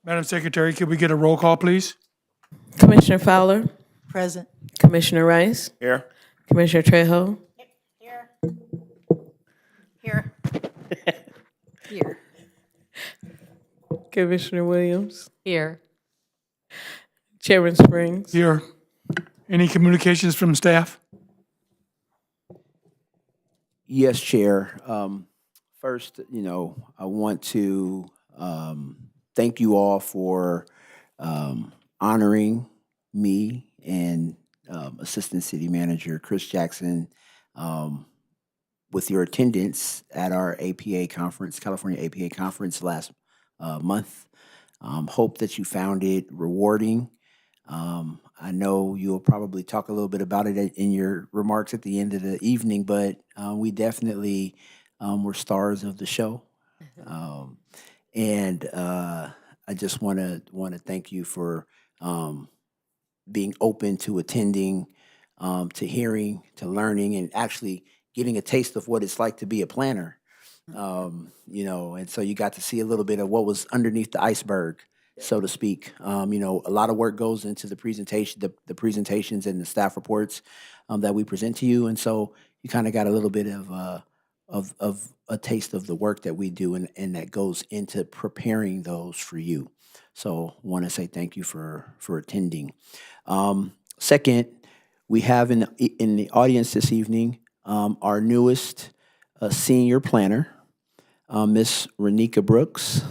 Madam Secretary, could we get a roll call, please? Commissioner Fowler, Present. Commissioner Rice, Here. Commissioner Trejo, Here. Here. Here. Commissioner Williams, Here. Chairman Springs. Here. Any communications from staff? Yes, Chair. First, I want to thank you all for honoring me and Assistant City Manager Chris Jackson with your attendance at our APA conference, California APA conference last month. Hope that you found it rewarding. I know you'll probably talk a little bit about it in your remarks at the end of the evening, but we definitely were stars of the show. And I just want to thank you for being open to attending, to hearing, to learning, and actually getting a taste of what it's like to be a planner. And so you got to see a little bit of what was underneath the iceberg, so to speak. A lot of work goes into the presentation, the presentations and the staff reports that we present to you, and so you kind of got a little bit of a taste of the work that we do, and that goes into preparing those for you. So want to say thank you for attending. Second, we have in the audience this evening our newest senior planner, Miss Renika Brooks.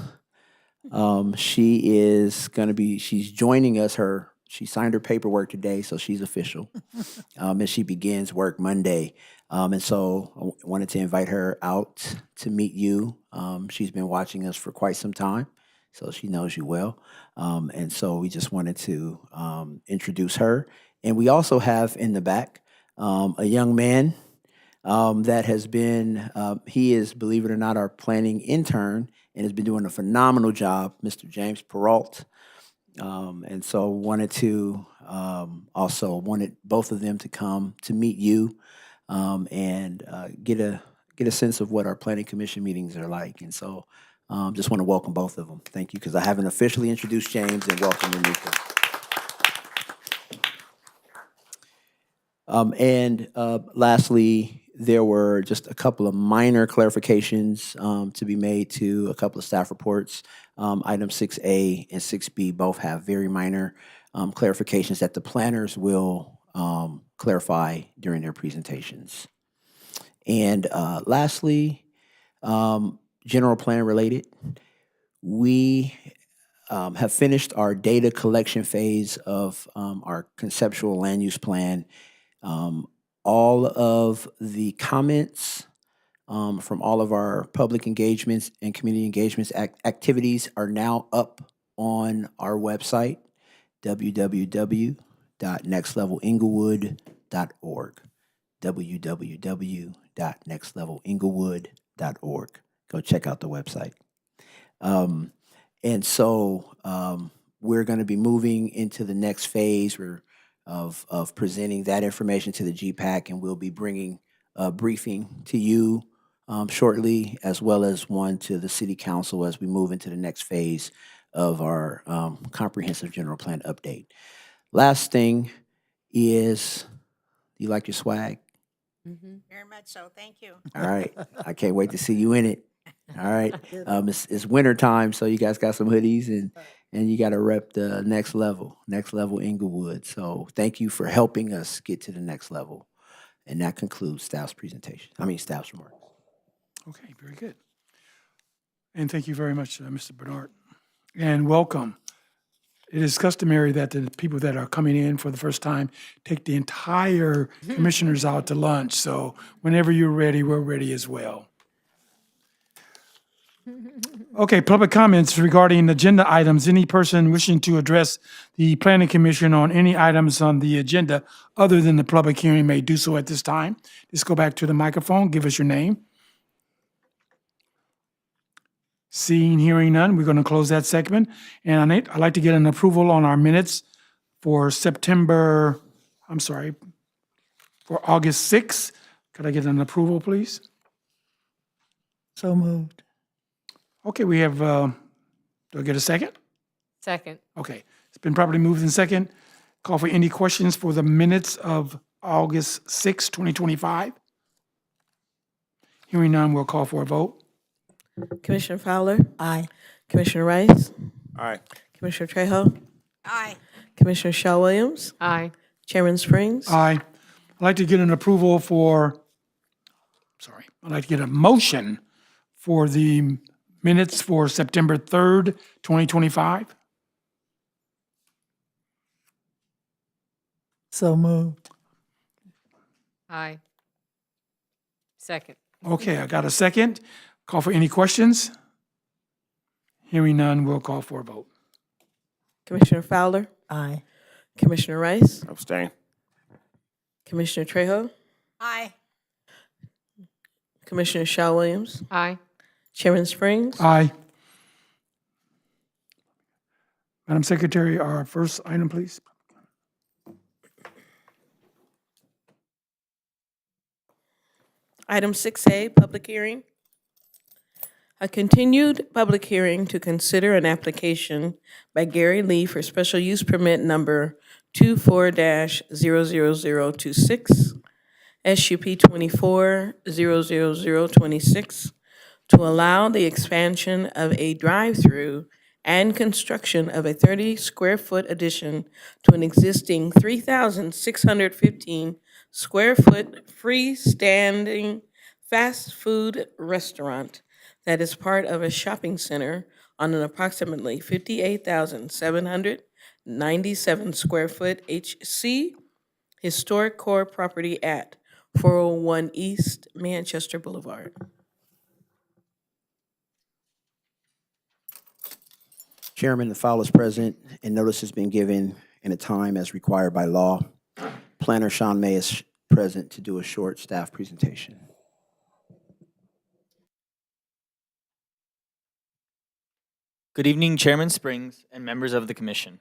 She's joining us. She signed her paperwork today, so she's official. And she begins work Monday. And so I wanted to invite her out to meet you. She's been watching us for quite some time, so she knows you well. And so we just wanted to introduce her. And we also have in the back a young man that has been, he is, believe it or not, our planning intern and has been doing a phenomenal job, Mr. James Peralt. And so wanted both of them to come to meet you and get a sense of what our planning commission meetings are like. And so just want to welcome both of them. Thank you, because I haven't officially introduced James, and welcome Renika. Lastly, there were just a couple of minor clarifications to be made to a couple of staff reports. Item 6A and 6B both have very minor clarifications that the planners will clarify during their presentations. And lastly, general plan related, we have finished our data collection phase of our conceptual land use plan. All of the comments from all of our public engagements and community engagements activities are now up on our website, www.nextlevelinglewood.org. www.nextlevelinglewood.org. Go check out the website. And so we're going to be moving into the next phase of presenting that information to the GPAC, and we'll be bringing a briefing to you shortly, as well as one to the City Council as we move into the next phase of our comprehensive general plan update. Last thing is, do you like your swag? Very much so. Thank you. All right. I can't wait to see you in it. All right. It's winter time, so you guys got some hoodies and you got to rep the next level Inglewood. So thank you for helping us get to the next level. And that concludes staff's remarks. Okay, very good. And thank you very much, Mr. Bernard. And welcome. It is customary that the people that are coming in for the first time take the entire commissioners out to lunch. So whenever you're ready, we're ready as well. Okay, public comments regarding agenda items. Any person wishing to address the Planning Commission on any items on the agenda other than the public hearing may do so at this time. Just go back to the microphone, give us your name. Seeing, hearing none, we're going to close that segment. And I'd like to get an approval on our minutes for August 6th. Could I get an approval, please? So moved. Okay, we have, do I get a second? Second. Okay, it's been properly moved in second. Call for any questions for the minutes of August 6, 2025? Hearing none, we'll call for a vote. Commissioner Fowler, Aye. Commissioner Rice, Aye. Commissioner Trejo, Aye. Commissioner Shaw Williams, Aye. Chairman Springs. Aye. I'd like to get an approval for, I'd like to get a motion for the minutes for September 3rd, 2025. So moved. Aye. Second. Okay, I got a second. Call for any questions? Hearing none, we'll call for a vote. Commissioner Fowler, Aye. Commissioner Rice, Abstain. Commissioner Trejo, Aye. Commissioner Shaw Williams, Aye. Chairman Springs. Aye. Madam Secretary, our first item, please. Item 6A, public hearing. A continued public hearing to consider an application by Gary Lee for special use permit number 24-00026, SUP 24-00026, to allow the expansion of a drive-through and construction of a 30-square-foot addition to an existing 3,615 square foot freestanding fast food restaurant that is part of a shopping center on an approximately 58,797 square foot HC historic core property at 401 East Manchester Boulevard. Chairman, the file is present and notice has been given in a time as required by law. Planner Sean May is present to do a short staff presentation. Good evening, Chairman Springs and members of the Commission.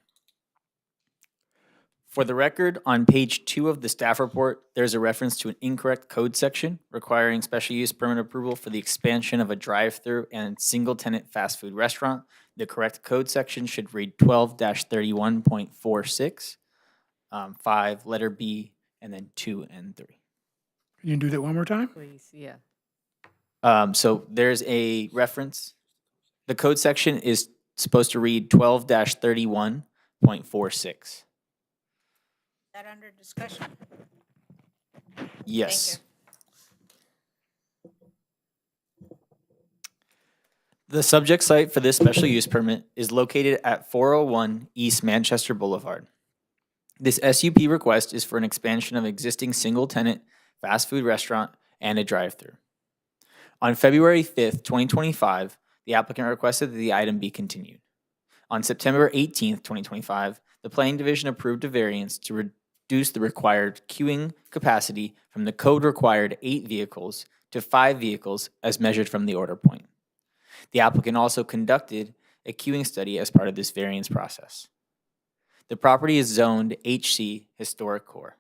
For the record, on page 2 of the staff report, there's a reference to an incorrect code section requiring special use permit approval for the expansion of a drive-through and single-tenant fast food restaurant. The correct code section should read 12-31.46, 5, letter B, and then 2 and 3. Can you do that one more time? Please, yeah. So there's a reference. The code section is supposed to read 12-31.46. That under discussion? Yes. The subject site for this special use permit is located at 401 East Manchester Boulevard. This SUP request is for an expansion of existing single-tenant fast food restaurant and a drive-through. On February 5th, 2025, the applicant requested that the item be continued. On September 18th, 2025, the Planning Division approved a variance to reduce the required queuing capacity from the code-required 8 vehicles to 5 vehicles as measured from the order point. The applicant also conducted a queuing study as part of this variance process. The property is zoned HC Historic Core.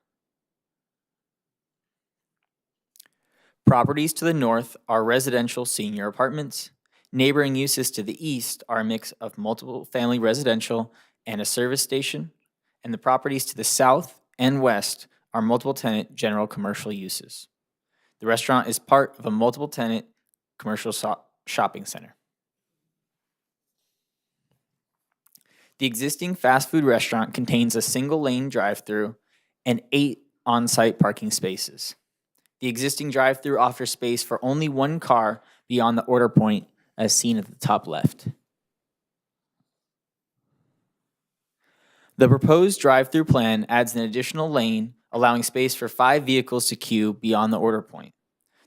Properties to the north are residential senior apartments. Neighboring uses to the east are a mix of multiple family residential and a service station, and the properties to the south and west are multiple tenant general commercial uses. The restaurant is part of a multiple tenant commercial shopping center. The existing fast food restaurant contains a single lane drive-through and 8 on-site parking spaces. The existing drive-through offers space for only 1 car beyond the order point as seen at the top left. The proposed drive-through plan adds an additional lane, allowing space for 5 vehicles to queue beyond the order point.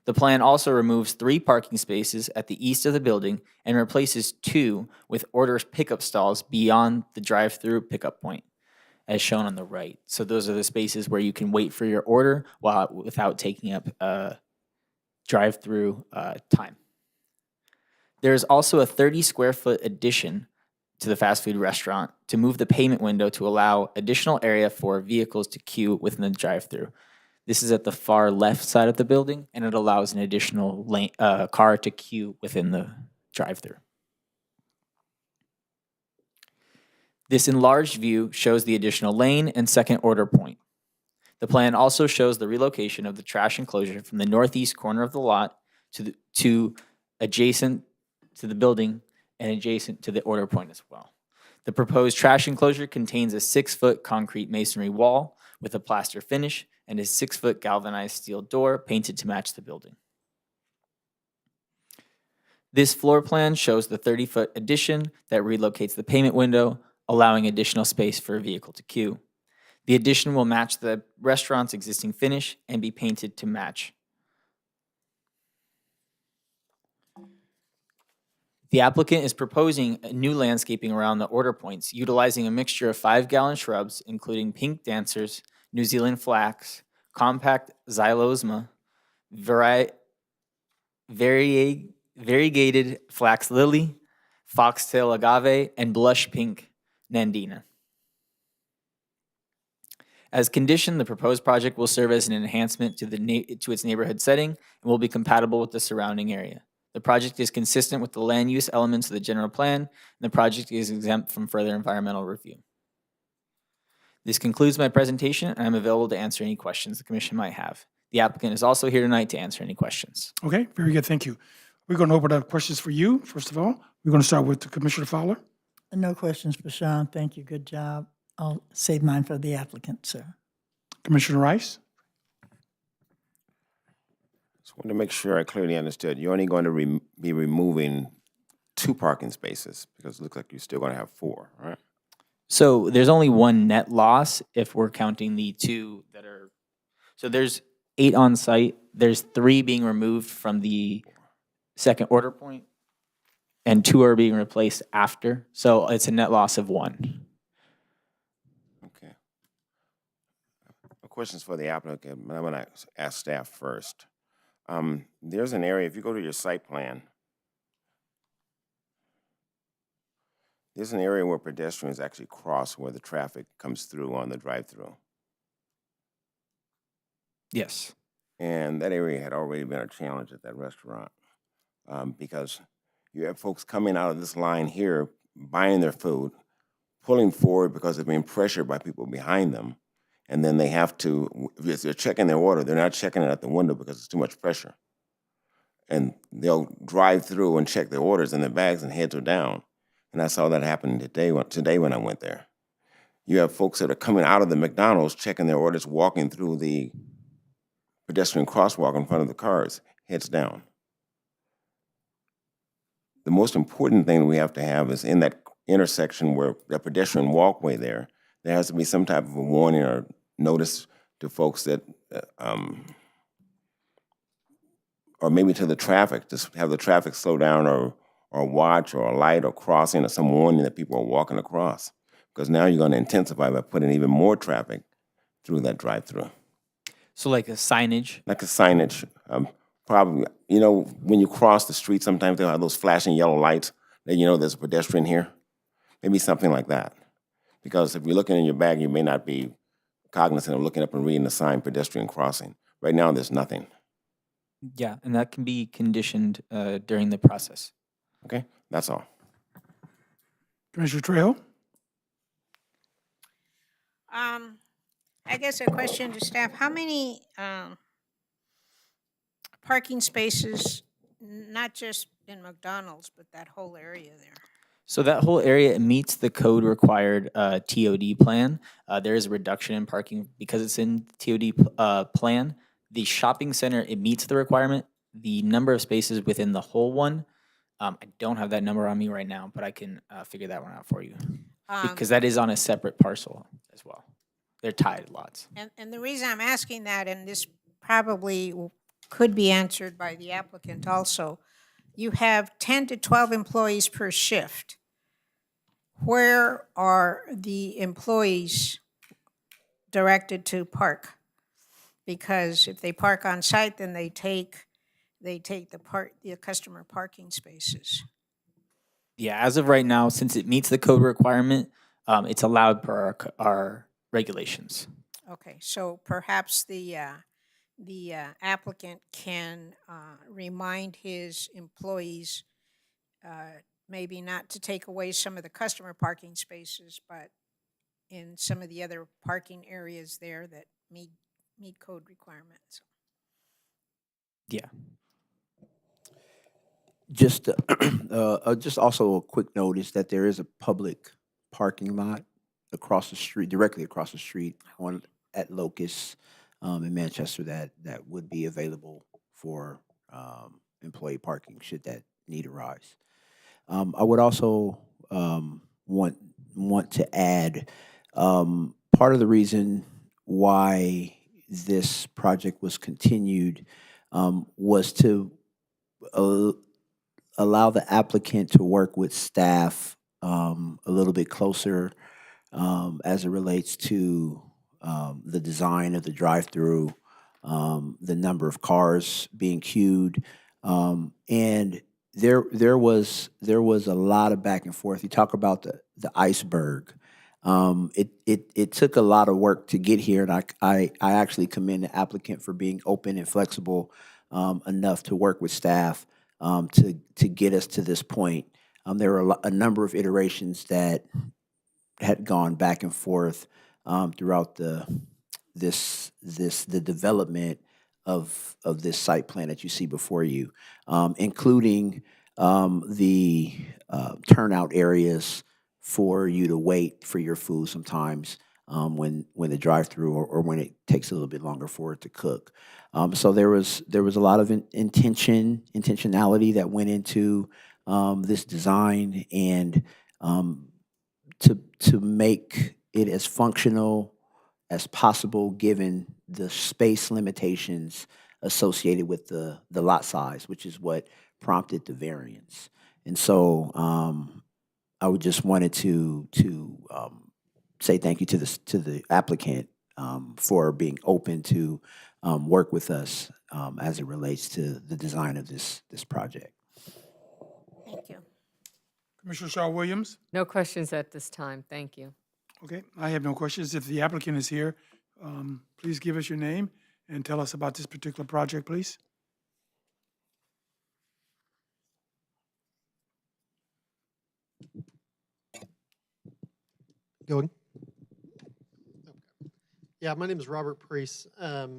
The plan also removes 3 parking spaces at the east of the building and replaces 2 with order pickup stalls beyond the drive-through pickup point, as shown on the right. So those are the spaces where you can wait for your order without taking up drive-through time. There is also a 30 square foot addition to the fast food restaurant to move the payment window to allow additional area for vehicles to queue within the drive-through. This is at the far left side of the building, and it allows an additional lane, car to queue within the drive-through. This enlarged view shows the additional lane and second order point. The plan also shows the relocation of the trash enclosure from the northeast corner of the lot to adjacent to the building and adjacent to the order point as well. The proposed trash enclosure contains a 6-foot concrete masonry wall with a plaster finish and a 6-foot galvanized steel door painted to match the building. This floor plan shows the 30-foot addition that relocates the payment window, allowing additional space for a vehicle to queue. The addition will match the restaurant's existing finish and be painted to match. The applicant is proposing a new landscaping around the order points, utilizing a mixture of 5-gallon shrubs, including pink dancers, New Zealand flax, compact xylosma, variegated flax lily, foxtail agave, and blush pink nandina. As conditioned, the proposed project will serve as an enhancement to its neighborhood setting and will be compatible with the surrounding area. The project is consistent with the land use elements of the general plan, and the project is exempt from further environmental review. This concludes my presentation, and I'm available to answer any questions the commission might have. The applicant is also here tonight to answer any questions. Okay, very good, thank you. We're going to open up questions for you, first of all. We're going to start with Commissioner Fowler. No questions for Sean. Thank you. Good job. I'll save mine for the applicant, sir. Commissioner Rice. Just want to make sure I clearly understood. You're only going to be removing 2 parking spaces because it looks like you're still going to have 4, right? So there's only one net loss if we're counting the 2 that are, so there's 8 on site. There's 3 being removed from the second order point, and 2 are being replaced after. So it's a net loss of 1. Okay. Questions for the applicant, but I'm going to ask staff first. There's an area, if you go to your site plan, there's an area where pedestrians actually cross where the traffic comes through on the drive-through. Yes. And that area had already been a challenge at that restaurant because you have folks coming out of this line here, buying their food, pulling forward because they're being pressured by people behind them. And then they have to, if they're checking their order, they're not checking it at the window because it's too much pressure. And they'll drive through and check their orders and their bags and heads are down. And I saw that happen today when I went there. You have folks that are coming out of the McDonald's, checking their orders, walking through the pedestrian crosswalk in front of the cars, heads down. The most important thing we have to have is in that intersection where the pedestrian walkway there has to be some type of a warning or notice to folks that, or maybe to the traffic, just have the traffic slow down or watch or a light or crossing or some warning that people are walking across. Because now you're going to intensify by putting even more traffic through that drive-through. So like a signage? Like a signage. Probably, you know, when you cross the street, sometimes they'll have those flashing yellow lights that you know there's a pedestrian here. Maybe something like that. Because if you're looking in your bag, you may not be cognizant of looking up and reading the sign, pedestrian crossing. Right now, there's nothing. Yeah, and that can be conditioned during the process. Okay, that's all. Commissioner Trejo. I guess a question to staff, how many parking spaces, not just in McDonald's, but that whole area there? So that whole area meets the code required TOD plan. There is a reduction in parking because it's in TOD plan. The shopping center, it meets the requirement. The number of spaces within the whole one, I don't have that number on me right now, but I can figure that one out for you. Because that is on a separate parcel as well. They're tied lots. And the reason I'm asking that, and this probably could be answered by the applicant also, you have 10 to 12 employees per shift. Where are the employees directed to park? Because if they park on site, then they take the customer parking spaces. Yeah, as of right now, since it meets the code requirement, it's allowed per our regulations. Okay, so perhaps the applicant can remind his employees maybe not to take away some of the customer parking spaces, but in some of the other parking areas there that meet code requirements. Yeah. Just, just also a quick note is that there is a public parking lot across the street, directly across the street at Locust, in Manchester that would be available for, employee parking should that need arise. I would also, want to add, part of the reason why this project was continued, was to, uh, allow the applicant to work with staff, a little bit closer, as it relates to, the design of the drive-through, the number of cars being queued, and there was a lot of back and forth. You talk about the iceberg. It took a lot of work to get here, and I actually commend the applicant for being open and flexible, enough to work with staff, to get us to this point. There were a number of iterations that had gone back and forth, throughout the development of this site plan that you see before you, including, the, turnout areas for you to wait for your food sometimes, when the drive-through, or when it takes a little bit longer for it to cook. So there was a lot of intentionality that went into, this design, and, to make it as functional as possible, given the space limitations associated with the lot size, which is what prompted the variance. And so, I would just wanted to say thank you to the applicant, for being open to, work with us, as it relates to the design of this project. Thank you. Commissioner Shaw Williams? No questions at this time. Thank you. Okay, I have no questions. If the applicant is here, please give us your name and tell us about this particular project, please. Going? Okay. Yeah, my name is Robert Priest,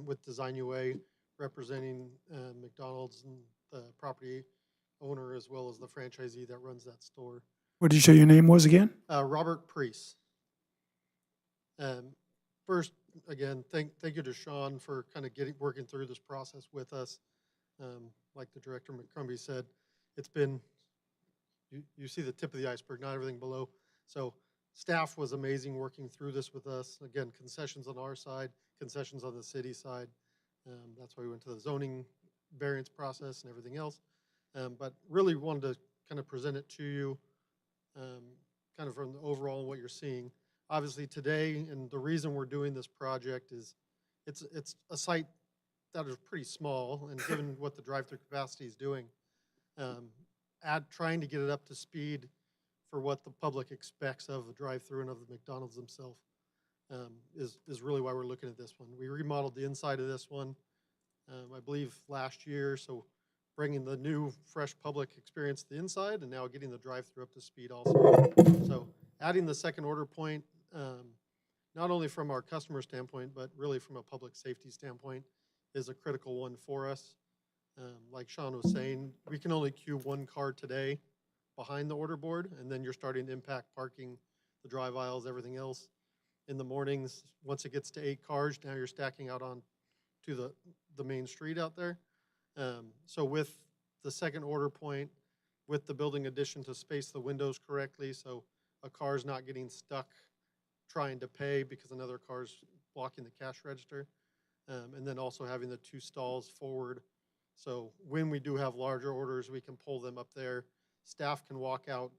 with Design UA, representing McDonald's and the property owner as well as the franchisee that runs that store. What did you say your name was again? Robert Priest. First, again, thank you to Sean for kind of working through this process with us. Like the director McCrumbie said, it's been, you see the tip of the iceberg, not everything below. So staff was amazing working through this with us. Again, concessions on our side, concessions on the city side. That's why we went to the zoning variance process and everything else. But really wanted to kind of present it to you, kind of from the overall and what you're seeing. Obviously today, and the reason we're doing this project is it's a site that is pretty small, and given what the drive-through capacity is doing, trying to get it up to speed for what the public expects of the drive-through and of the McDonald's themselves, is really why we're looking at this one. We remodeled the inside of this one, I believe last year, so bringing the new, fresh public experience to the inside, and now getting the drive-through up to speed also. So adding the second order point, not only from our customer standpoint, but really from a public safety standpoint, is a critical one for us. Like Sean was saying, we can only queue one car today behind the order board, and then you're starting to impact parking, the drive aisles, everything else. In the mornings, once it gets to 8 cars, now you're stacking out on to the main street out there. So with the second order point, with the building addition to space the windows correctly, so a car's not getting stuck trying to pay because another car's blocking the cash register. And then also having the 2 stalls forward. So when we do have larger orders, we can pull them up there. Staff can walk out,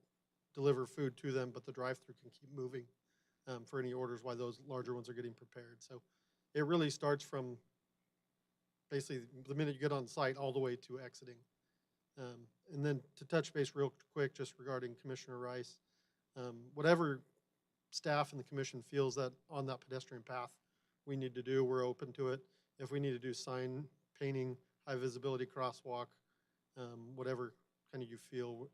deliver food to them, but the drive-through can keep moving, for any orders while those larger ones are getting prepared. So it really starts from basically the minute you get on site all the way to exiting. And then to touch base real quick, just regarding Commissioner Rice, whatever staff and the commission feels that on that pedestrian path we need to do, we're open to it. If we need to do sign painting, high visibility crosswalk, whatever kind of you feel,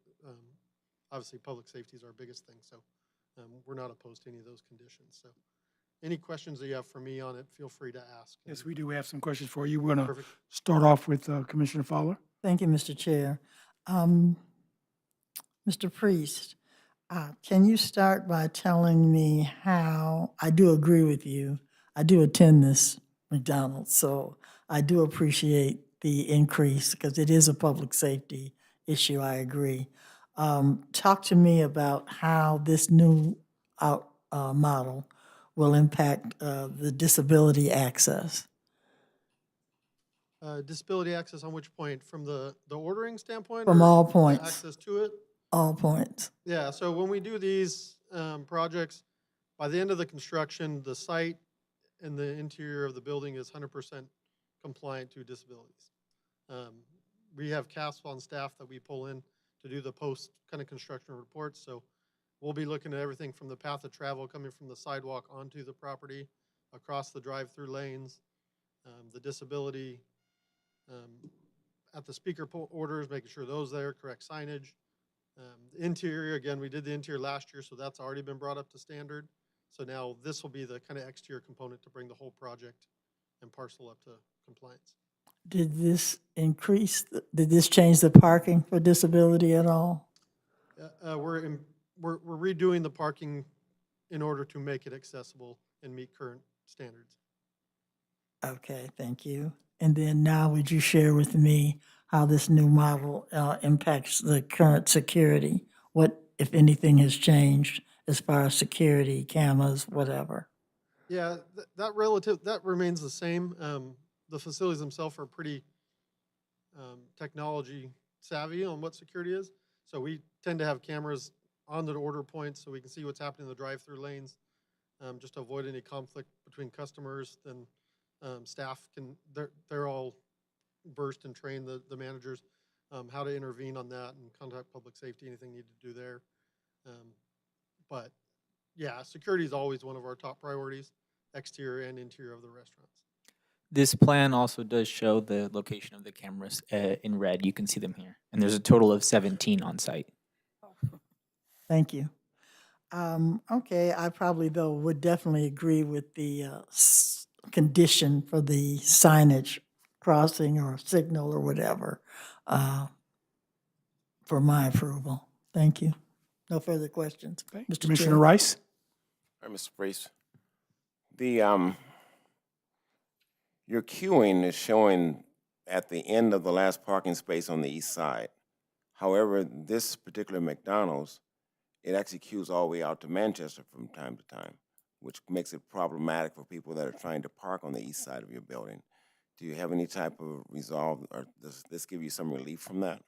obviously, public safety is our biggest thing, so we're not opposed to any of those conditions. So any questions that you have for me on it, feel free to ask. Yes, we do have some questions for you. We're going to Perfect. start off with Commissioner Fowler. Thank you, Mr. Chair. Mr. Priest, can you start by telling me how, I do agree with you, I do attend this McDonald's, so I do appreciate the increase because it is a public safety issue, I agree. Talk to me about how this new model will impact the disability access. Disability access on which point? From the ordering standpoint? From or all the points. Access to it? All points. Yeah, so when we do these projects, by the end of the construction, the site and the interior of the building is 100% compliant to disabilities. We have CASP on staff that we pull in to do the post kind of construction reports. So we'll be looking at everything from the path of travel coming from the sidewalk onto the property, across the drive-through lanes, the disability, at the speaker orders, making sure those there, correct signage. The interior, again, we did the interior last year, so that's already been brought up to standard. So now this will be the kind of exterior component to bring the whole project and parcel up to compliance. Did this did this change the parking for disability at all? We're redoing the parking in order to make it accessible and meet current standards. Okay, thank you. And then now would you share with me how this new model impacts the current security? What, if anything, has changed as far as security, cameras, whatever? Yeah, that remains the same. The facilities themselves are pretty technology savvy on what security is. So we tend to have cameras on the order points so we can see what's happening in the drive-through lanes, just to avoid any conflict between customers. Then staff they're all versed and trained, the managers, how to intervene on that and contact public safety, anything needed to do there. But yeah, security is always one of our top priorities, exterior and interior of the restaurants. This plan also does show the location of the cameras in red. You can see them here. And there's a total of 17 on site. Thank you. Okay, I probably, though, would definitely agree with the condition for the signage crossing or signal or whatever for my approval. Thank you. No further questions. Okay. Mr. Commissioner Chair. Rice. All right, Mr. Priest. Your queuing is showing at the end of the last parking space on the east side. However, this particular McDonald's, it actually queues all the way out to Manchester from time to time, which makes it problematic for people that are trying to park on the east side of your building. Do you have any type of resolve, or does this give you some relief from that?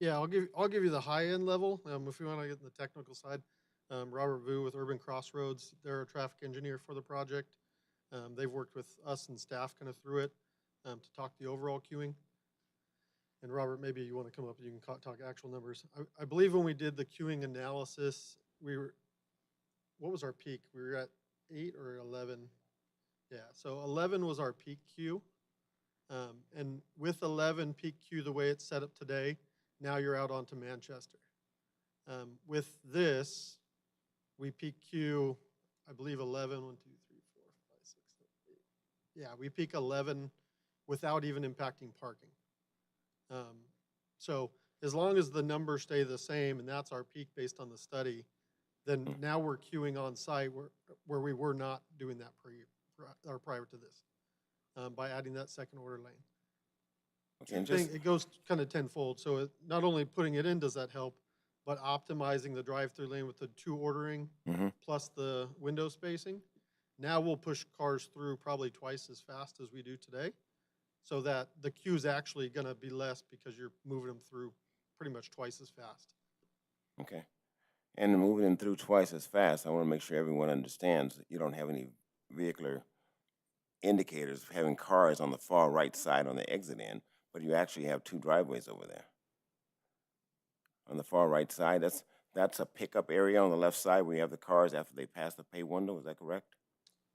Yeah, I'll give you the high end level. If you want to get in the technical side, Robert Vu with Urban Crossroads, they're a traffic engineer for the project. They've worked with us and staff kind of through it to talk the overall queuing. And Robert, maybe you want to come up and you can talk actual numbers. I believe when we did the queuing analysis, what was our peak? We were at 8 or 11. Yeah, so 11 was our peak queue. And with 11 peak queue, the way it's set up today, now you're out onto Manchester. With this, we peak queue, I believe 11, 1, 2, 3, 4, 5, 6, 7, 8. Yeah, we peak 11 without even impacting parking. So as long as the numbers stay the same, and that's our peak based on the study, then now we're queuing on site where we were not doing that prior to this, by adding that second order lane. Okay, It goes kind of tenfold. So not only putting it in does that help, but optimizing the drive-through lane with the 2 ordering plus the window spacing. Now we'll push cars through probably twice as fast as we do today, so that the queue's actually going to be less because you're moving them through pretty much twice as fast. Okay. And moving them through twice as fast, I want to make sure everyone understands that you don't have any vehicular indicators of having cars on the far right side on the exit end, but you actually have 2 driveways over there. On the far right side, that's a pickup area on the left side where you have the cars after they pass the pay window. Is that correct?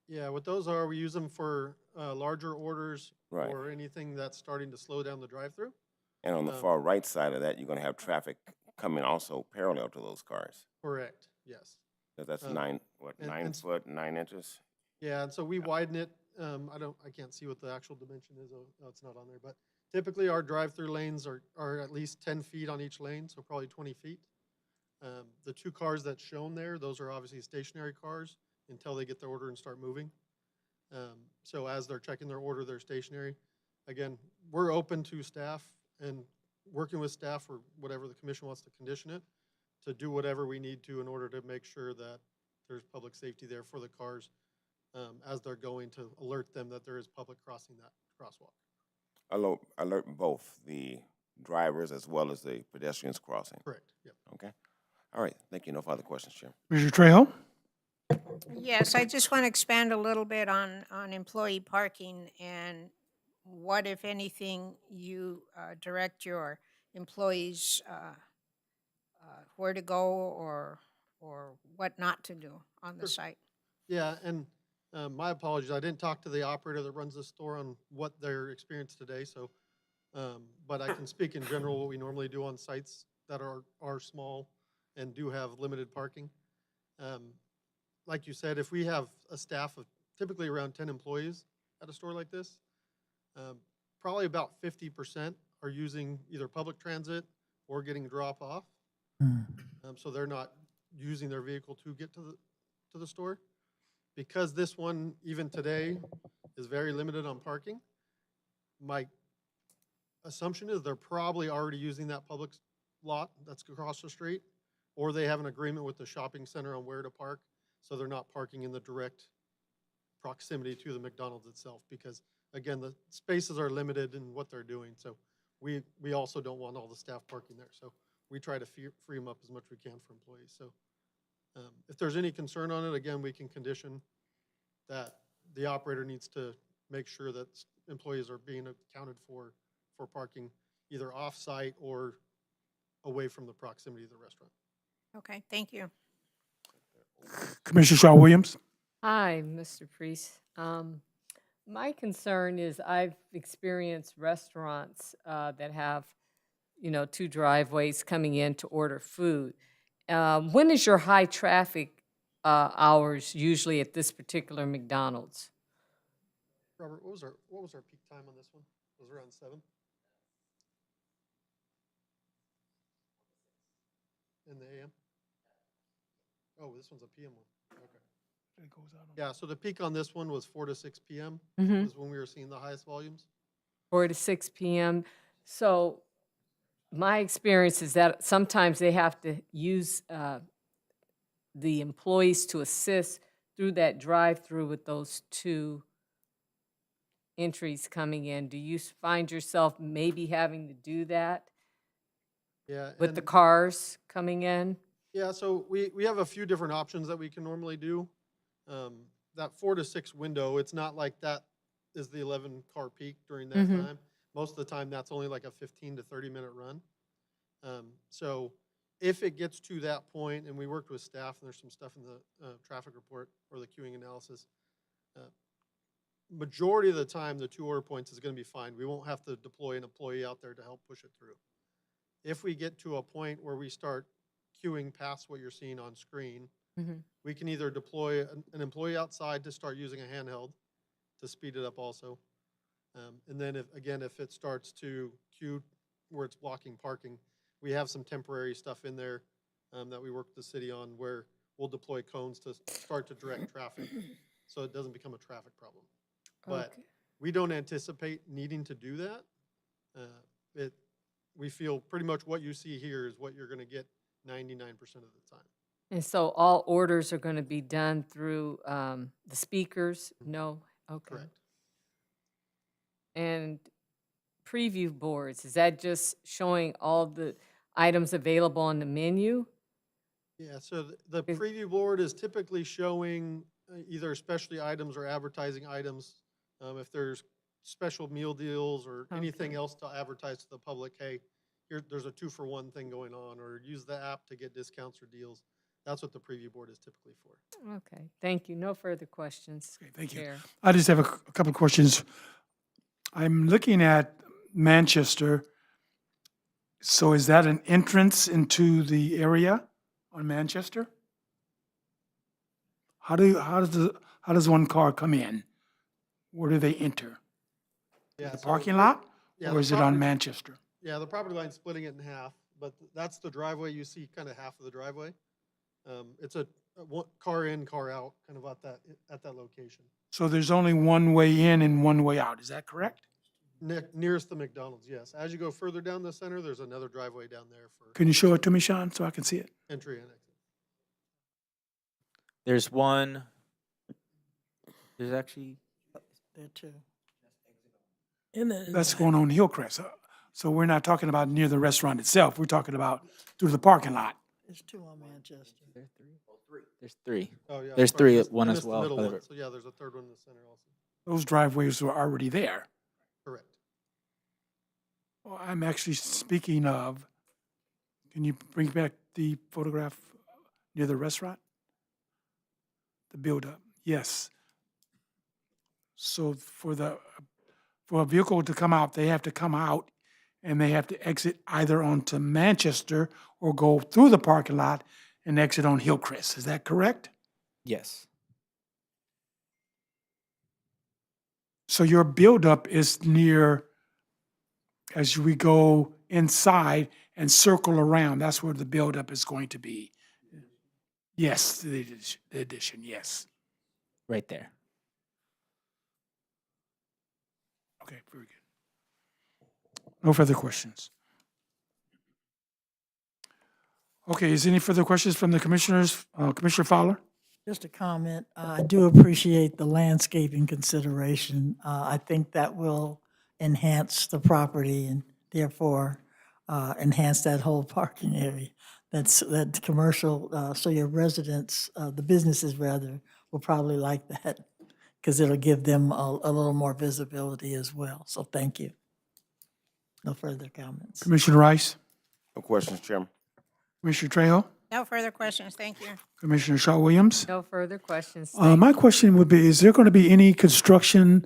Yeah, what those are, we use them for larger orders Right. or anything that's starting to slow down the drive-through. And on the far right side of that, you're going to have traffic coming also parallel to those cars. Correct, yes. That's Um, 9 and- foot, 9 inches? Yeah, and so we widen it. I can't see what the actual dimension is. Oh, it's not on there. But typically, our drive-through lanes are at least 10 feet on each lane, so probably 20 feet. The two cars that's shown there, those are obviously stationary cars until they get their order and start moving. So as they're checking their order, they're stationary. Again, we're open to staff and working with staff or whatever the commission wants to condition it, to do whatever we need to in order to make sure that there's public safety there for the cars as they're going, to alert them that there is public crossing that crosswalk. Alert both the drivers as well as the pedestrians crossing. Correct, yep. Okay. All right. Thank you. No further questions, Chair. Commissioner Trejo? Yes, I just want to expand a little bit on employee parking and what, if anything, you direct your employees where to go or what not to do on the site. Yeah, and my apologies, I didn't talk to the operator that runs the store on what their experience today, so, but I can speak in general what we normally do on sites that are small and do have limited parking. Like you said, if we have a staff of typically around 10 employees at a store like this, probably about 50% are using either public transit or getting drop off. So they're not using their vehicle to get to the store. Because this one, even today, is very limited on parking, my assumption is they're probably already using that public lot that's across the street, or they have an agreement with the shopping center on where to park, so they're not parking in the direct proximity to the McDonald's itself, because, again, the spaces are limited in what they're doing, so we also don't want all the staff parking there, so we try to free them up as much as we can for employees, so. If there's any concern on it, again, we can condition that the operator needs to make sure that employees are being accounted for parking either off-site or away from the proximity of the restaurant. Okay, thank you. Commissioner Shaw Williams? Hi, Mr. Priest. My concern is I've experienced restaurants that have, two driveways coming in to order food. When is your high traffic hours usually at this particular McDonald's? Robert, what was our peak time on this one? Was it around 7? In the AM? Oh, this one's a PM one. Okay. Yeah, so the peak on this one was 4 to 6 p.m. is when we were seeing the highest volumes. 4 to 6 p.m. So my experience is that sometimes they have to use the employees to assist through that drive-through with those two entries coming in. Do you find yourself maybe having to do that Yeah. with the and- cars coming in? Yeah, so we have a few different options that we can normally do. That 4 to 6 window, it's not like that is the 11-car peak during that time. Most of the time, that's only like a 15 to 30-minute run. So if it gets to that point, and we worked with staff, and there's some stuff in the traffic report or the queuing analysis, majority of the time, the 2 order points is going to be fine. We won't have to deploy an employee out there to help push it through. If we get to a point where we start queuing past what you're seeing on screen, we can either deploy an employee outside to start using a handheld to speed it up also. And then if it starts to queue where it's blocking parking, we have some temporary stuff in there that we work with the city on where we'll deploy cones to start to direct traffic so it doesn't become a traffic problem. But we don't anticipate needing to do that. We feel pretty much what you see here is what you're going to get 99% of the time. And so all orders are going to be done through the speakers? No? Okay. Correct. And preview boards, is that just showing all the items available on the menu? Yeah, so the preview board is typically showing either specialty items or advertising items. If there's special meal deals or anything else to advertise to the public, hey, there's a 2-for-1 thing going on, or use the app to get discounts or deals. That's what the preview board is typically for. Okay, thank you. No further questions. Okay, thank you. Chair. I just have a couple of questions. I'm looking at Manchester, So is that an entrance into the area on Manchester? How does one car come in? Where do they enter? Yeah, The so parking we're- lot? yeah, Or the is it on property- Manchester? Yeah, the property line's splitting it in half, but that's the driveway. You see kind of half of the driveway. It's a car in, car out, kind of at that location. So there's only one way in and one way out, is that correct? Nearest the McDonald's, yes. As you go further down the center, there's another driveway down there for Can you show it to me, Sean, so I can see it? entry and exit. There's one, there's actually, There too. And then That's going on Hillcrest. So we're not talking about near the restaurant itself. We're talking about through the parking lot. There's two on Manchester. there's three. Oh, yeah. There's sorry, three, missed- one I as missed the well. middle Other- one. So yeah, there's a third one in the center also. Those driveways were already there. Correct. Well, I'm actually speaking of, can you bring back the photograph near the restaurant? The buildup, yes. So for a vehicle to come out, they have to come out and they have to exit either onto Manchester or go through the parking lot and exit on Hillcrest. Is that correct? Yes. So your buildup is near, as we go inside and circle around, that's where the buildup is going to be. Yes, the addition, yes. Right there. Okay, very good. No further questions. Okay, is any further questions from the commissioners? Commissioner Fowler? Just a comment, I do appreciate the landscaping consideration. I think that will enhance the property and therefore enhance that whole parking area. That commercial, so your residents, the businesses rather, will probably like that because it'll give them a little more visibility as well. So thank you. No further comments. Commissioner Rice? No questions, Chairman. Commissioner Trejo? No further questions, thank you. Commissioner Shaw Williams? No further questions. My question would be, is there going to be any construction,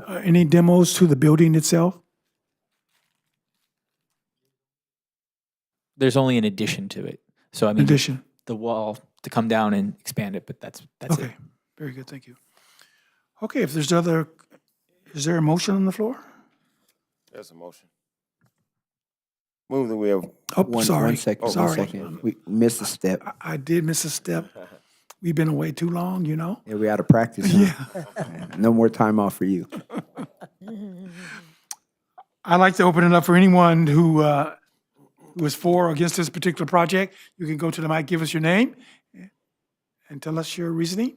any demos to the building itself? There's only an addition to it. So I mean, Addition? the wall to come down and expand it, but that's it. Okay, very good, thank you. Okay, if there's other, is there a motion on the floor? There's a motion. Move that we have, Oh, sorry. One second, one Sorry. second. We missed a step. I did miss a step. We've been away too long, you know? Yeah, we out of practice. Huh? No more time off for you. I'd like to open it up for anyone who is for or against this particular project. You can go to the mic, give us your name, and tell us your reasoning.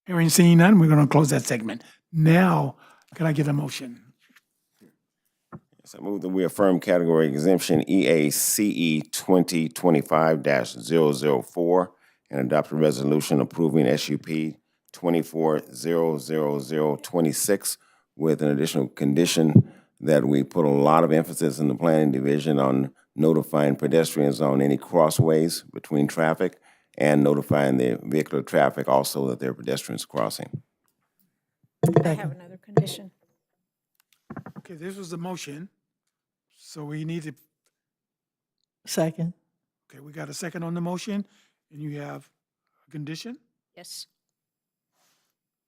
Hearing, seeing none, we're going to close that segment. Now, can I get a motion? yes, I move that we affirm category exemption EACE 2025-004 and adopt a resolution approving SUP 24-00026 with an additional condition that we put a lot of emphasis in the planning division on notifying pedestrians on any crossways between traffic and notifying the vehicular traffic also that there are pedestrians crossing. I have another condition. Okay, this was the motion, so we need to, Second. okay, we got a second on the motion, and you have a condition? Yes.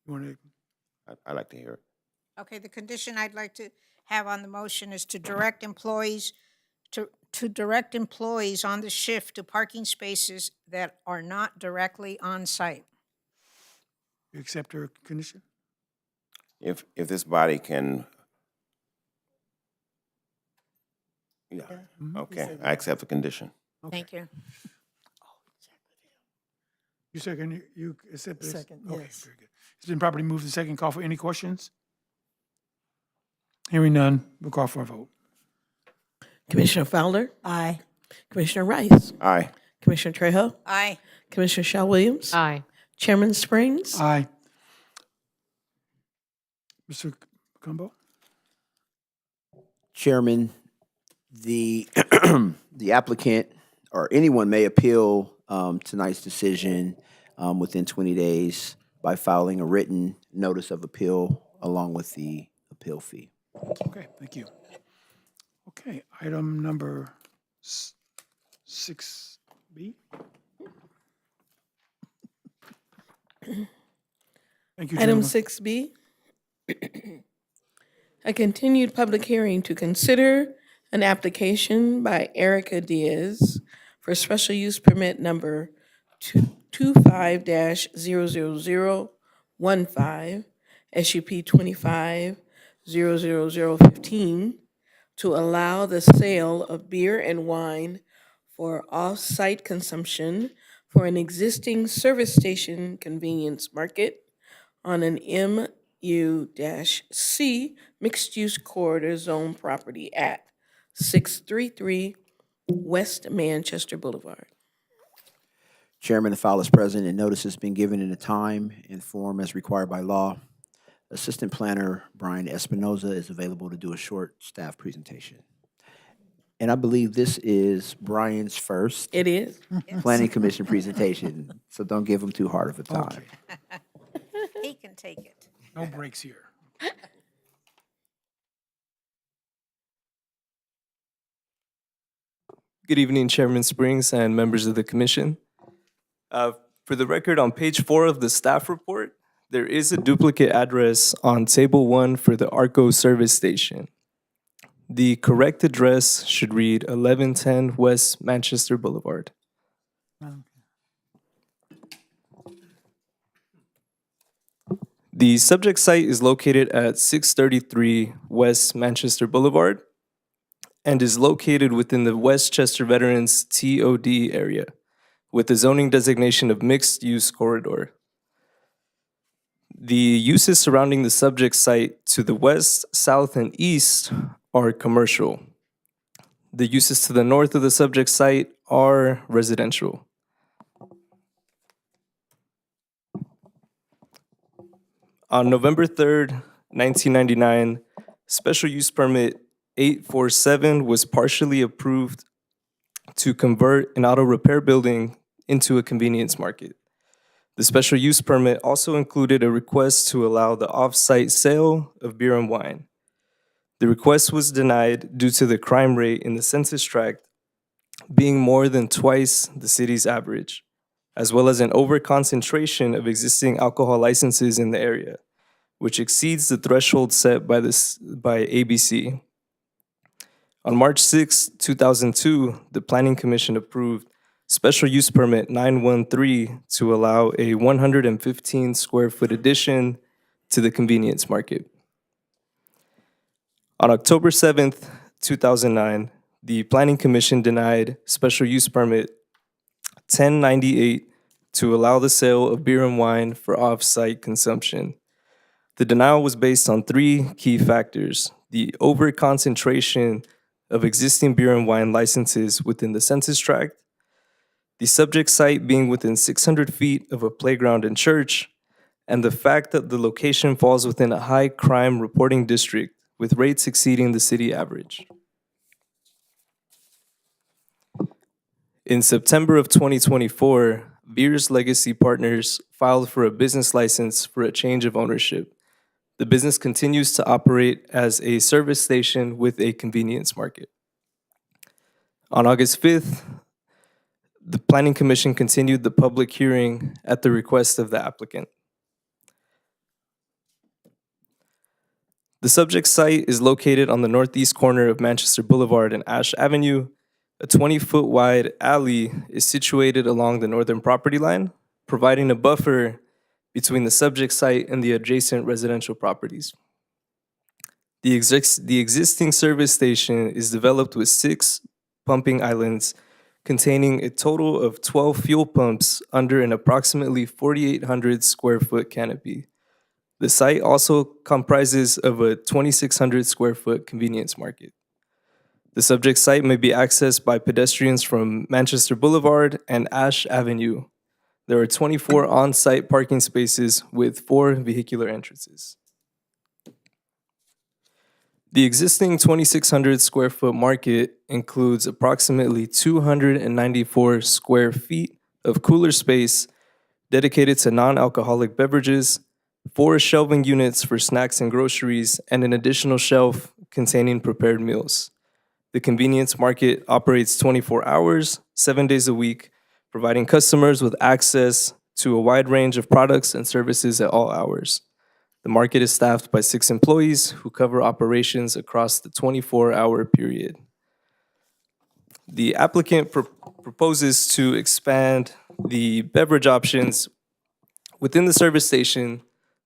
You want to, I'd like to hear it. Okay, the condition I'd like to have on the motion is to direct employees, to direct employees on the shift to parking spaces that are not directly on site. you accept her condition? If this body can, yeah, okay, I accept the condition. Thank you. You second, you accept this? Second, Okay, yes. very good. It's been properly moved and second. Call for any questions? Hearing none, we'll call for a vote. Commissioner Fowler, Aye. Commissioner Rice, Aye. Commissioner Trejo, Aye. Commissioner Shaw Williams, Aye. Chairman Springs. Aye. Mr. Combo? Chairman, the the applicant or anyone may appeal tonight's decision within 20 days by filing a written notice of appeal along with the appeal fee. Okay, thank you. Okay, item number 6B. Thank you, Item gentlemen. 6B, a continued public hearing to consider an application by Erica Diaz for special use permit number 25-00015, SUP 25-00015, to allow the sale of beer and wine for off-site consumption for an existing service station convenience market on an MU-C mixed-use corridor zone property at 633 West Manchester Boulevard. Chairman, the file is present and notice has been given in the time and form as required by law. Assistant Planner Brian Espinoza is available to do a short staff presentation. And I believe this is Brian's first It is. Planning Commission presentation, so don't give him too hard of a time. Okay, He can take it. no breaks here. Good evening, Chairman Springs and members of the commission. For the record, on page 4 of the staff report, there is a duplicate address on table 1 for the ARCO service station. The correct address should read 1110 West Manchester Boulevard. The subject site is located at 633 West Manchester Boulevard and is located within the Westchester Veterans TOD area with a zoning designation of mixed-use corridor. The uses surrounding the subject site to the west, south, and east are commercial. The uses to the north of the subject site are residential. On November 3rd, 1999, special use permit 847 was partially approved to convert an auto repair building into a convenience market. The special use permit also included a request to allow the off-site sale of beer and wine. The request was denied due to the crime rate in the census tract being more than twice the city's average, as well as an over-concentration of existing alcohol licenses in the area, which exceeds the threshold set by ABC. On March 6, 2002, the Planning Commission approved Special Use Permit 913 to allow a 115 square foot addition to the convenience market. On October 7th, 2009, the Planning Commission denied Special Use Permit 1098 to allow the sale of beer and wine for off-site consumption. The denial was based on 3 key factors: the over-concentration of existing beer and wine licenses within the census tract, the subject site being within 600 feet of a playground and church, and the fact that the location falls within a high crime reporting district with rates exceeding the city average. In September of 2024, Beers Legacy Partners filed for a business license for a change of ownership. The business continues to operate as a service station with a convenience market. On August 5th, the Planning Commission continued the public hearing at the request of the applicant. The subject site is located on the northeast corner of Manchester Boulevard and Ash Avenue. A 20-foot wide alley is situated along the northern property line, providing a buffer between the subject site and the adjacent residential properties. The existing service station is developed with 6 pumping islands containing a total of 12 fuel pumps under an approximately 4,800 square foot canopy. The site also comprises of a 2,600 square foot convenience market. The subject site may be accessed by pedestrians from Manchester Boulevard and Ash Avenue. There are 24 on-site parking spaces with 4 vehicular entrances. The existing 2,600 square foot market includes approximately 294 square feet of cooler space dedicated to non-alcoholic beverages, 4 shelving units for snacks and groceries, and an additional shelf containing prepared meals. The convenience market operates 24 hours, 7 days a week, providing customers with access to a wide range of products and services at all hours. The market is staffed by 6 employees who cover operations across the 24-hour period. The applicant proposes to expand the beverage options within the service station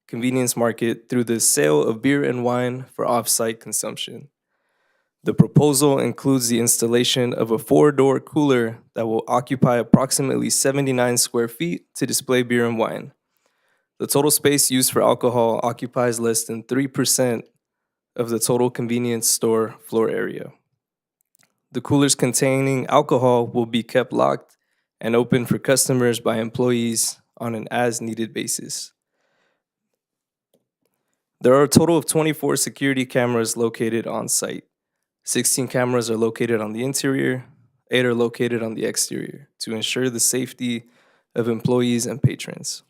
convenience market through the sale of beer and wine for off-site consumption. The proposal includes the installation of a 4-door cooler that will occupy approximately 79 square feet to display beer and wine. The total space used for alcohol occupies less than 3% of the total convenience store floor area. The coolers containing alcohol will be kept locked and open for customers by employees on an as-needed basis. There are a total of 24 security cameras located on site. 16 cameras are located on the interior, 8 are located on the exterior to ensure the safety of employees and patrons.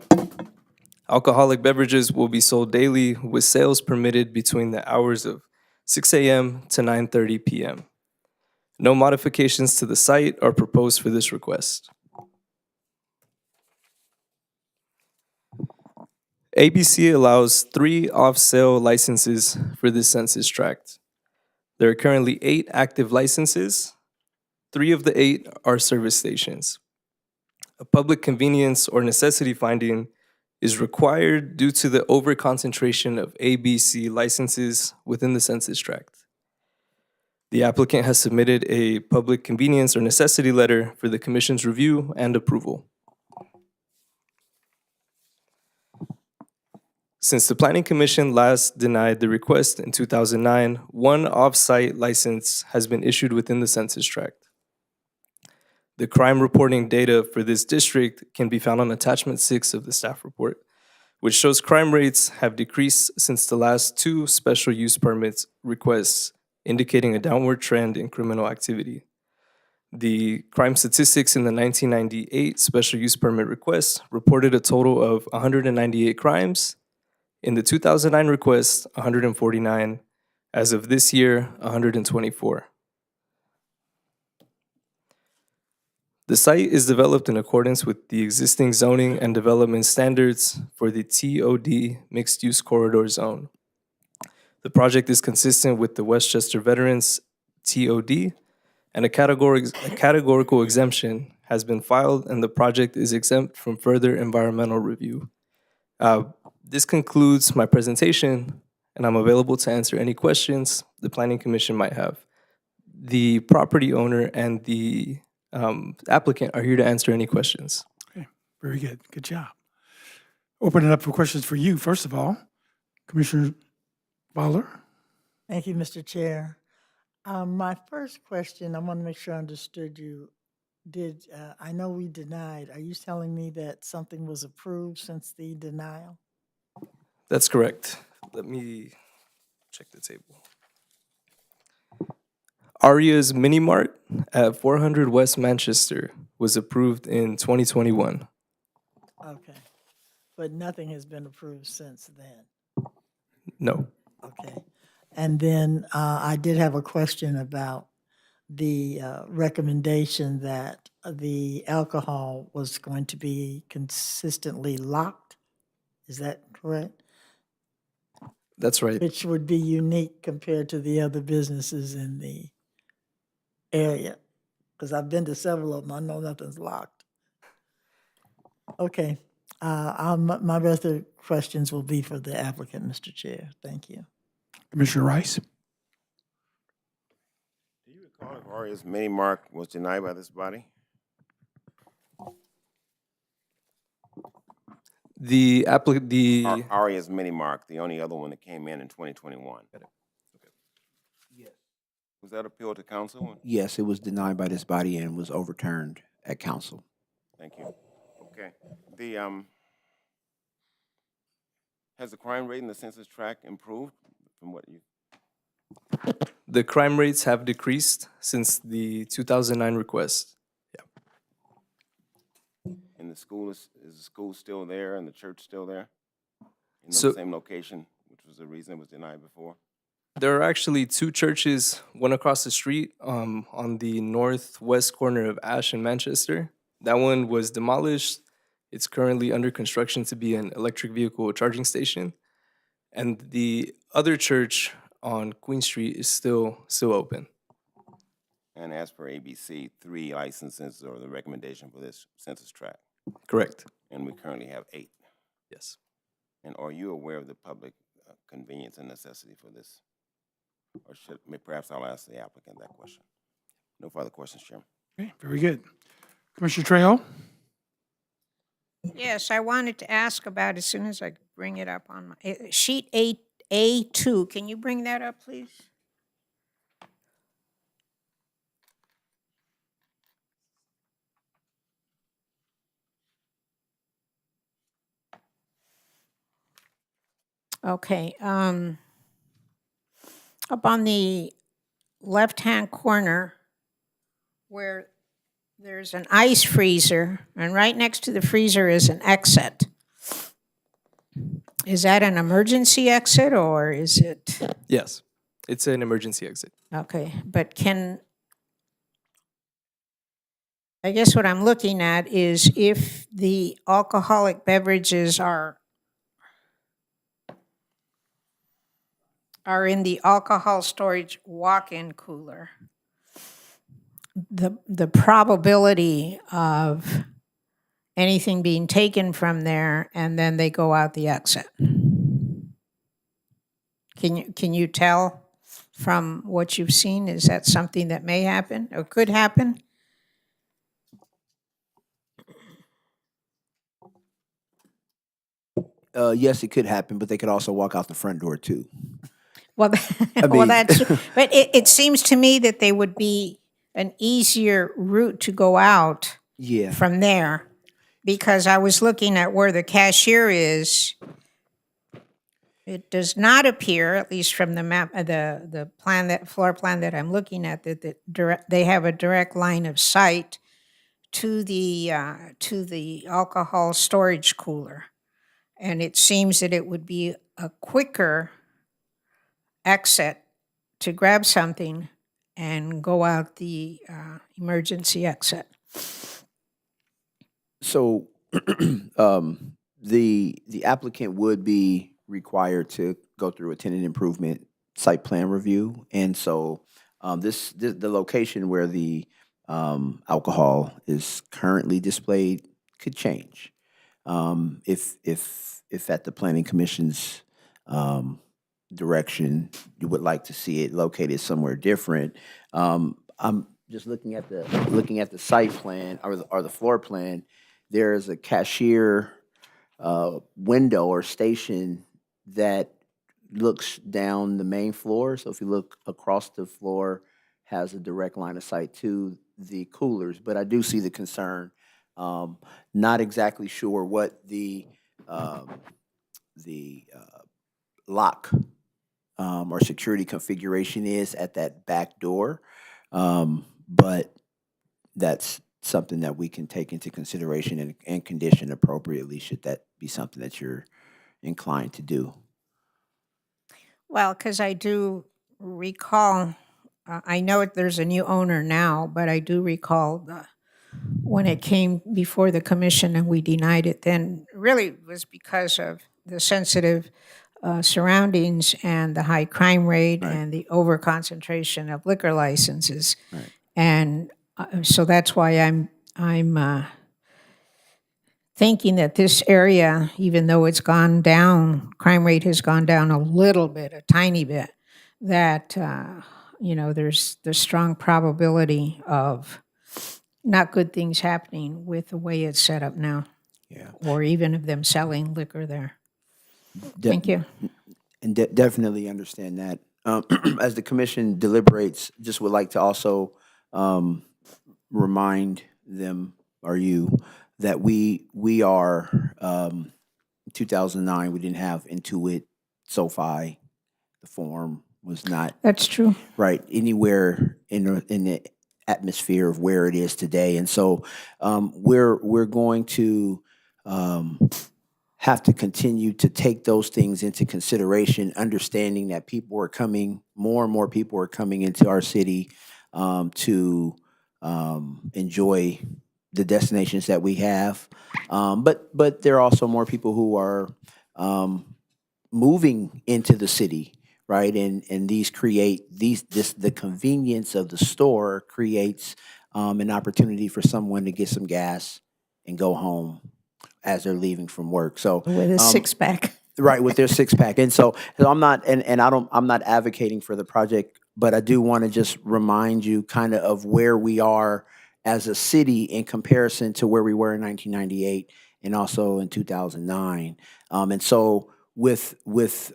Alcoholic beverages will be sold daily with sales permitted between the hours of 6 a.m. to 9:30 p.m. No modifications to the site are proposed for this request. ABC allows 3 off-sale licenses for this census tract. There are currently 8 active licenses. 3 of the 8 are service stations. A public convenience or necessity finding is required due to the over-concentration of ABC licenses within the census tract. The applicant has submitted a public convenience or necessity letter for the Commission's review and approval. Since the Planning Commission last denied the request in 2009, 1 off-site license has been issued within the census tract. The crime reporting data for this district can be found on attachment 6 of the staff report, which shows crime rates have decreased since the last 2 special use permits requests, indicating a downward trend in criminal activity. The crime statistics in the 1998 special use permit request reported a total of 198 crimes. In the 2009 request, 149. As of this year, 124. The site is developed in accordance with the existing zoning and development standards for the TOD mixed-use corridor zone. The project is consistent with the Westchester Veterans TOD, and a categorical exemption has been filed, and the project is exempt from further environmental review. This concludes my presentation, and I'm available to answer any questions the Planning Commission might have. The property owner and the applicant are here to answer any questions. Okay, very good. Good job. Open it up for questions for you, first of all. Commissioner Bowler? Thank you, Mr. Chair. My first question, I want to make sure I understood you. I know we denied, are you telling me that something was approved since the denial? That's correct. Let me check the table. Aria's Mini Mart at 400 West Manchester was approved in 2021. Okay, but nothing has been approved since then? No. Okay, and then I did have a question about the recommendation that the alcohol was going to be consistently locked. Is that correct? That's right. Which would be unique compared to the other businesses in the area. Because I've been to several of them, I know nothing's locked. Okay, my rest of the questions will be for the applicant, Mr. Chair. Thank you. Commissioner Rice? Do you recall if Aria's Mini Mark was denied by this body? Aria's Mini Mark, the only other one that came in 2021. Yes. Was that appealed to council? Yes, it was denied by this body and was overturned at council. Thank you. Okay. Has the crime rate in the census tract improved from what you? The crime rates have decreased since the 2009 request. And the school is the school still there and the church still there? In the So- same location, which was the reason it was denied before? There are actually two churches, one across the street on the northwest corner of Ash and Manchester. That one was demolished. It's currently under construction to be an electric vehicle charging station. And the other church on Queen Street is still open. And as per ABC, 3 licenses are the recommendation for this census tract, Correct. and we currently have 8. Yes. And are you aware of the public convenience and necessity for this? Or perhaps I'll ask the applicant that question. No further questions, Chairman. Okay, very good. Commissioner Trejo? Yes, I wanted to ask about, as soon as I bring it up on my, sheet A2, can you bring that up, please? Okay, up on the left-hand corner where there's an ice freezer, and right next to the freezer is an exit. Is that an emergency exit, or is it, Yes. It's an emergency exit. okay, but I guess what I'm looking at is if the alcoholic beverages are in the alcohol storage walk-in cooler, the probability of anything being taken from there and then they go out the exit. Can you tell from what you've seen? Is that something that may happen or could happen? Yes, it could happen, but they could also walk out the front door too. Well, well, mean- that's, but it seems to me that they would be an easier route to go out Yeah. from there, because I was looking at where the cashier is. It does not appear, at least from the map, the plan, that floor plan that I'm looking at, that they have a direct line of sight to the alcohol storage cooler. And it seems that it would be a quicker exit to grab something and go out the emergency exit. So the applicant would be required to go through a tenant improvement site plan review. And so the location where the alcohol is currently displayed could change. If at the planning commission's direction, you would like to see it located somewhere different. I'm just looking at the site plan or the floor plan. There is a cashier window or station that looks down the main floor. So if you look across the floor, has a direct line of sight to the coolers. But I do see the concern. Not exactly sure what the lock or security configuration is at that back door, but that's something that we can take into consideration and condition appropriately should that be something that you're inclined to do. Well, because I do recall, I know there's a new owner now, but I do recall when it came before the commission and we denied it then, really was because of the sensitive surroundings and the high crime rate Right. and the overconcentration of liquor licenses. Right. And so that's why I'm thinking that this area, even though it's gone down, crime rate has gone down a little bit, a tiny bit, that, there's the strong probability of not good things happening with the way it's set up now, Yeah. or even of them selling liquor there. Thank you. And definitely understand that. As the commission deliberates, just would like to also remind them or you that we are 2009. We didn't have Intuit, SoFi. The form was not That's true. right anywhere in the atmosphere of where it is today, and so we're going to have to continue to take those things into consideration, understanding that people are coming, more and more people are coming into our city to enjoy the destinations that we have. But there are also more people who are moving into the city, right? And these create the convenience of the store creates an opportunity for someone to get some gas and go home as they're leaving from work. So With a six-pack. right, with their six pack. And so I'm not, and I'm not advocating for the project, but I do want to just remind you kind of where we are as a city in comparison to where we were in 1998 and also in 2009. And so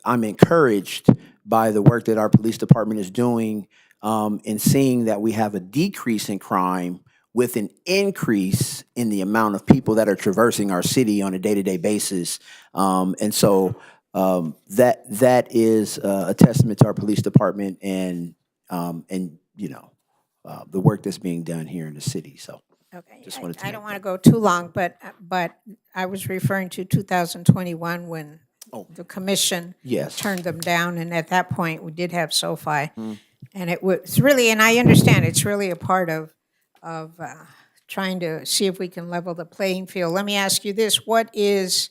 I'm encouraged by the work that our police department is doing in seeing that we have a decrease in crime with an increase in the amount of people that are traversing our city on a day-to-day basis. And so that is a testament to our police department and the work that's being done here in the city. So Okay, just wanted to I make don't want to that. go too long, but I was referring to 2021 when the commission Yes. turned them down, and at that point, we did have SoFi. Mm. And it was really, and I understand, it's really a part of trying to see if we can level the playing field. Let me ask you this, where does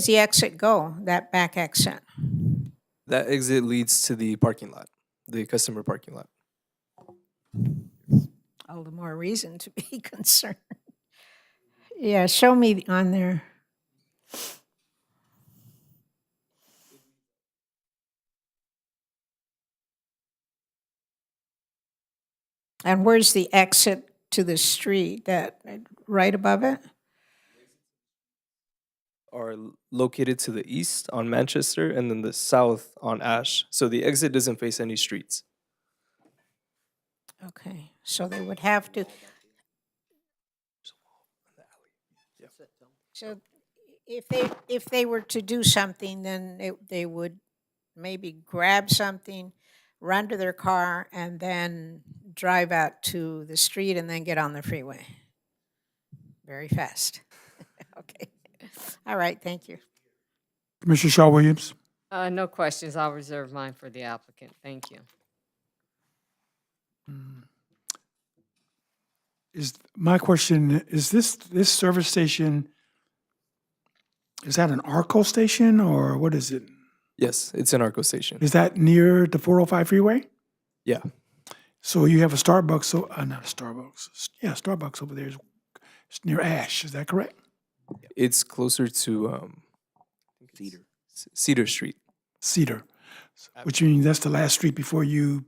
the exit go, that back exit? That exit leads to the parking lot, the customer parking lot. All the more reason to be concerned. Yeah, show me on there. And where's the exit to the street? That right above it? Are located to the east on Manchester and then the south on Ash. So the exit doesn't face any streets. Okay, so they would have to. So if they were to do something, then they would maybe grab something, run to their car, and then drive out to the street and then get on the freeway. Very fast. Okay. All right, thank you. Commissioner Shaw Williams? No questions. I'll reserve mine for the applicant. Thank you. My question, is this service station, is that an ARCO station or what is it? Yes, it's an Arco station. Is that near the 405 freeway? Yeah. So you have a Starbucks, not a Starbucks. Yeah, Starbucks over there is it's near Ash. Is that correct? It's closer to Cedar. Cedar Street. Cedar, which means that's the last street before you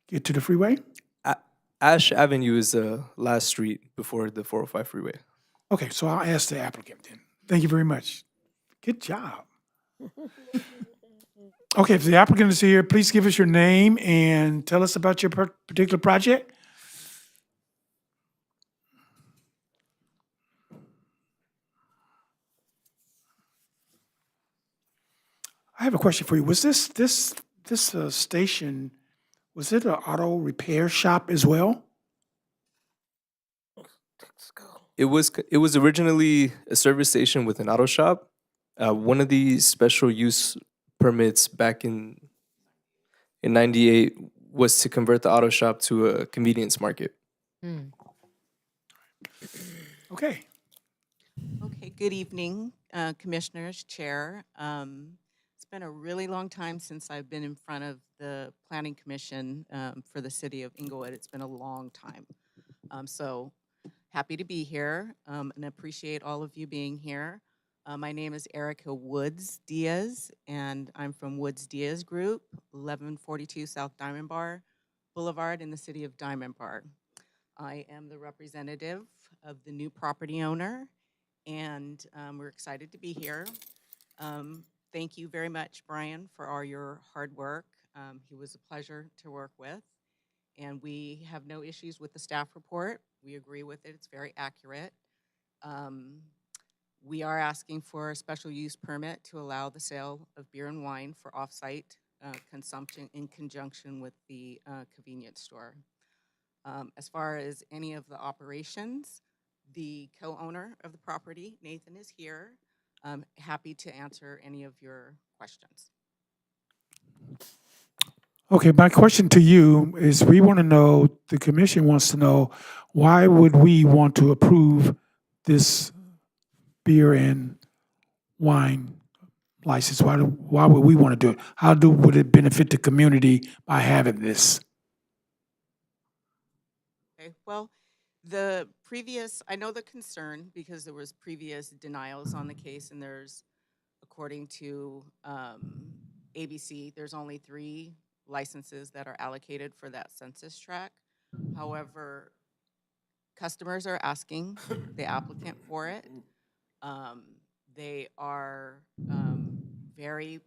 get to the freeway? Ash Avenue is the last street before the 405 freeway. Okay, so I'll ask the applicant then. Thank you very much. Good job. Okay, if the applicant is here, please give us your name and tell us about your particular project. I have a question for you. Was this station, was it an auto repair shop as well? It was originally a service station with an auto shop. One of the special use permits back in '98 was to convert the auto shop to a convenience market. Okay. Okay, good evening, Commissioners, Chair. It's been a really long time since I've been in front of the Planning Commission for the city of Inglewood. It's been a long time. So happy to be here and appreciate all of you being here. My name is Erica Woods Diaz, and I'm from Woods Diaz Group, 1142 South Diamond Bar Boulevard in the city of Diamond Bar. I am the representative of the new property owner, and we're excited to be here. Thank you very much, Brian, for all your hard work. He was a pleasure to work with, and we have no issues with the staff report. We agree with it. It's very accurate. We are asking for a special use permit to allow the sale of beer and wine for off-site consumption in conjunction with the convenience store. As far as any of the operations, the co-owner of the property, Nathan, is here. Happy to answer any of your questions. Okay, my question to you is, we want to know, the commission wants to know, why would we want to approve this beer and wine license? Why would we want to do it? Would it benefit the community by having this? Okay, well, I know the concern because there was previous denials on the case, and according to ABC, there's only 3 licenses that are allocated for that census tract. However, customers are asking the applicant for it. They are very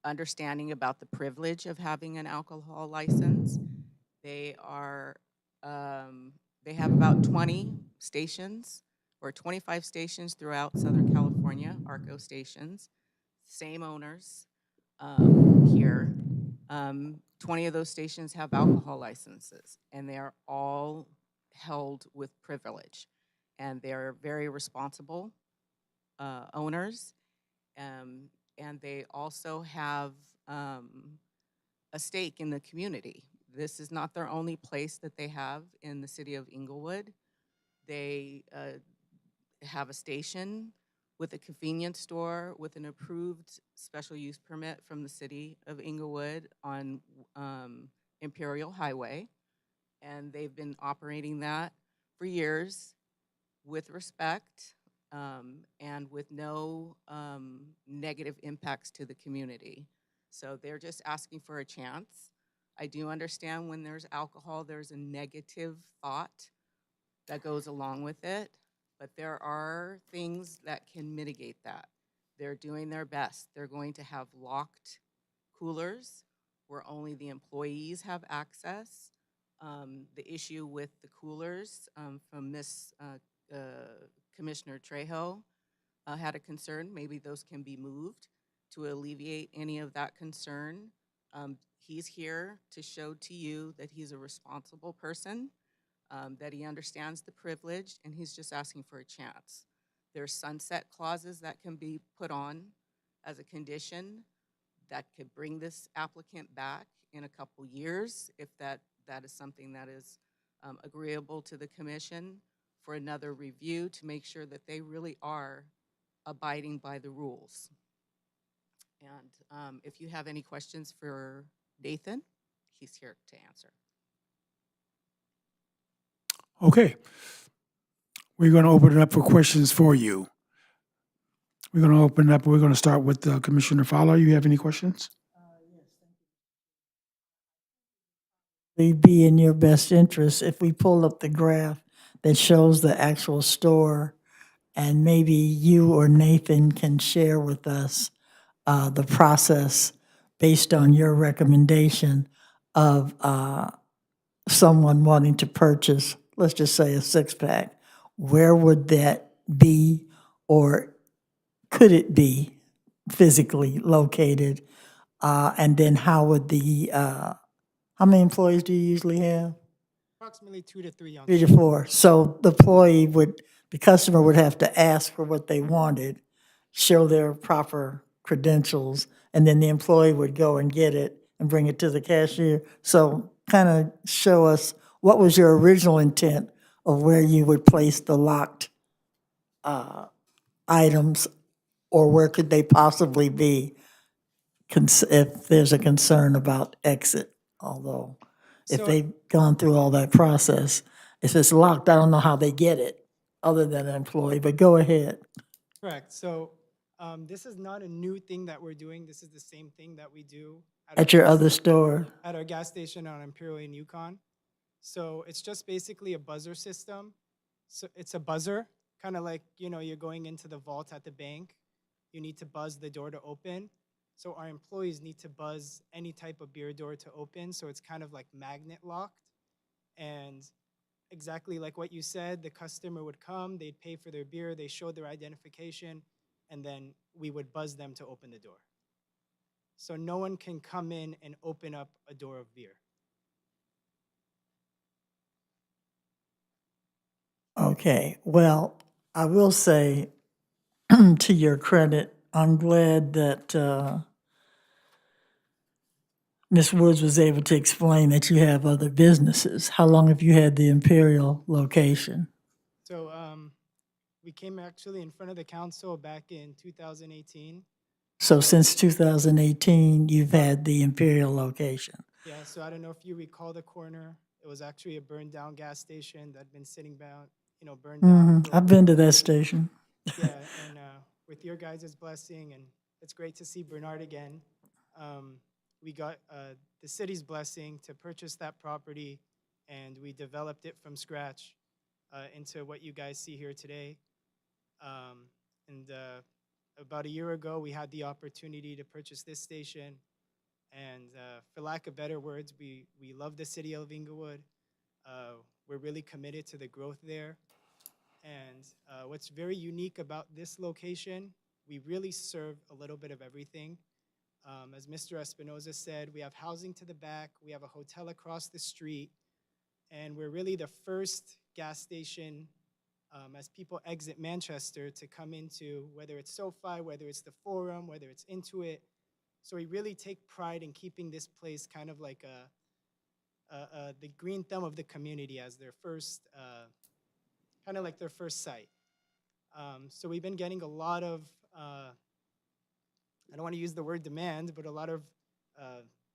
understanding about the privilege of having an alcohol license. They have about 20 stations or 25 stations throughout Southern California, ARCO stations, same owners here. 20 of those stations have alcohol licenses, and they are all held with privilege. And they're very responsible owners. And they also have a stake in the community. This is not their only place that they have in the city of Inglewood. They have a station with a convenience store with an approved special use permit from the city of Inglewood on Imperial Highway. And they've been operating that for years with respect and with no negative impacts to the community. So they're just asking for a chance. I do understand when there's alcohol, there's a negative thought that goes along with it, but there are things that can mitigate that. They're doing their best. They're going to have locked coolers where only the employees have access. The issue with the coolers from Miss Commissioner Trejo had a concern. Maybe those can be moved to alleviate any of that concern. He's here to show to you that he's a responsible person, that he understands the privilege, and he's just asking for a chance. There's sunset clauses that can be put on as a condition that could bring this applicant back in a couple years if that is something that is agreeable to the commission, for another review to make sure that they really are abiding by the rules. And if you have any questions for Nathan, he's here to answer. Okay. We're going to open it up for questions for you. We're going to open it up. We're going to start with Commissioner Fowler. You have any questions? It'd be in your best interest if we pull up the graph that shows the actual store, and maybe you or Nathan can share with us the process based on your recommendation of someone wanting to purchase, let's just say, a 6-pack. Where would that be, or could it be physically located? And then how would how many employees do you usually have? Approximately 2 to 3 on 3 to 4. So the customer would have to ask for what they wanted, show their proper credentials, and then the employee would go and get it and bring it to the cashier. So kind of show us, what was your original intent of where you would place the locked items, or where could they possibly be if there's a concern about exit? Although, if So- they've gone through all that process, if it's locked, I don't know how they get it, other than an employee, but go ahead. Correct. So this is not a new thing that we're doing. This is the same thing that we do At your other store? at our gas station on Imperial and Yukon. So it's just basically a buzzer system. So it's a buzzer, kind of like, you're going into the vault at the bank. You need to buzz the door to open. So our employees need to buzz any type of beer door to open. So it's kind of like magnet locked. And exactly like what you said, the customer would come, they'd pay for their beer, they showed their identification, and then we would buzz them to open the door. So no one can come in and open up a door of beer. Okay, well, I will say, to your credit, I'm glad that Ms. Woods was able to explain that you have other businesses. How long have you had the Imperial location? So we came actually in front of the council back in 2018. So since 2018, you've had the Imperial location. Yeah, so I don't know if you recall the corner. It was actually a burned down gas station that'd been sitting down, burned down. for I've been to that station. Yeah, and with your guys' blessing, and it's great to see Bernard again. We got the city's blessing to purchase that property, and we developed it from scratch into what you guys see here today. And about a year ago, we had the opportunity to purchase this station. And for lack of better words, we love the city of Inglewood. We're really committed to the growth there. And what's very unique about this location, we really serve a little bit of everything. As Mr. Espinoza said, we have housing to the back, we have a hotel across the street, and we're really the first gas station as people exit Manchester to come into, whether it's SoFi, whether it's the Forum, whether it's Intuit. So we really take pride in keeping this place kind of like the green thumb of the community as their first, kind of like their first site. So we've been getting a lot of, I don't want to use the word demand, but a lot of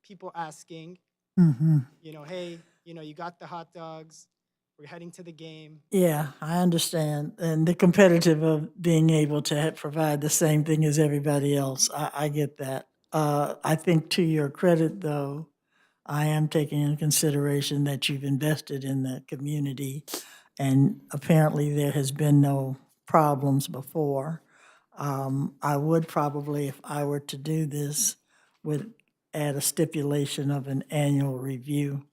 people asking, hey, you got the hot dogs, we're heading to the game. Yeah, I understand. And the competitive of being able to provide the same thing as everybody else, I get that. I think to your credit, though, I am taking into consideration that you've invested in the community, and apparently there has been no problems before. I would probably, if I were to do this, would add a stipulation of an annual review,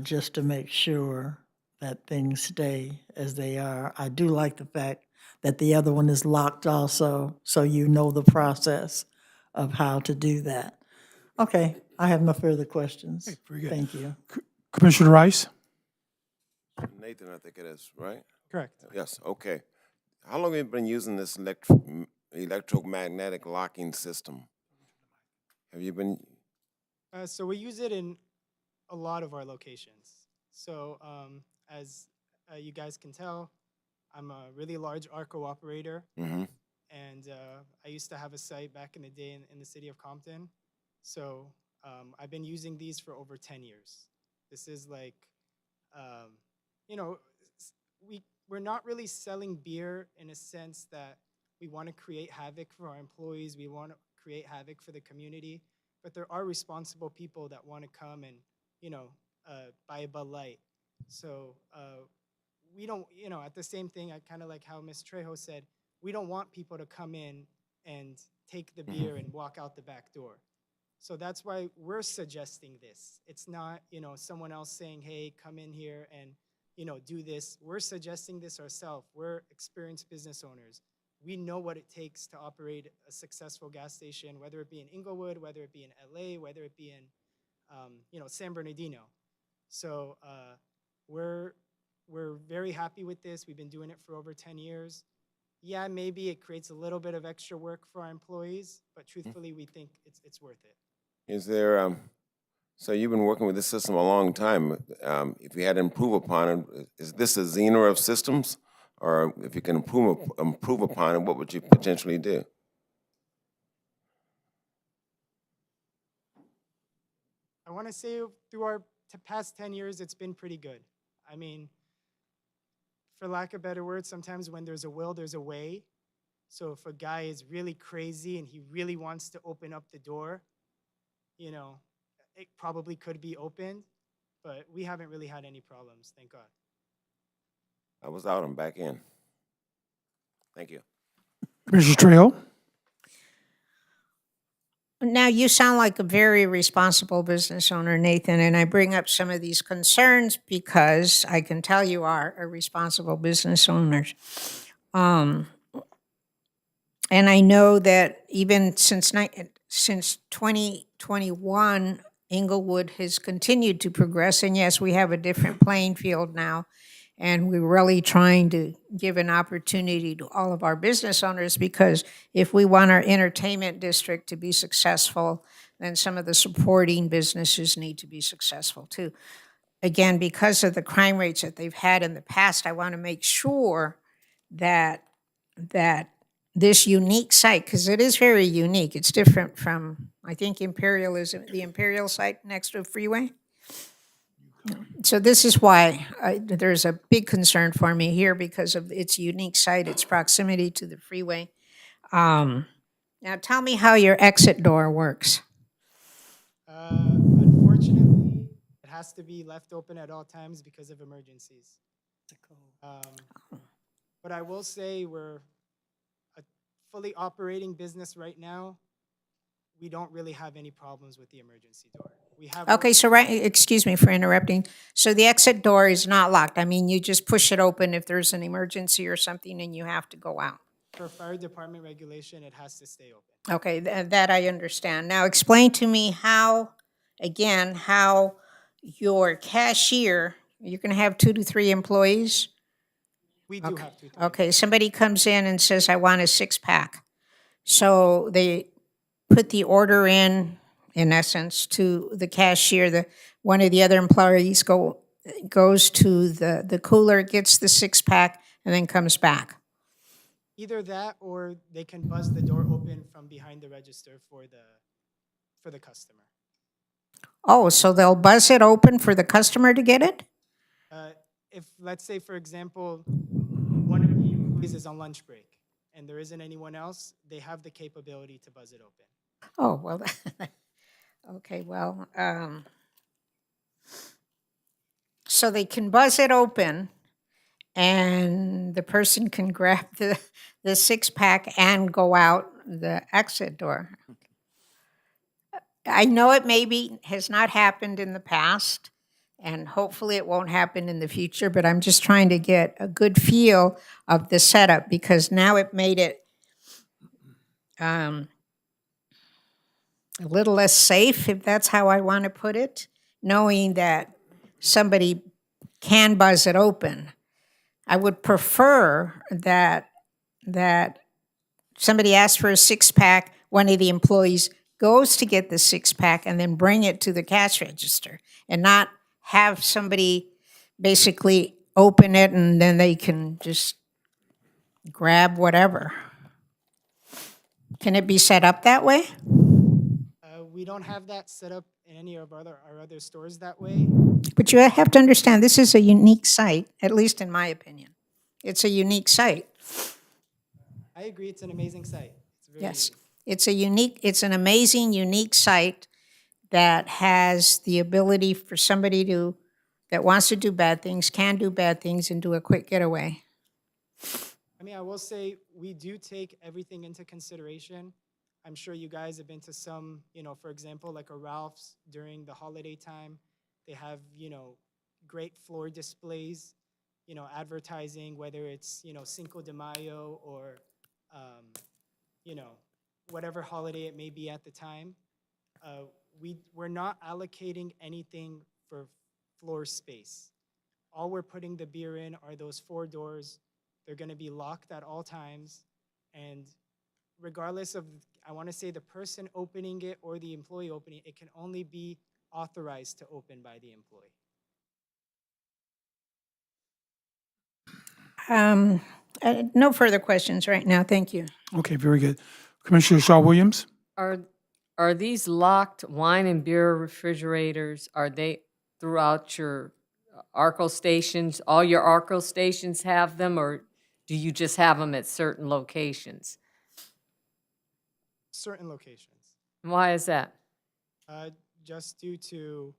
just to make sure that things stay as they are. I do like the fact that the other one is locked also, so you know the process of how to do that. Okay, I have no further questions. Okay, very good. Thank you. Commissioner Rice? Nathan, I think it is, right? Correct. Yes, okay. How long have you been using this electromagnetic locking system? Have you been, So we use it in a lot of our locations. So as you guys can tell, I'm a really large ARCO operator. mhm. And I used to have a site back in the day in the city of Compton. So I've been using these for over 10 years. This is like, we're not really selling beer in a sense that we want to create havoc for our employees. We want to create havoc for the community. But there are responsible people that want to come and, buy a Bud Light. So we don't, at the same thing, I kind of like how Ms. Trejo said, we don't want people to come in and take the beer and walk out the back door. So that's why we're suggesting this. It's not, someone else saying, hey, come in here and, do this. We're suggesting this ourselves. We're experienced business owners. We know what it takes to operate a successful gas station, whether it be in Inglewood, whether it be in LA, whether it be in, San Bernardino. So we're very happy with this. We've been doing it for over 10 years. Yeah, maybe it creates a little bit of extra work for our employees, but truthfully, we think it's worth it. Is there, so you've been working with this system a long time. If you had to improve upon it, is this a Xener of systems? Or if you can improve upon it, what would you potentially do? I want to say through our past 10 years, it's been pretty good. I mean, for lack of better words, sometimes when there's a will, there's a way. So if a guy is really crazy and he really wants to open up the door, it probably could be opened, but we haven't really had any problems, thank God. I was out, I'm back in. Thank you. Commissioner Trejo? Now, you sound like a very responsible business owner, Nathan, and I bring up some of these concerns because I can tell you are a responsible business owner. And I know that even since 2021, Inglewood has continued to progress, and yes, we have a different playing field now. And we're really trying to give an opportunity to all of our business owners, because if we want our entertainment district to be successful, then some of the supporting businesses need to be successful too. Again, because of the crime rates that they've had in the past, I want to make sure that this unique site, because it is very unique, it's different from, I think Imperial is the Imperial site next to a freeway. So this is why there's a big concern for me here, because of its unique site, its proximity to the freeway. Now tell me how your exit door works. Unfortunately, it has to be left open at all times because of emergencies. But I will say we're a fully operating business right now. We don't really have any problems with the emergency door. We have Okay, so excuse me for interrupting. So the exit door is not locked. I mean, you just push it open if there's an emergency or something and you have to go out. for fire department regulation, it has to stay open. Okay, that I understand. Now explain to me how your cashier, you're gonna have 2 to 3 employees? We do have to. Okay, somebody comes in and says, I want a 6-pack. So they put the order in essence, to the cashier. One of the other employees goes to the cooler, gets the 6-pack, and then comes back. Either that, or they can buzz the door open from behind the register for the customer. Oh, so they'll buzz it open for the customer to get it? If, let's say, for example, one of the employees is on lunch break and there isn't anyone else, they have the capability to buzz it open. Oh, well, okay, well, so they can buzz it open and the person can grab the 6-pack and go out the exit door. I know it maybe has not happened in the past, and hopefully it won't happen in the future, but I'm just trying to get a good feel of the setup, because now it made it a little less safe, if that's how I want to put it, knowing that somebody can buzz it open. I would prefer that somebody asks for a 6-pack, one of the employees goes to get the 6-pack and then bring it to the cash register, and not have somebody basically open it and then they can just grab whatever. Can it be set up that way? We don't have that set up in any of our other stores that way. But you have to understand, this is a unique site, at least in my opinion. It's a unique site. I agree, it's an amazing site. It's very Yes, unique. it's an amazing, unique site that has the ability for somebody that wants to do bad things, can do bad things and do a quick getaway. I mean, I will say we do take everything into consideration. I'm sure you guys have been to some, for example, like a Ralph's during the holiday time. They have, great floor displays, advertising, whether it's, Cinco de Mayo or, whatever holiday it may be at the time. We're not allocating anything for floor space. All we're putting the beer in are those 4 doors. They're gonna be locked at all times. And regardless of, I wanna say, the person opening it or the employee opening it, it can only be authorized to open by the employee. No further questions right now, thank you. Okay, very good. Commissioner Shaw Williams? Are these locked wine and beer refrigerators, are they throughout your ARCO stations? All your ARCO stations have them, or do you just have them at certain locations? Certain locations, Why is that? just due to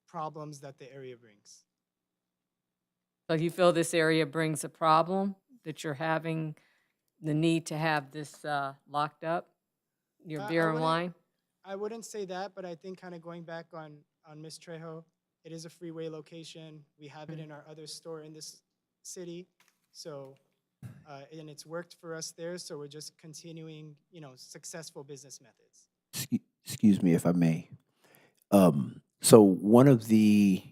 problems that the area brings. So you feel this area brings a problem, that you're having the need to have this locked up, your I beer and wouldn't- wine? I wouldn't say that, but I think kind of going back on Ms. Trejo, it is a freeway location. We have it in our other store in this city. So, and it's worked for us there, so we're just continuing, successful business methods. Excuse me if I may. So one of the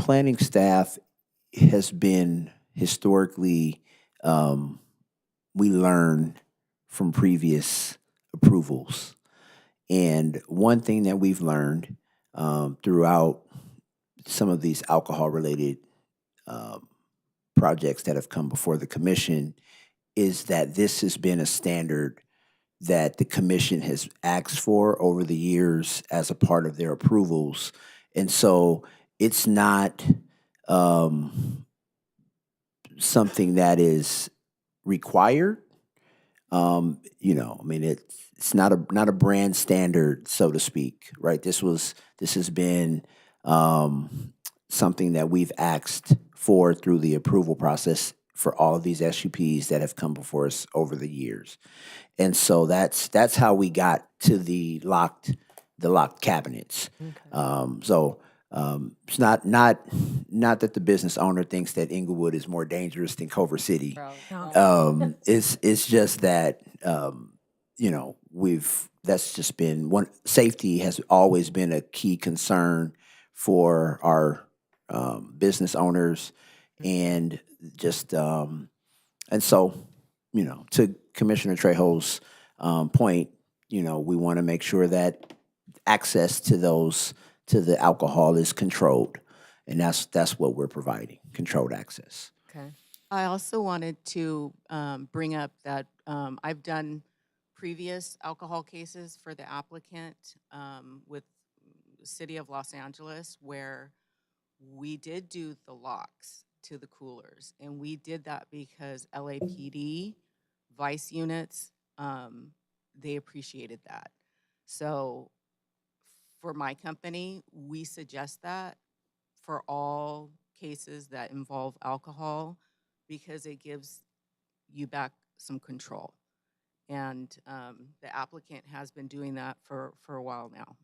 planning staff has been historically, we learn from previous approvals. And one thing that we've learned throughout some of these alcohol-related projects that have come before the commission is that this has been a standard that the commission has asked for over the years as a part of their approvals. And so it's not something that is required. I mean, it's not a brand standard, so to speak, right? This has been something that we've asked for through the approval process for all of these SUPs that have come before us over the years. And so that's how we got to the locked cabinets. It's not that the business owner thinks that Inglewood is more dangerous than Culver City. It's just that that's just been one. Safety has always been a key concern for our business owners, and just and so to Commissioner Trejo's point, we want to make sure that access to the alcohol is controlled, and that's what we're providing, controlled access. Okay. I also wanted to bring up that I've done previous alcohol cases for the applicant with the City of Los Angeles, where we did do the locks to the coolers, and we did that because LAPD vice units, they appreciated that. So for my company, we suggest that for all cases that involve alcohol, because it gives you back some control. And the applicant has been doing that for a while now.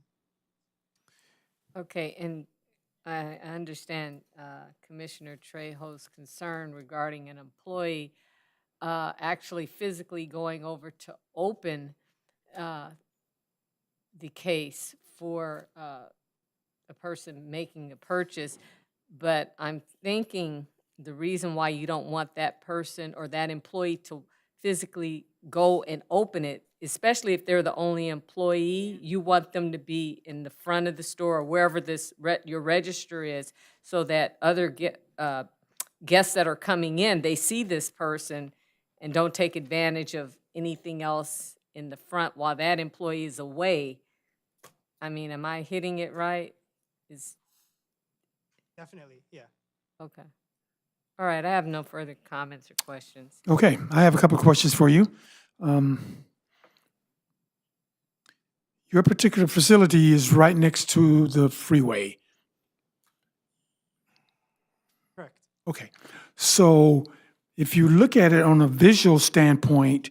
Okay, and I understand Commissioner Trejo's concern regarding an employee actually physically going over to open the case for a person making a purchase, but I'm thinking the reason why you don't want that person or that employee to physically go and open it, especially if they're the only employee, you want them to be in the front of the store or wherever your register is, so that other guests that are coming in, they see this person and don't take advantage of anything else in the front while that employee is away. I mean, am I hitting it right? Definitely, yeah. Okay. All right, I have no further comments or questions. Okay, I have a couple of questions for you. Your particular facility is right next to the freeway. Correct. Okay, so if you look at it on a visual standpoint,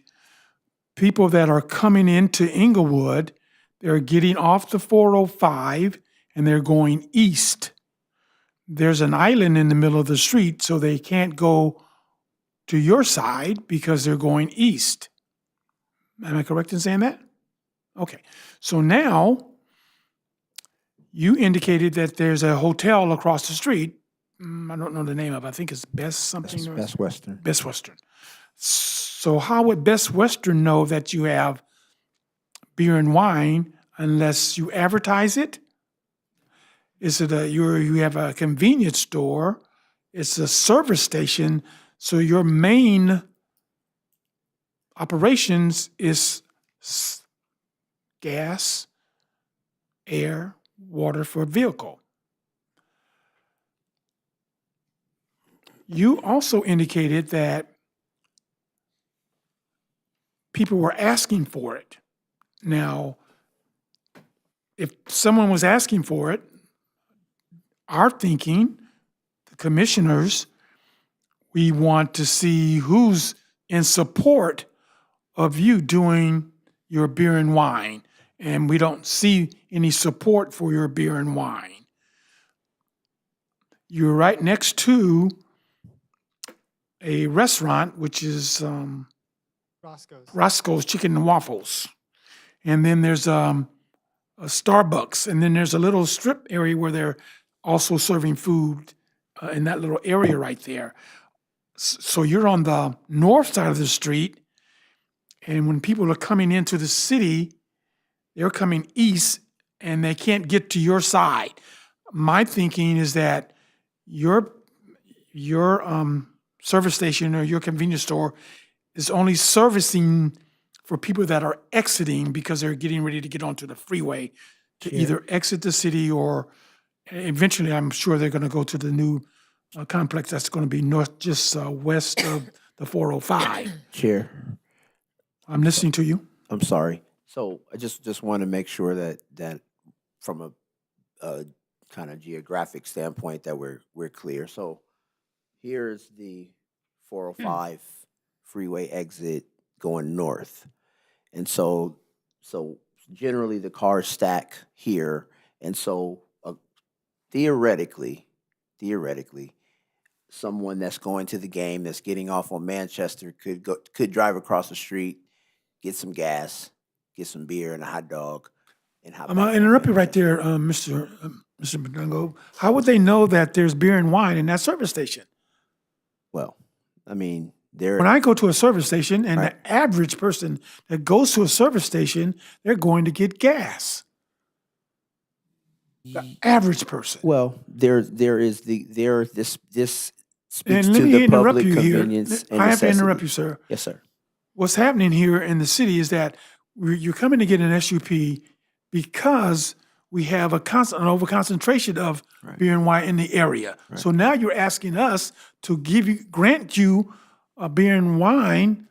people that are coming into Inglewood, they're getting off the 405 and they're going east. There's an island in the middle of the street, so they can't go to your side because they're going east. Am I correct in saying that? Okay, so now you indicated that there's a hotel across the street. I don't know the name of it. I think it's Best something. Best Western. Best Western. So how would Best Western know that you have beer and wine unless you advertise it? Is it you have a convenience store? It's a service station. So your main operations is gas, air, water for a vehicle. You also indicated that people were asking for it. Now, if someone was asking for it, our thinking, the commissioners, we want to see who's in support of you doing your beer and wine. And we don't see any support for your beer and wine. You're right next to a restaurant, which is Roscoe's Chicken and Waffles. And then there's a Starbucks. And then there's a little strip area where they're also serving food in that little area right there. So you're on the north side of the street, and when people are coming into the city, they're coming east and they can't get to your side. My thinking is that your service station or your convenience store is only servicing for people that are exiting because they're getting ready to get onto the freeway to either exit the city or eventually, I'm sure they're going to go to the new complex that's going to be just west of the 405. Chair, I'm listening to you. I'm sorry. So I just want to make sure that from a kind of geographic standpoint that we're clear. So here's the 405 freeway exit going north. And so generally the cars stack here. And so theoretically, someone that's going to the game that's getting off on Manchester could drive across the street, get some gas, get some beer and a hot dog, and hop I'm back going to on interrupt you right Manchester. there, Mr. Badungo. How would they know that there's beer and wine in that service station? Well, I mean, there. When I go to a service station and Right. the average person that goes to a service station, they're going to get gas. The average person. Well, this speaks And let to me the interrupt public you here. convenience and I have to interrupt necessity. you, sir. Yes, sir. What's happening here in the city is that you're coming to get an SUP because we have an overconcentration of beer and wine in the area. So now you're asking us to grant you a beer and wine.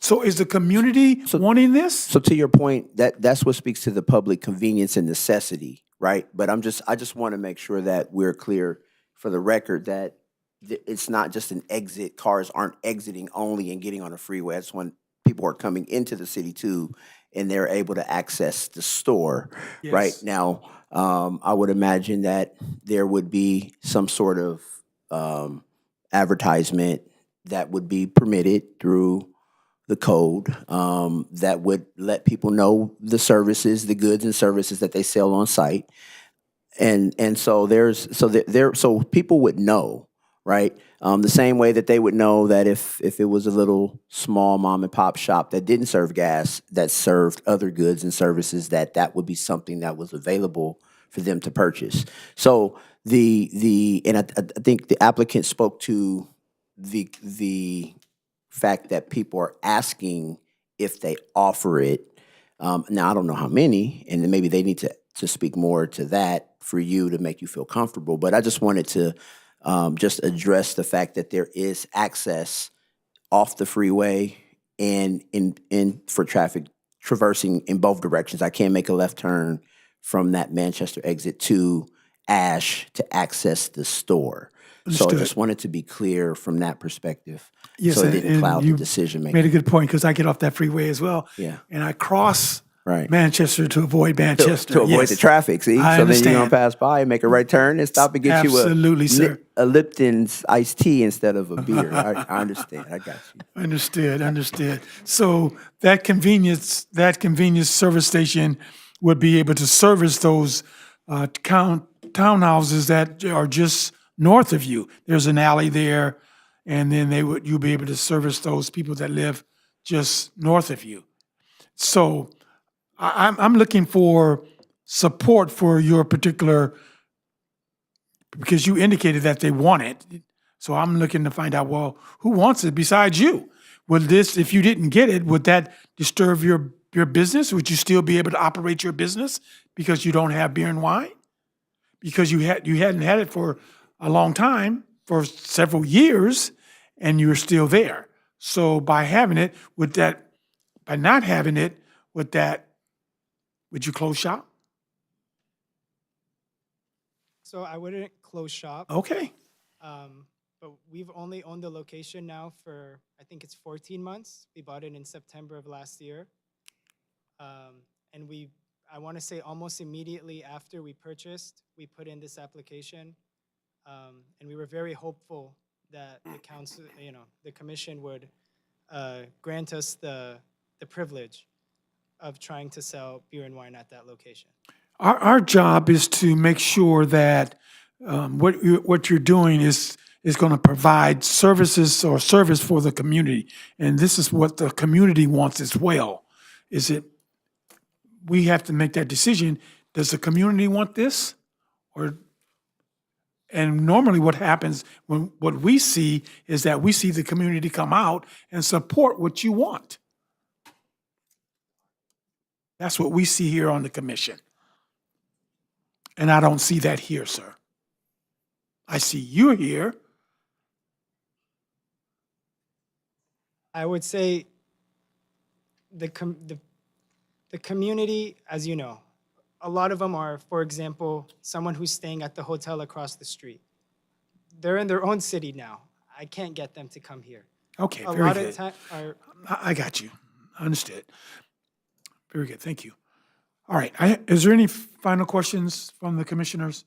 So is the community wanting this? So to your point, that's what speaks to the public convenience and necessity, right? But I just want to make sure that we're clear for the record that it's not just an exit. Cars aren't exiting only and getting on a freeway. That's when people are coming into the city too, and they're able to access the store. Right Yes. now, I would imagine that there would be some sort of advertisement that would be permitted through the code that would let people know the services, the goods and services that they sell on site, and so people would know, right? The same way that they would know that if it was a little small mom and pop shop that didn't serve gas, that served other goods and services, that would be something that was available for them to purchase. So I think the applicant spoke to the fact that people are asking if they offer it. Now I don't know how many, and then maybe they need to speak more to that for you to make you feel comfortable. But I just wanted to just address the fact that there is access off the freeway and in for traffic traversing in both directions. I can't make a left turn from that Manchester exit to Ash to access the store. So I Understood. just wanted to be clear from that perspective. Yes, So it and- didn't and cloud the you decision Made a making. good point because I get off that freeway as well. Yeah. And I cross Right. Manchester to avoid Manchester. To avoid Yes. the traffic, see? I So then you're gonna understand. pass by and make a right turn and stop and get Absolutely, sir. a Lipton's iced tea instead of a beer. I understand. I got you. Understood. So that convenience service station would be able to service those townhouses that are just north of you. There's an alley there, and then you'll be able to service those people that live just north of you. So I'm looking for support for your particular, because you indicated that they want it. So I'm looking to find out, well, who wants it besides you? Would this, if you didn't get it, would that disturb your business? Would you still be able to operate your business because you don't have beer and wine? Because you hadn't had it for a long time, for several years, and you're still there. So by having it, by not having it, would you close shop? So I wouldn't close shop. Okay. But we've only owned the location now for, I think it's 14 months. We bought it in September of last year. And I want to say almost immediately after we purchased, we put in this application. And we were very hopeful that the council, the commission would grant us the privilege of trying to sell beer and wine at that location. Our job is to make sure that what you're doing is going to provide services or service for the community, and this is what the community wants as well. Is it? We have to make that decision. Does the community want this, or? And normally, what happens when what we see is that we see the community come out and support what you want. That's what we see here on the commission. And I don't see that here, sir. I see you here. I would say the community, as you know, a lot of them are, for example, someone who's staying at the hotel across the street. They're in their own city now. I can't get them to come here. Okay, A very lot good. of time are I got you. Understood. Very good. Thank you. All right. Is there any final questions from the commissioners?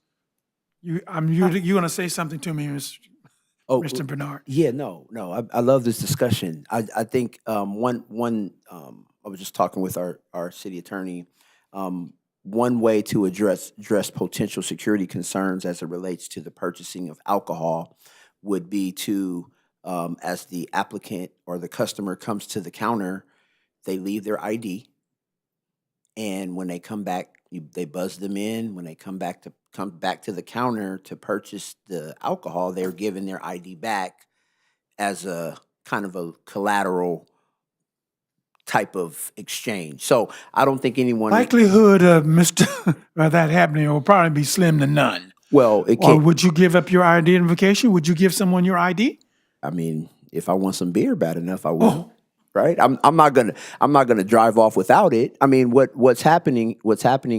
You're going to say something to me, Mr. Bernard? Yeah, no. I love this discussion. I think I was just talking with our city attorney. One way to address potential security concerns as it relates to the purchasing of alcohol would be to, as the applicant or the customer comes to the counter, they leave their ID, and when they come back, they buzz them in. When they come back to the counter to purchase the alcohol, they're given their ID back as a kind of a collateral type of exchange. So I don't think anyone. Likelihood of that happening will probably be slim to none. Well, it Or can't. would you give up your identification? Would you give someone your ID? I mean, if I want some beer bad enough, I will. Right? I'm not gonna drive off without it. I mean, what's happening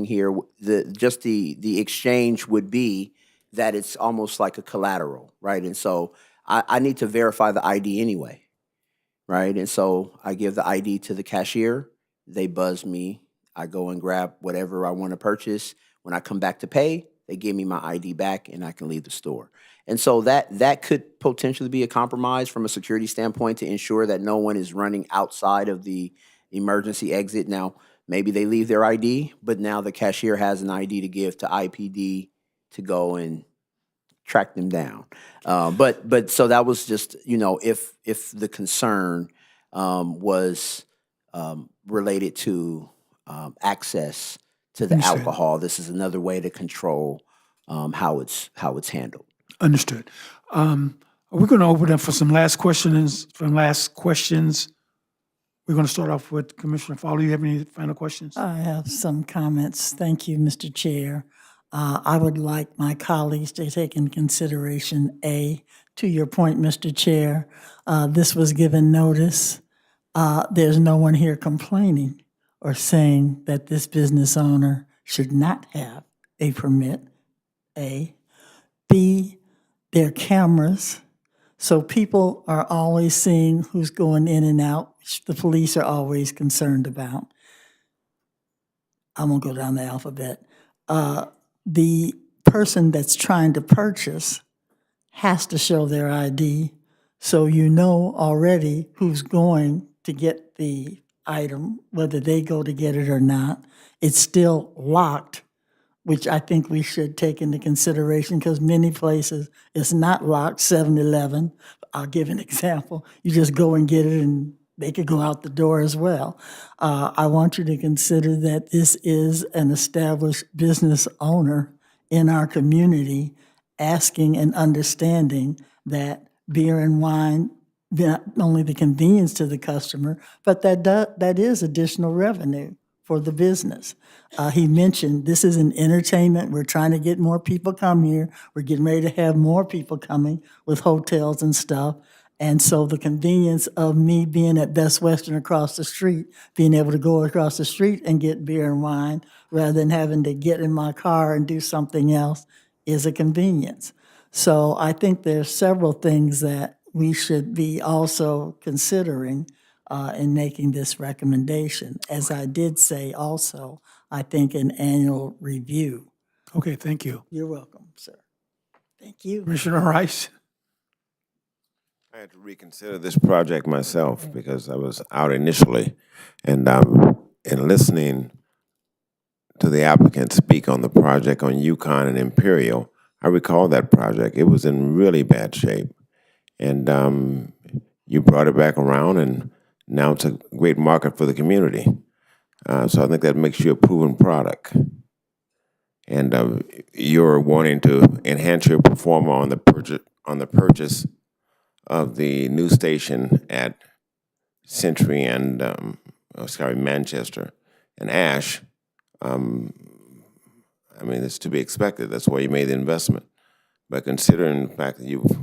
here? The exchange would be that it's almost like a collateral, right? And so I need to verify the ID anyway, right? And so I give the ID to the cashier. They buzz me. I go and grab whatever I want to purchase. When I come back to pay, they give me my ID back, and I can leave the store. And so that could potentially be a compromise from a security standpoint to ensure that no one is running outside of the emergency exit. Now, maybe they leave their ID, but now the cashier has an ID to give to IPD to go and track them down. But so that was just, if the concern was related to access to the Understood. alcohol, this is another way to control how it's handled. Understood. We're going to open up for some last questions. We're going to start off with Commissioner Fowler. You have any final questions? I have some comments. Thank you, Mr. Chair. I would like my colleagues to take in consideration, to your point, Mr. Chair, this was given notice. There's no one here complaining or saying that this business owner should not have a permit, A. B, there are cameras, so people are always seeing who's going in and out, which the police are always concerned about. I won't go down the alphabet. The person that's trying to purchase has to show their ID, so you know already who's going to get the item, whether they go to get it or not. It's still locked, which I think we should take into consideration because many places it's not locked. 7-Eleven, I'll give an example. You just go and get it and they could go out the door as well. I want you to consider that this is an established business owner in our community asking and understanding that beer and wine, not only the convenience to the customer, but that is additional revenue for the business. He mentioned this is an entertainment. We're trying to get more people come here. We're getting ready to have more people coming with hotels and stuff. And so the convenience of me being at Best Western across the street, being able to go across the street and get beer and wine rather than having to get in my car and do something else is a convenience. So I think there's several things that we should be also considering in making this recommendation. As I did say also, I think an annual review. Okay, thank you. You're welcome, sir. Thank you. Commissioner Rice? I had to reconsider this project myself because I was out initially, and in listening to the applicant speak on the project on Yukon and Imperial, I recall that project. It was in really bad shape. And you brought it back around, and now it's a great market for the community. So I think that makes you a proven product. And you're wanting to enhance your performance on the purchase of the new station at Century and Manchester and Ash. I mean, it's to be expected. That's why you made the investment. But considering the fact that you've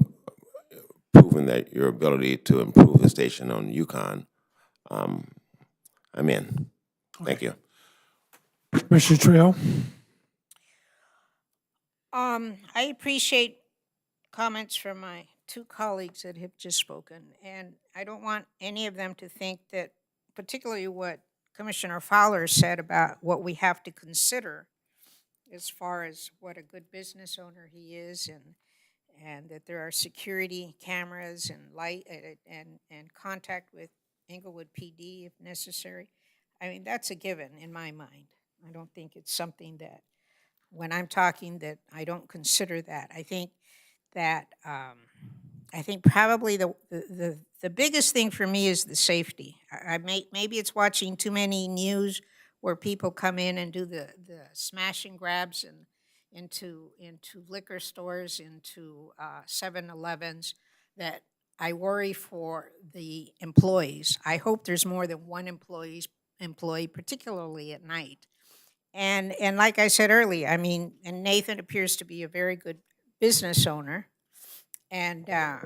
proven that your ability to improve the station on Yukon, I'm in. Thank you. Commissioner Trail? I appreciate comments from my two colleagues that have just spoken, and I don't want any of them to think that, particularly what Commissioner Fowler said about what we have to consider as far as what a good business owner he is, and that there are security cameras and light and contact with Inglewood PD if necessary. I mean, that's a given in my mind. I don't think it's something that, when I'm talking, that I don't consider that. I think that I think probably the biggest thing for me is the safety. Maybe it's watching too many news where people come in and do the smash and grabs and into liquor stores, into 7-Elevens, that I worry for the employees. I hope there's more than one employee, particularly at night. And like I said earlier, I mean, and Nathan appears to be a very good business owner, and I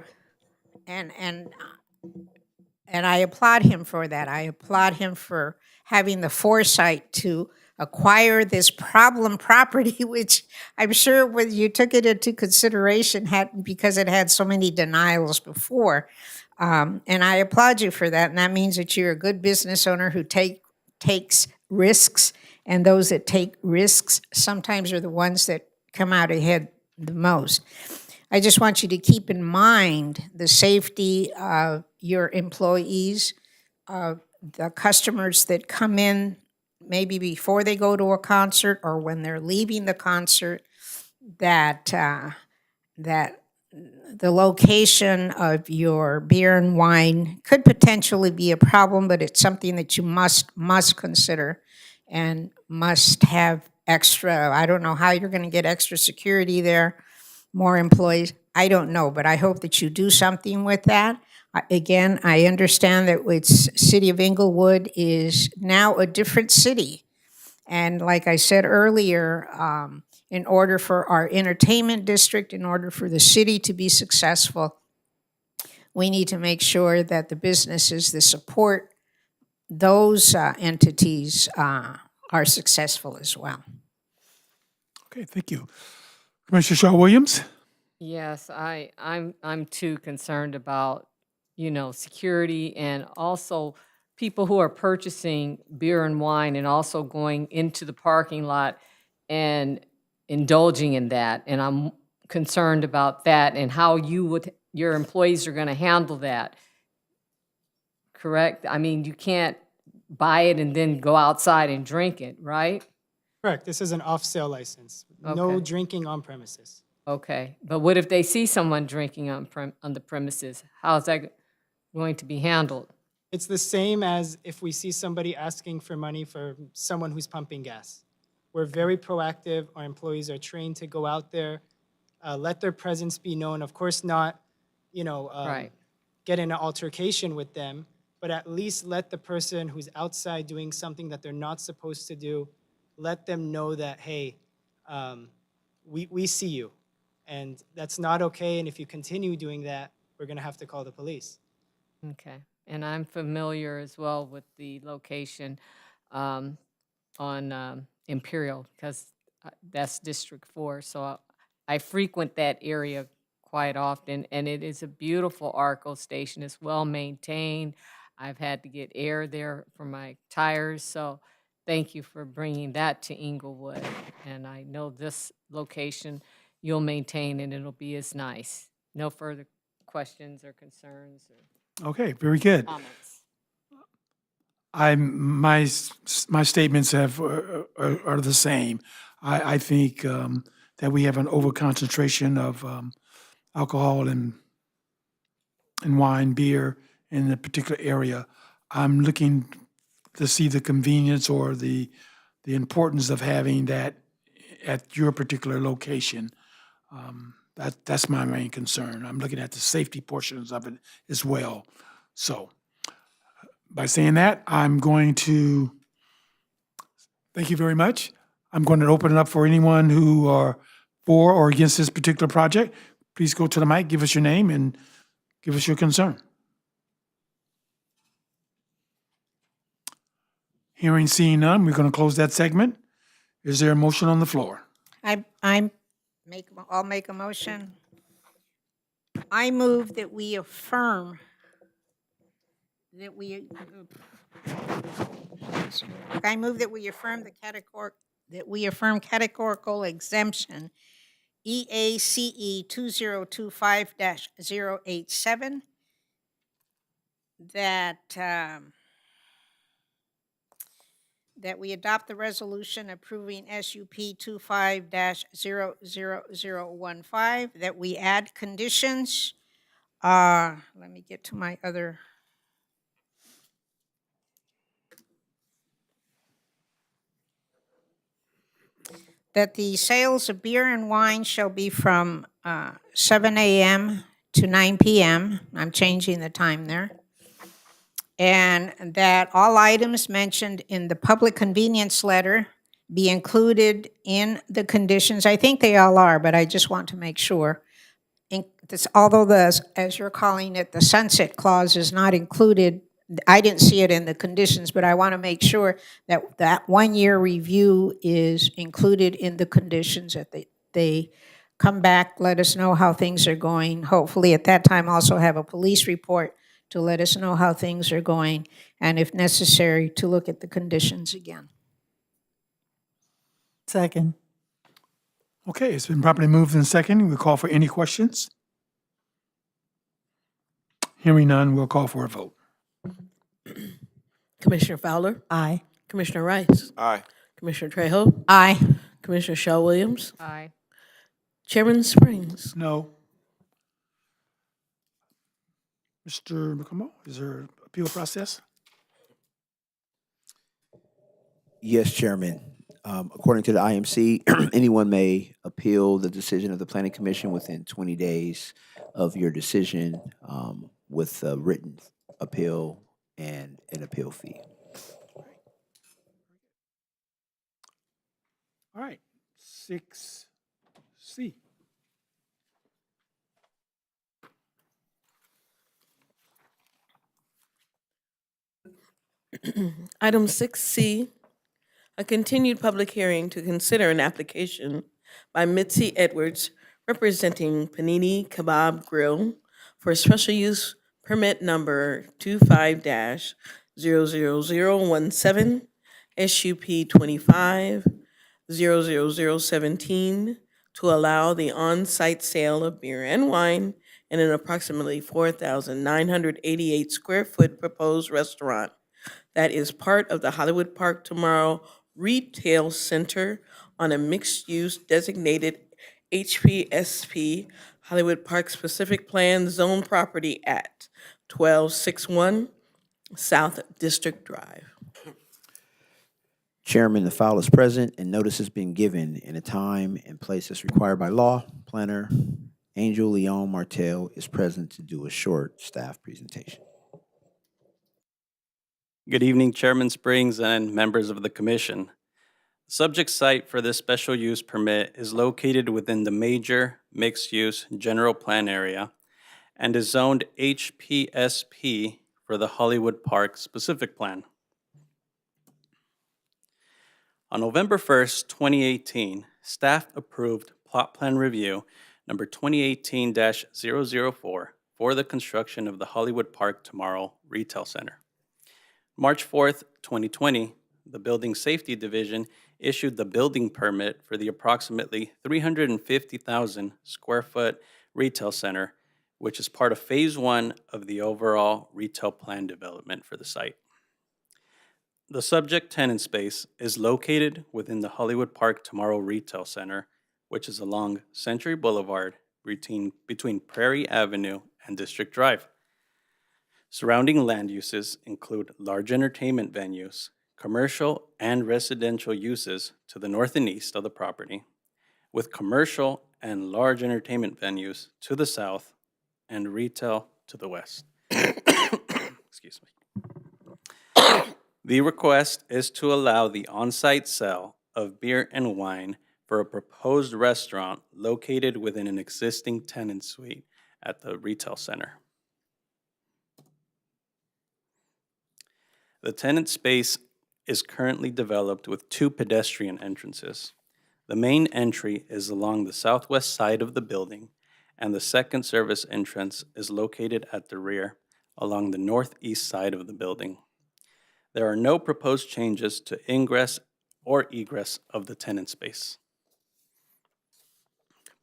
applaud him for that. I applaud him for having the foresight to acquire this problem property, which I'm sure when you took it into consideration because it had so many denials before. And I applaud you for that. And that means that you're a good business owner who takes risks. And those that take risks sometimes are the ones that come out ahead the most. I just want you to keep in mind the safety of your employees, the customers that come in maybe before they go to a concert or when they're leaving the concert, that the location of your beer and wine could potentially be a problem, but it's something that you must consider and must have extra. I don't know how you're going to get extra security there, more employees. I don't know, but I hope that you do something with that. Again, I understand that City of Inglewood is now a different city. And like I said earlier, in order for our entertainment district, in order for the city to be successful, we need to make sure that the businesses that support those entities are successful as well. Okay, thank you. Commissioner Shaw Williams? Yes, I'm too concerned about, security, and also people who are purchasing beer and wine and also going into the parking lot and indulging in that. And I'm concerned about that and how your employees are going to handle that. Correct? I mean, you can't buy it and then go outside and drink it, right? Correct, this is an off-sale license. No Okay. drinking on premises. Okay, but what if they see someone drinking on the premises? How is that going to be handled? It's the same as if we see somebody asking for money for someone who's pumping gas. We're very proactive. Our employees are trained to go out there, let their presence be known. Of course, not, Right. get in an altercation with them, but at least let the person who's outside doing something that they're not supposed to do, let them know that, hey, we see you. And that's not okay. And if you continue doing that, we're going to have to call the police. Okay, and I'm familiar as well with the location on Imperial, because that's District 4, so I frequent that area quite often, and it is a beautiful ARCO station. It's well-maintained. I've had to get air there for my tires, so thank you for bringing that to Inglewood. And I know this location you'll maintain, and it'll be as nice. No further questions or concerns or Okay, very good. comments. My statements are the same. I think that that we have an overconcentration of alcohol and wine, beer in a particular area. I'm looking to see the convenience or the importance of having that at your particular location. That's my main concern. I'm looking at the safety portions of it as well. So by saying that, I'm going to thank you very much. I'm going to open it up for anyone who are for or against this particular project. Please go to the mic, give us your name, and give us your concern. Hearing, seeing none, we're going to close that segment. Is there a motion on the floor? I'll make a motion. I move that we affirm I move that we affirm categorical exemption EACE 2025-087 that we adopt the resolution approving SUP 25-00015, that we add conditions. Let me get to my other. That the sales of beer and wine shall be from 7 a.m. to 9 p.m. I'm changing the time there. And that all items mentioned in the public convenience letter be included in the conditions. I think they all are, but I just want to make sure. Although as you're calling it, the sunset clause is not included, I didn't see it in the conditions, but I want to make sure that that 1-year review is included in the conditions, that they come back, let us know how things are going. Hopefully at that time also have a police report to let us know how things are going, and if necessary, to look at the conditions again. Second. Okay, it's been properly moved and second. We call for any questions. Hearing none, we'll call for a vote. Commissioner Fowler, Aye. Commissioner Rice, Aye. Commissioner Trejo, Aye. Commissioner Shell Williams, Aye. Chairman Springs. No. Mr. McComo, is there an appeal process? Yes, Chairman. According to the IMC, anyone may appeal the decision of the Planning Commission within 20 days of your decision, with a written appeal and an appeal fee. All right, 6C. Item 6C, a continued public hearing to consider an application by Mitzi Edwards representing Panini Kebab Grill for a special use permit number 25-00017, SUP 25-00017, to allow the on-site sale of beer and wine in an approximately 4,988 square foot proposed restaurant that is part of the Hollywood Park Tomorrow Retail Center on a mixed-use designated HPSP Hollywood Park Specific Plan Zone property at 1261 South District Drive. Chairman, the file is present and notice has been given in a time and place as required by law. Planner Angel Leon Martel is present to do a short staff presentation. Good evening, Chairman Springs and members of the Commission. The subject site for this special use permit is located within the major mixed-use general plan area and is zoned HPSP for the Hollywood Park Specific Plan. On November 1st, 2018, staff approved plot plan review number 2018-004 for the construction of the Hollywood Park Tomorrow Retail Center. March 4th, 2020, the Building Safety Division issued the building permit for the approximately 350,000 square foot retail center, which is part of Phase 1 of the overall retail plan development for the site. The subject tenant space is located within the Hollywood Park Tomorrow Retail Center, which is along Century Boulevard between Prairie Avenue and District Drive. Surrounding land uses include large entertainment venues, commercial and residential uses to the north and east of the property, with commercial and large entertainment venues to the south and retail to the west. Excuse me. The request is to allow the on-site sale of beer and wine for a proposed restaurant located within an existing tenant suite at the retail center. The tenant space is currently developed with 2 pedestrian entrances. The main entry is along the southwest side of the building, and the second service entrance is located at the rear along the northeast side of the building. There are no proposed changes to ingress or egress of the tenant space.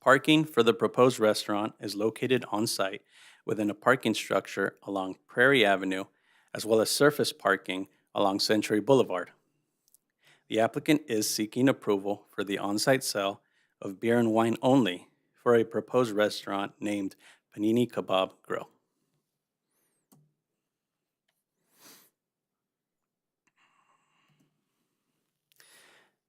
Parking for the proposed restaurant is located on site within a parking structure along Prairie Avenue, as well as surface parking along Century Boulevard. The applicant is seeking approval for the on-site sale of beer and wine only for a proposed restaurant named Panini Kebab Grill.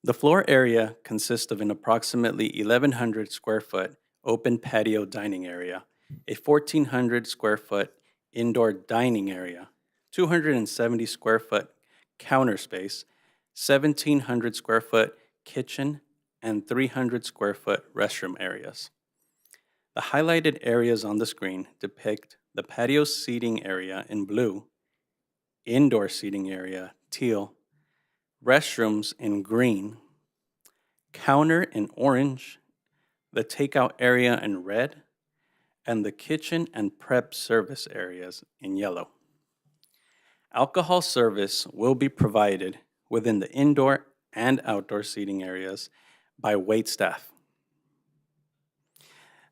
The floor area consists of an approximately 1,100 square foot open patio dining area, a 1,400 square foot indoor dining area, 270 square foot counter space, 1,700 square foot kitchen, and 300 square foot restroom areas. The highlighted areas on the screen depict the patio seating area in blue, indoor seating area teal, restrooms in green, counter in orange, the takeout area in red, and the kitchen and prep service areas in yellow. Alcohol service will be provided within the indoor and outdoor seating areas by wait staff.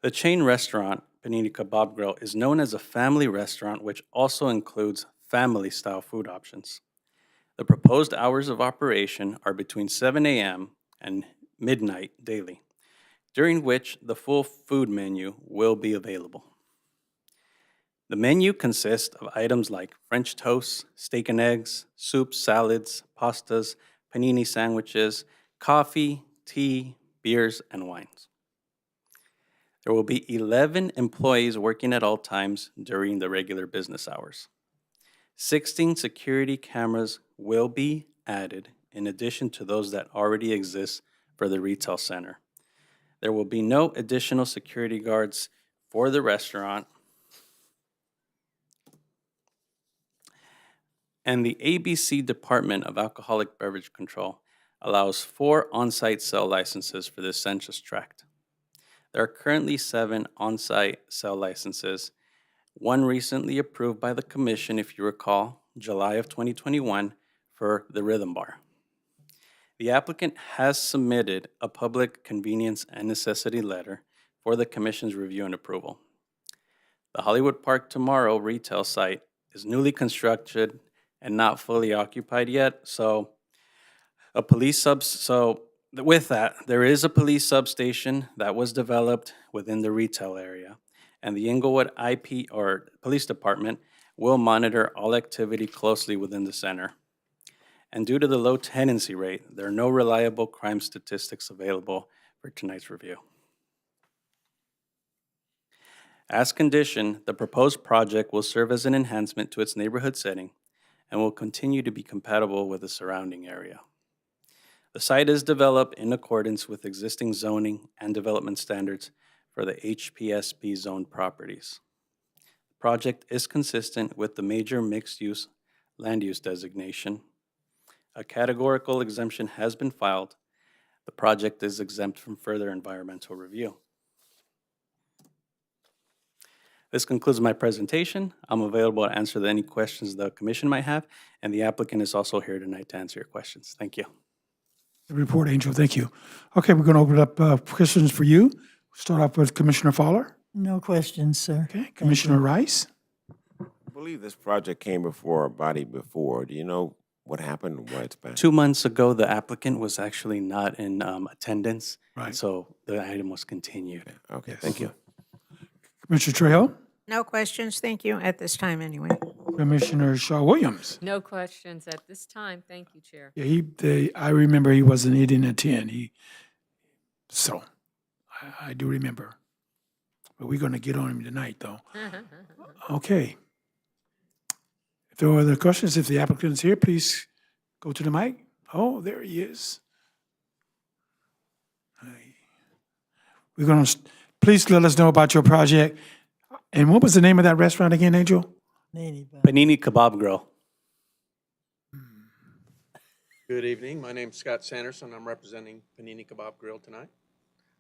The chain restaurant, Panini Kebab Grill, is known as a family restaurant, which also includes family-style food options. The proposed hours of operation are between 7 a.m. and midnight daily, during which the full food menu will be available. The menu consists of items like French toast, steak and eggs, soups, salads, pastas, panini sandwiches, coffee, tea, beers, and wines. There will be 11 employees working at all times during the regular business hours. 16 security cameras will be added in addition to those that already exist for the retail center. There will be no additional security guards for the restaurant. And the ABC Department of Alcoholic Beverage Control allows 4 on-site sale licenses for this census tract. There are currently 7 on-site sale licenses, one recently approved by the commission, if you recall, July of 2021, for the Rhythm Bar. The applicant has submitted a public convenience and necessity letter for the commission's review and approval. The Hollywood Park Tomorrow retail site is newly constructed and not fully occupied yet, so with that, there is a police substation that was developed within the retail area, and the Inglewood IP or Police Department will monitor all activity closely within the center. And due to the low tenancy rate, there are no reliable crime statistics available for tonight's review. As conditioned, the proposed project will serve as an enhancement to its neighborhood setting and will continue to be compatible with the surrounding area. The site is developed in accordance with existing zoning and development standards for the HPSP zoned properties. The project is consistent with the major mixed-use land use designation. A categorical exemption has been filed. The project is exempt from further environmental review. This concludes my presentation. I'm available to answer any questions the commission might have, and the applicant is also here tonight to answer your questions. Thank you. The report, Angel, thank you. Okay, we're going to open it up questions for you. Start off with Commissioner Fowler. No questions, sir. Okay, Commissioner Rice. I believe this project came before our body before. Do you know What happened? Why it's back? 2 months ago, the applicant was actually not in attendance. and Right. So the item was continued. Okay, Yes. thank you. Commissioner Trejo, No questions, thank you, at this time anyway. Commissioner Shaw Williams. No questions at this time. Thank you, Chair. Yeah, I remember he didn't attend. So I do remember. But we're going to get on him tonight, though. Okay. If there are other questions, if the applicant's here, please go to the mic. Oh, there he is. Hi. We're going to, please let us know about your project. And what was the name of that restaurant again, Angel? Panini Kebab Grill. Good evening. My name's Scott Sanderson. I'm representing Panini Kebab Grill tonight.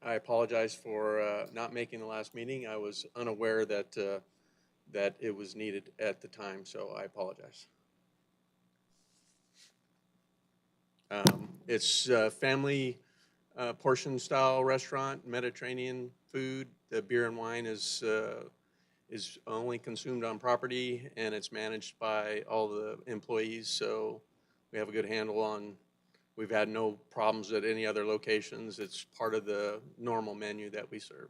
I apologize for not making the last meeting. I was unaware that that it was needed at the time, so I apologize. It's a family portion-style restaurant, Mediterranean food. The beer and wine is only consumed on property, and it's managed by all the employees, so we have a good handle on. We've had no problems at any other locations. It's part of the normal menu that we serve.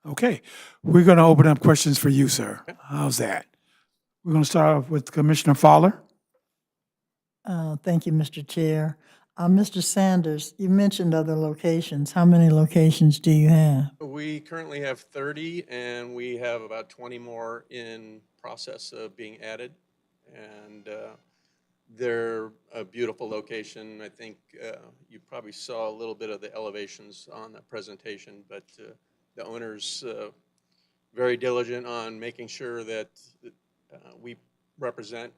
Okay. We're going to open up questions for you, sir. How's that? We're going to start off with Commissioner Fowler. Thank you, Mr. Chair. Mr. Sanders, you mentioned other locations. How many locations do you have? We currently have 30, and we have about 20 more in process of being added. And they're a beautiful location. I think you probably saw a little bit of the elevations on the presentation, but the owner's very diligent on making sure that we represent,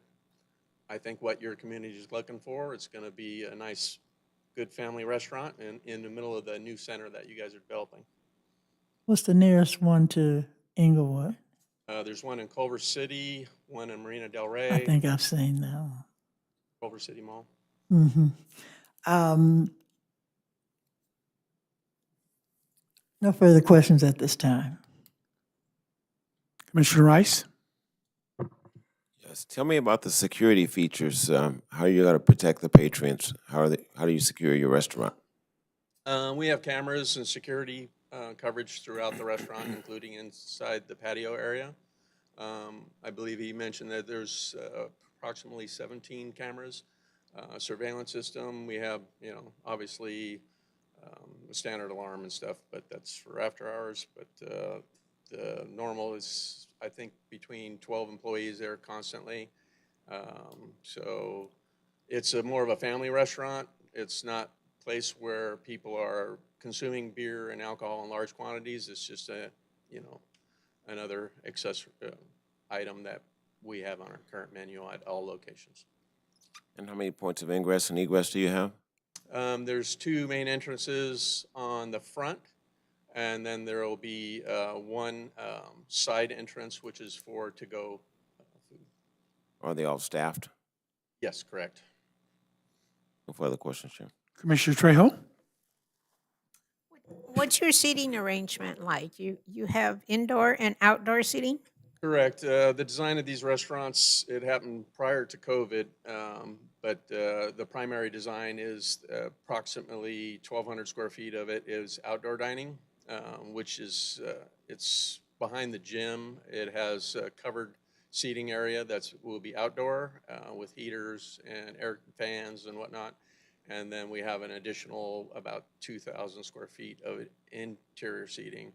I think, what your community is looking for. It's going to be a nice, good family restaurant in the middle of the new center that you guys are developing. What's the nearest one to Inglewood? There's one in Culver City, one in Marina Del Rey. I think I've seen that one. Culver City Mall. No further questions at this time. Commissioner Rice. Yes, tell me about the security features. How are you going to protect the patrons? How do you secure your restaurant? We have cameras and security coverage throughout the restaurant, including inside the patio area. I believe he mentioned that there's approximately 17 cameras, surveillance system. We have, obviously a standard alarm and stuff, but that's for after hours. But the normal is, I think, between 12 employees there constantly. So it's more of a family restaurant. It's not a place where people are consuming beer and alcohol in large quantities. It's just another accessory item that we have on our current menu at all locations. And how many points of ingress and egress do you have? There's 2 main entrances on the front, and then there will be one side entrance, which is for to-go food. Are they all staffed? Yes, correct. No further questions, Chair. Commissioner Trejo. What's your seating arrangement like? You have indoor and outdoor seating? Correct. The design of these restaurants, it happened prior to COVID, but the primary design is approximately 1,200 square feet of it is outdoor dining, which is, it's behind the gym. It has a covered seating area will be outdoor with heaters and air fans and whatnot. And then we have an additional about 2,000 square feet of interior seating.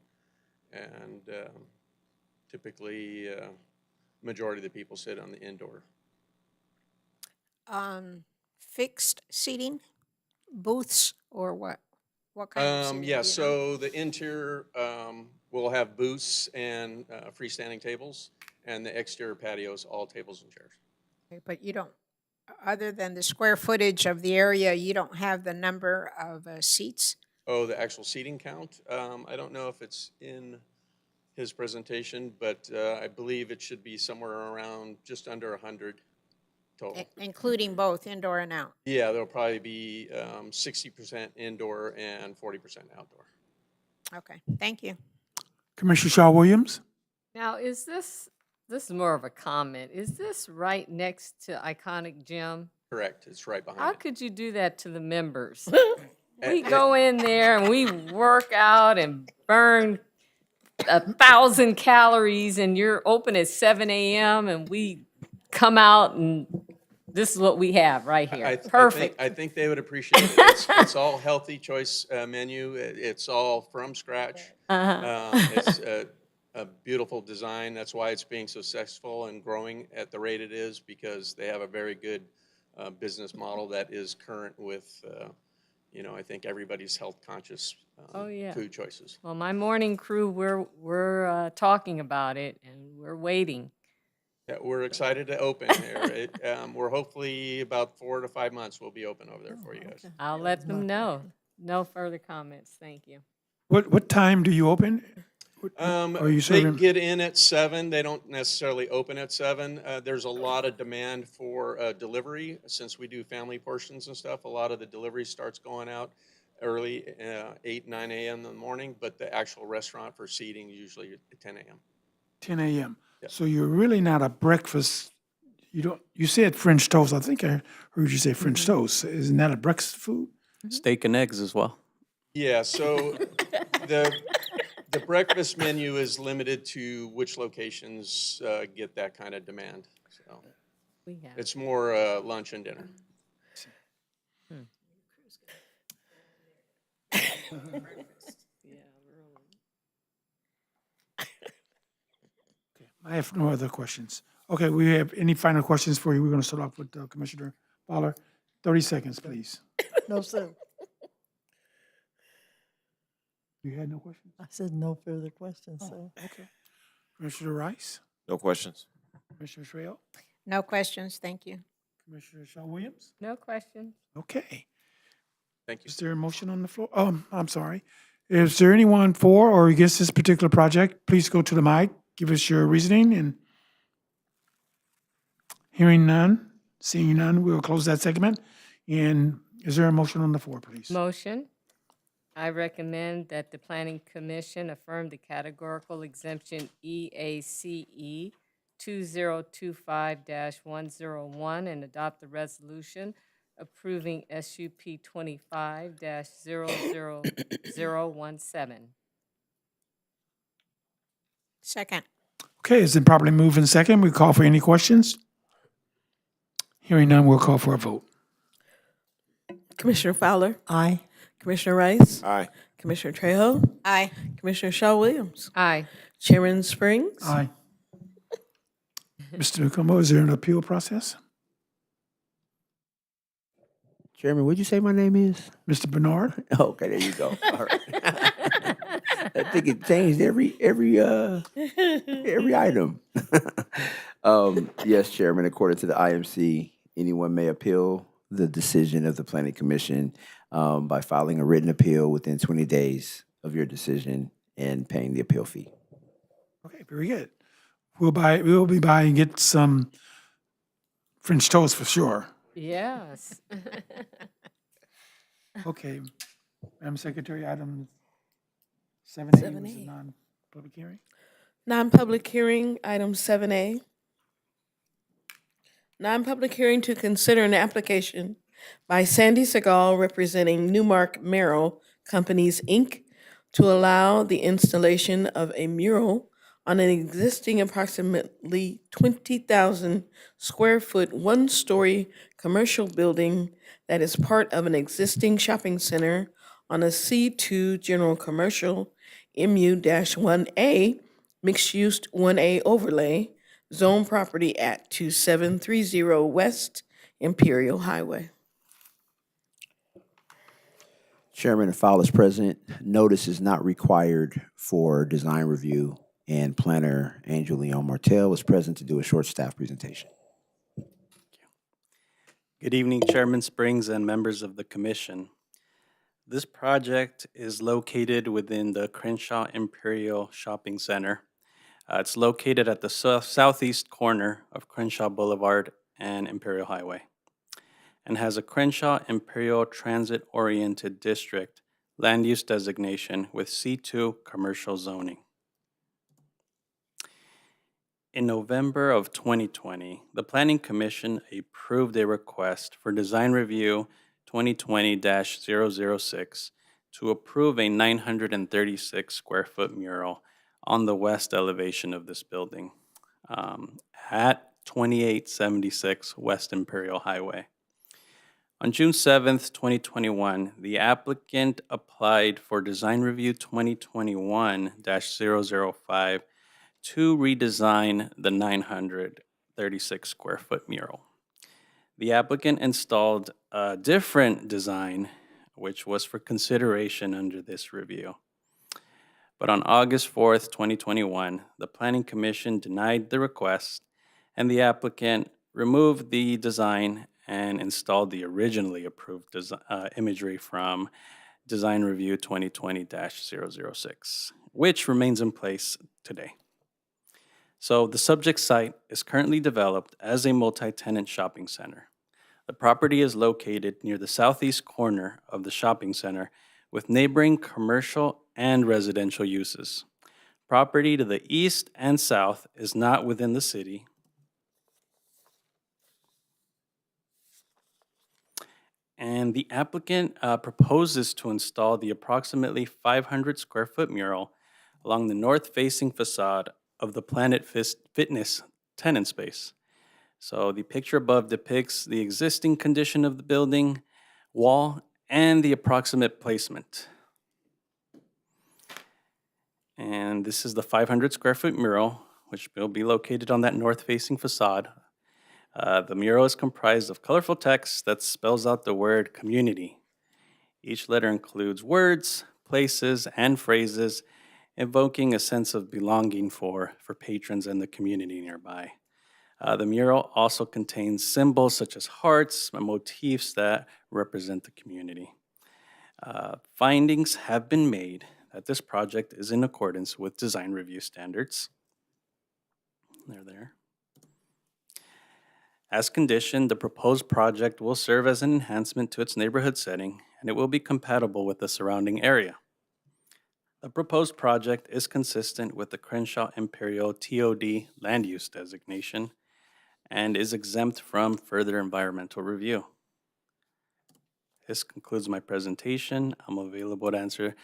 And typically, majority of the people sit on the indoor. Fixed seating, booths, or what? What kind of seating? Yeah, so the interior will have booths and freestanding tables, and the exterior patios, all tables and chairs. Okay, but you don't, other than the square footage of the area, you don't have the number of seats? Oh, the actual seating count? I don't know if it's in his presentation, but I believe it should be somewhere around just under 100 total. Including both indoor and out? Yeah, there'll probably be 60% indoor and 40% outdoor. Okay, thank you. Commissioner Shaw Williams. Now, is this this is more of a comment. Is this right next to Iconic Gym? Correct, it's right behind How it. could you do that to the members? We go in there and we work out and burn 1,000 calories, and you're open at 7 a.m. and we come out and this is what we have right here. Perfect. I think they would appreciate it. It's all healthy choice menu. It's all from scratch. It's a beautiful design. That's why it's being so successful and growing at the rate it is, because they have a very good business model that is current with, I think everybody's health conscious Oh, yeah. food choices. Well, my morning crew, we're talking about it and we're waiting. Yeah, we're excited to open there. We're hopefully about 4 to 5 months we'll be open over there for you guys. I'll let them know. No further comments. Thank you. What time do you open? Are you They serving? get in at 7. They don't necessarily open at 7. There's a lot of demand for delivery. Since we do family portions and stuff, a lot of the delivery starts going out early, 8, 9 a.m. in the morning, but the actual restaurant for seating usually at 10 a.m. 10 a.m. Yeah. So you're really not a breakfast. You said French toast. I think I heard you say French toast. Isn't that a breakfast food? Steak and eggs as well. Yeah, so the breakfast menu is limited to which locations get that kind of demand. So We have. it's more lunch and dinner. I have no other questions. Okay, we have any final questions for you? We're going to start off with Commissioner Fowler. 30 seconds, please. No, sir. You had no questions? I said no further questions, sir. Okay. Commissioner Rice, No questions. Commissioner Trail, No questions, thank you. Commissioner Shaw Williams. No questions. Okay. Thank you. Is there a motion on the floor? Oh, I'm sorry. Is there anyone for or against this particular project? Please go to the mic, give us your reasoning, and hearing none, seeing none, we'll close that segment. And is there a motion on the floor, please? Motion. I recommend that the Planning Commission affirm the categorical exemption EACE 2025-101 and adopt the resolution approving SUP 25-00017. Second. Okay, it's been properly moved in second. We call for any questions? Hearing none, we'll call for a vote. Commissioner Fowler, Aye. Commissioner Rice, Aye. Commissioner Trejo, Aye. Commissioner Shaw Williams, Aye. Chairman Springs. Aye. Mr. Newcombo, is there an appeal process? Chairman, what'd you say my name is? Mr. Bernard? Okay, there you go. All right. I think it changed every item. Yes, Chairman, according to the IMC, anyone may appeal the decision of the Planning Commission by filing a written appeal within 20 days of your decision and paying the appeal fee. Okay, very good. We'll be by and get some French toast for sure. Yes. Okay. Madam Secretary, item 7A was a 7A. non-public hearing. Non-public hearing, item 7A. Non-public hearing to consider an application by Sandy Segal representing Newmark Merrill Companies, Inc. to allow the installation of a mural on an existing approximately 20,000 square foot, one-story commercial building that is part of an existing shopping center on a C2 General Commercial MU-1A Mixed-Use 1A Overlay Zone Property at 2730 West Imperial Highway. Chairman, if file is present, notice is not required for design review, and planner Angel Leon Martel is present to do a short staff presentation. Good evening, Chairman Springs and members of the commission. This project is located within the Crenshaw Imperial Shopping Center. It's located at the southeast corner of Crenshaw Boulevard and Imperial Highway, and has a Crenshaw Imperial Transit-Oriented District land use designation with C2 commercial zoning. In November of 2020, the Planning Commission approved a request for Design Review 2020-006 to approve a 936 square foot mural on the west elevation of this building at 2876 West Imperial Highway. On June 7th, 2021, the applicant applied for Design Review 2021-005 to redesign the 936 square foot mural. The applicant installed a different design, which was for consideration under this review. But on August 4th, 2021, the Planning Commission denied the request, and the applicant removed the design and installed the originally approved imagery from Design Review 2020-006, which remains in place today. So the subject site is currently developed as a multi-tenant shopping center. The property is located near the southeast corner of the shopping center with neighboring commercial and residential uses. Property to the east and south is not within the city. And the applicant proposes to install the approximately 500 square foot mural along the north-facing facade of the Planet Fitness tenant space. So the picture above depicts the existing condition of the building, wall, and the approximate placement. And this is the 500 square foot mural, which will be located on that north-facing facade. The mural is comprised of colorful text that spells out the word community. Each letter includes words, places, and phrases evoking a sense of belonging for patrons and the community nearby. The mural also contains symbols such as hearts and motifs that represent the community. Findings have been made that this project is in accordance with design review standards. They're there. As conditioned, the proposed project will serve as an enhancement to its neighborhood setting, and it will be compatible with the surrounding area. The proposed project is consistent with the Crenshaw Imperial TOD land use designation and is exempt from further environmental review. This concludes my presentation. I'm available to answer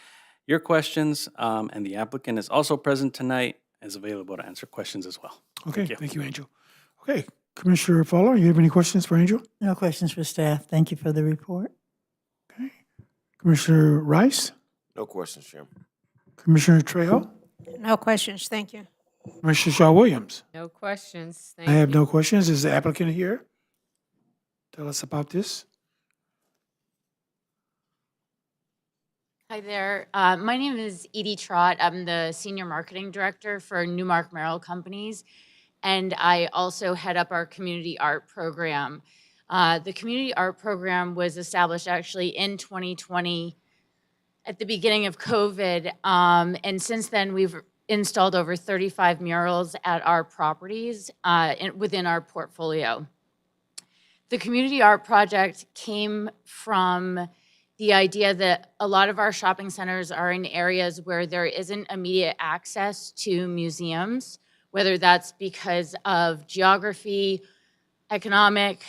your questions, and the applicant is also present tonight, is available to answer questions as well. Okay, thank you, Angel. Okay, Commissioner Fowler, you have any questions for Angel? No questions for staff. Thank you for the report. Okay. Commissioner Rice? No questions, Chairman. Commissioner Trejo? No questions, thank you. Commissioner Shaw Williams? No questions. Thank I have you. no questions. Is the applicant here? Tell us about this. Hi there. My name is Edie Trott. I'm the Senior Marketing Director for Newmark Merrill Companies, and I also head up our Community Art Program. The Community Art Program was established actually in 2020 at the beginning of COVID, and since then we've installed over 35 murals at our properties within our portfolio. The Community Art Project came from the idea that a lot of our shopping centers are in areas where there isn't immediate access to museums, whether that's because of geography, economic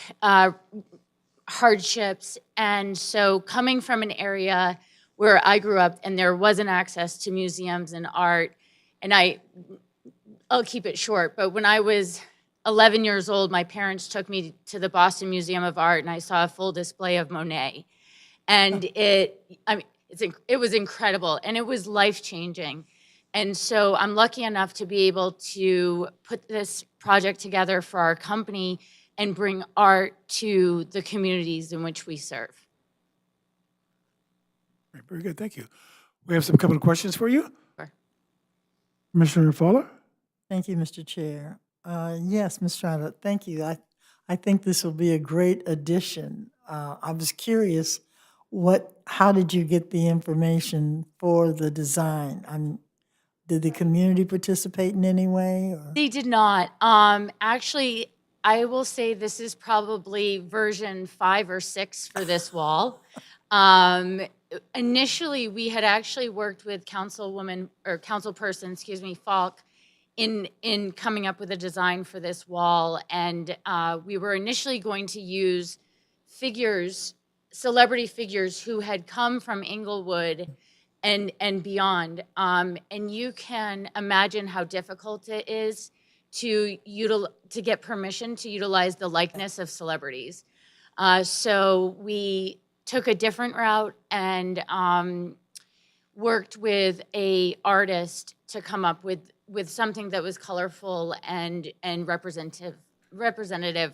hardships. And so coming from an area where I grew up and there wasn't access to museums and art, and I'll keep it short, but when I was 11 years old, my parents took me to the Boston Museum of Art and I saw a full display of Monet. And it was incredible and it was life-changing. And so I'm lucky enough to be able to put this project together for our company and bring art to the communities in which we serve. Right, very good, thank you. We have some couple of questions for you. Sure. Commissioner Fowler? Thank you, Mr. Chair. Yes, Ms. Trotter, thank you. I think this will be a great addition. I was curious, how did you get the information for the design? Did the community participate in any way? Or? They did not. Actually, I will say this is probably version 5 or 6 for this wall. Initially, we had actually worked with councilperson, Falk, in coming up with a design for this wall, and we were initially going to use figures, celebrity figures who had come from Inglewood and beyond. And you can imagine how difficult it is to get permission to utilize the likeness of celebrities. So we took a different route and worked with a artist to come up with something that was colorful and representative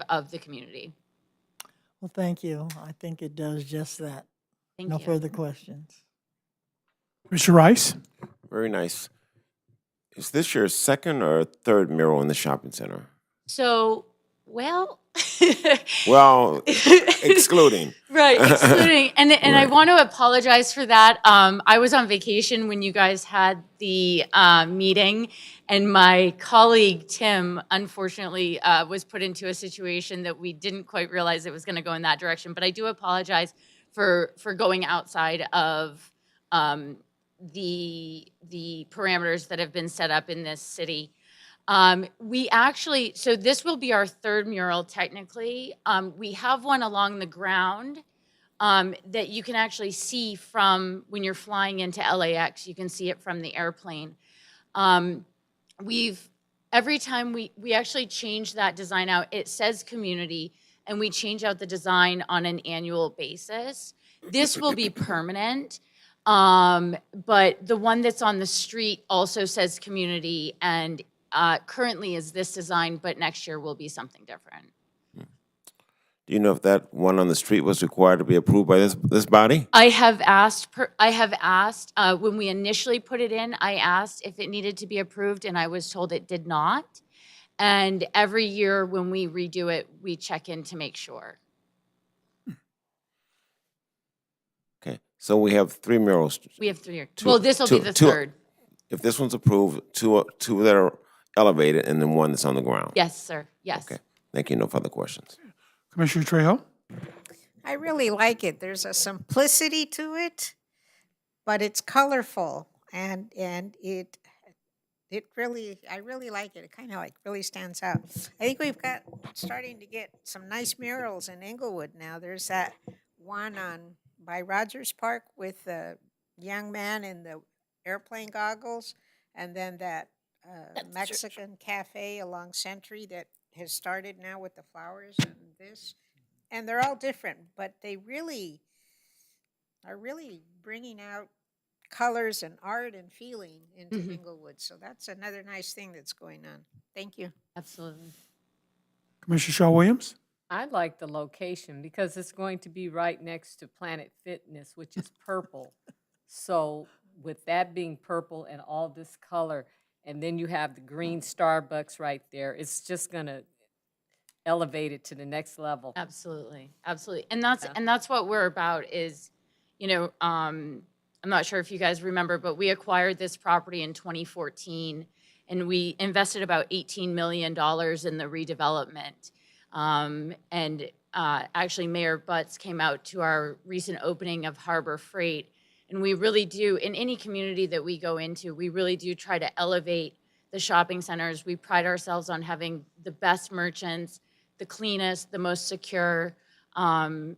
of the community. Well, thank you. I think it does just that. Thank No you. further questions. Mr. Rice? Very nice. Is this your second or third mural in the shopping center? So, well, Well, excluding. Right, excluding, and I Right. want to apologize for that. I was on vacation when you guys had the meeting, and my colleague Tim, unfortunately, was put into a situation that we didn't quite realize it was going to go in that direction. But I do apologize for going outside of the parameters that have been set up in this city. We actually, so this will be our third mural technically. We have one along the ground that you can actually see from when you're flying into LAX. You can see it from the airplane. Every time we actually change that design out, it says community, and we change out the design on an annual basis. This will be permanent. But the one that's on the street also says community, and currently is this design, but next year will be something different. Do you know if that one on the street was required to be approved by this body? I have asked, when we initially put it in, I asked if it needed to be approved, and I was told it did not. And every year when we redo it, we check in to make sure. Okay, so we have three murals. We have 3 years. Well, this will be the third. If this one's approved, two that are elevated and then one that's on the ground. Yes, sir. Yes. Okay, thank you. No further questions. Commissioner Trejo? I really like it. There's a simplicity to it, but it's colorful and it really, I really like it. It kind of like really stands out. I think we've got starting to get some nice murals in Inglewood now. There's that one by Rogers Park with the young man in the airplane goggles, and then that Mexican cafe along Century that has started now with the flowers and this. And they're all different, but they really are really bringing out colors and art and feeling into Inglewood. So that's another nice thing that's going on. Thank you. Absolutely. Commissioner Shaw Williams? I like the location because it's going to be right next to Planet Fitness, which is purple. So with that being purple and all this color, and then you have the green Starbucks right there, it's just going to elevate it to the next level. Absolutely, absolutely, and that's what we're about. Is, I'm not sure if you guys remember, but we acquired this property in 2014, and we invested about $18 million in the redevelopment. And actually, Mayor Butts came out to our recent opening of Harbor Freight, and we really do, in any community that we go into, we really do try to elevate the shopping centers. We pride ourselves on having the best merchants, the cleanest, the most secure. And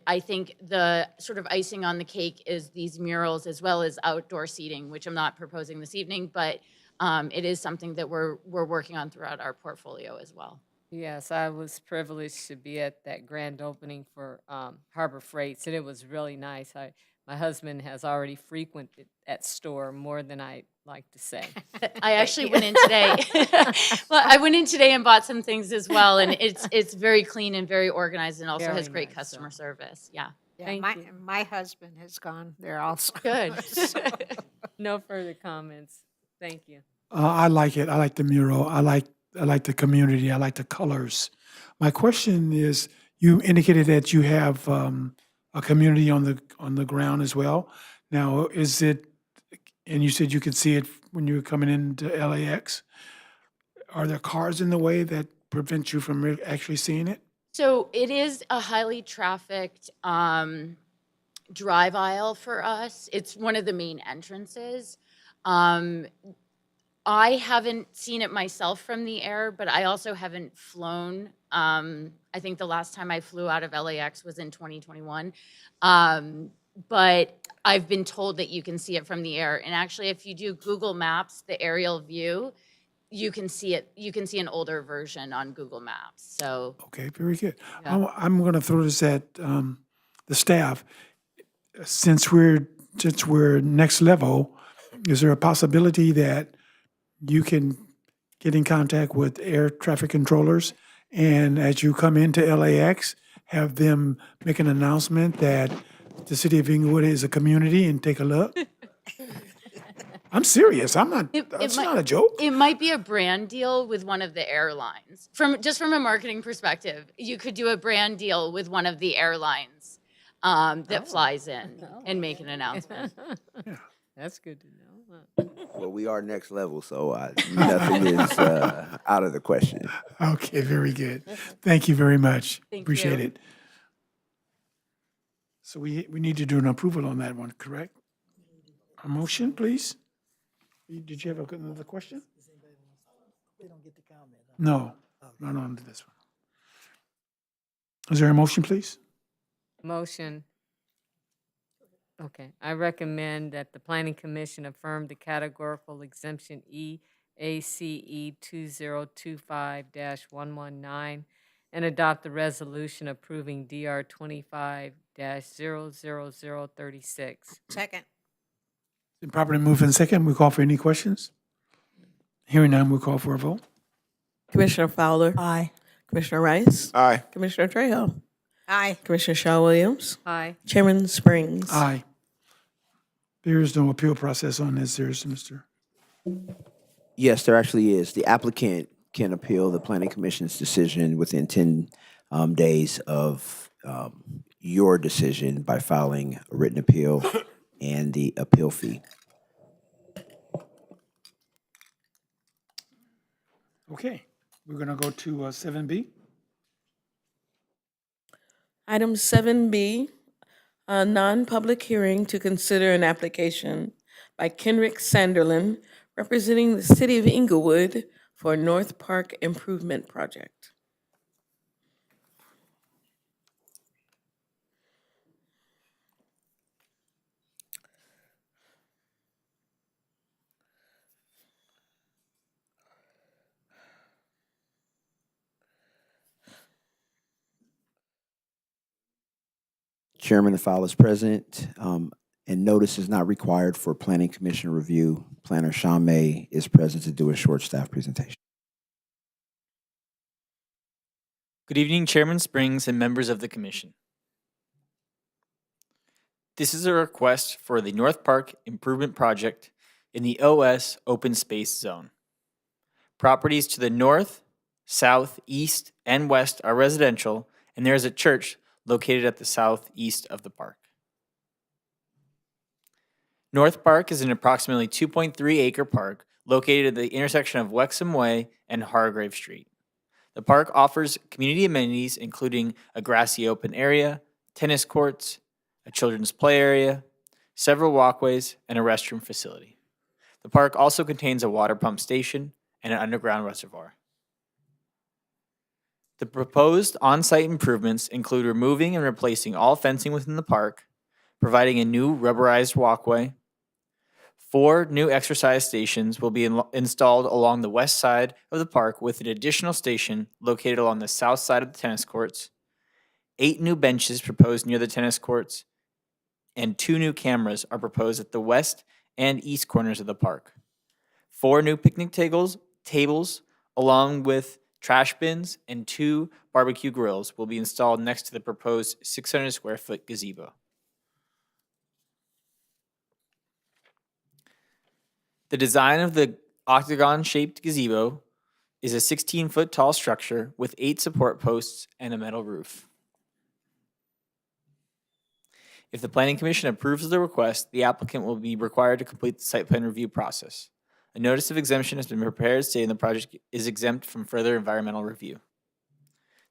I think the sort of icing on the cake is these murals as well as outdoor seating, which I'm not proposing this evening, but it is something that we're working on throughout our portfolio as well. Yes, I was privileged to be at that grand opening for Harbor Freights, and it was really nice. My husband has already frequented that store more than I like to say. I actually went in today. Well, I went in today and bought some things as well, and it's very clean and very organized, and also Very has great nice, customer service. Yeah. Yeah, Thank my, you. my husband has gone there also. Good. No further comments. Thank you. I like it. I like the mural. I like the community. I like the colors. My question is, you indicated that you have a community on the ground as well. Now, is it? And you said you could see it when you were coming into LAX. Are there cars in the way that prevent you from actually seeing it? So it is a highly trafficked drive aisle for us. It's one of the main entrances. I haven't seen it myself from the air, but I also haven't flown. I think the last time I flew out of LAX was in 2021. But I've been told that you can see it from the air. And actually, if you do Google Maps, the aerial view, you can see it. You can see an older version on Google Maps. So Okay, very good. Yeah. I'm going to throw this at the staff. Since we're next level, is there a possibility that you can get in contact with air traffic controllers, and as you come into LAX, have them make an announcement that the city of Inglewood is a community and take a look? I'm serious. I'm not. That's not a joke. It might be a brand deal with one of the airlines. From a marketing perspective, you could do a brand deal with one of the airlines that flies in and make an announcement. That's good to know. Well, we are next level, so nothing is out of the question. Okay, very good. Thank you very much. Thank Appreciate you. it. So we need to do an approval on that one, correct? A motion, please? Did you have another question? They don't get to comment. No, not on to this one. Is there a motion, please? Motion. Okay, I recommend that the Planning Commission affirm the categorical exemption EACE 2025-119 and adopt the resolution approving DR 25-00036. Second. Been properly moved in second. We call for any questions? Hearing none, we call for a vote. Commissioner Fowler, Aye. Commissioner Rice, Aye. Commissioner Trejo, Aye. Commissioner Shaw Williams, Aye. Chairman Springs. Aye. There is no appeal process on this, there is, Mr. Yes, there actually is. The applicant can appeal the planning commission's decision within 10 days of your decision by filing a written appeal and the appeal fee. Okay, we're gonna go to 7B. Item 7B, a non-public hearing to consider an application by Kenrick Sanderlin representing the city of Inglewood for North Park Improvement Project. Chairman, the file is present, and notice is not required for planning commission review. Planner Sean May is present to do a short staff presentation. Good evening, Chairman Springs and members of the commission. This is a request for the North Park Improvement Project in the OS Open Space Zone. Properties to the north, south, east, and west are residential, and there is a church located at the southeast of the park. North Park is an approximately 2.3-acre park located at the intersection of Wexham Way and Hargrave Street. The park offers community amenities including a grassy open area, tennis courts, a children's play area, several walkways, and a restroom facility. The park also contains a water pump station and an underground reservoir. The proposed on-site improvements include removing and replacing all fencing within the park, providing a new rubberized walkway. 4 new exercise stations will be installed along the west side of the park with an additional station located along the south side of the tennis courts. 8 new benches proposed near the tennis courts, and 2 new cameras are proposed at the west and east corners of the park. 4 new picnic tables along with trash bins and 2 barbecue grills will be installed next to the proposed 600 square foot gazebo. The design of the octagon-shaped gazebo is a 16-foot tall structure with 8 support posts and a metal roof. If the Planning Commission approves of the request, the applicant will be required to complete the site plan review process. A notice of exemption has been prepared stating the project is exempt from further environmental review.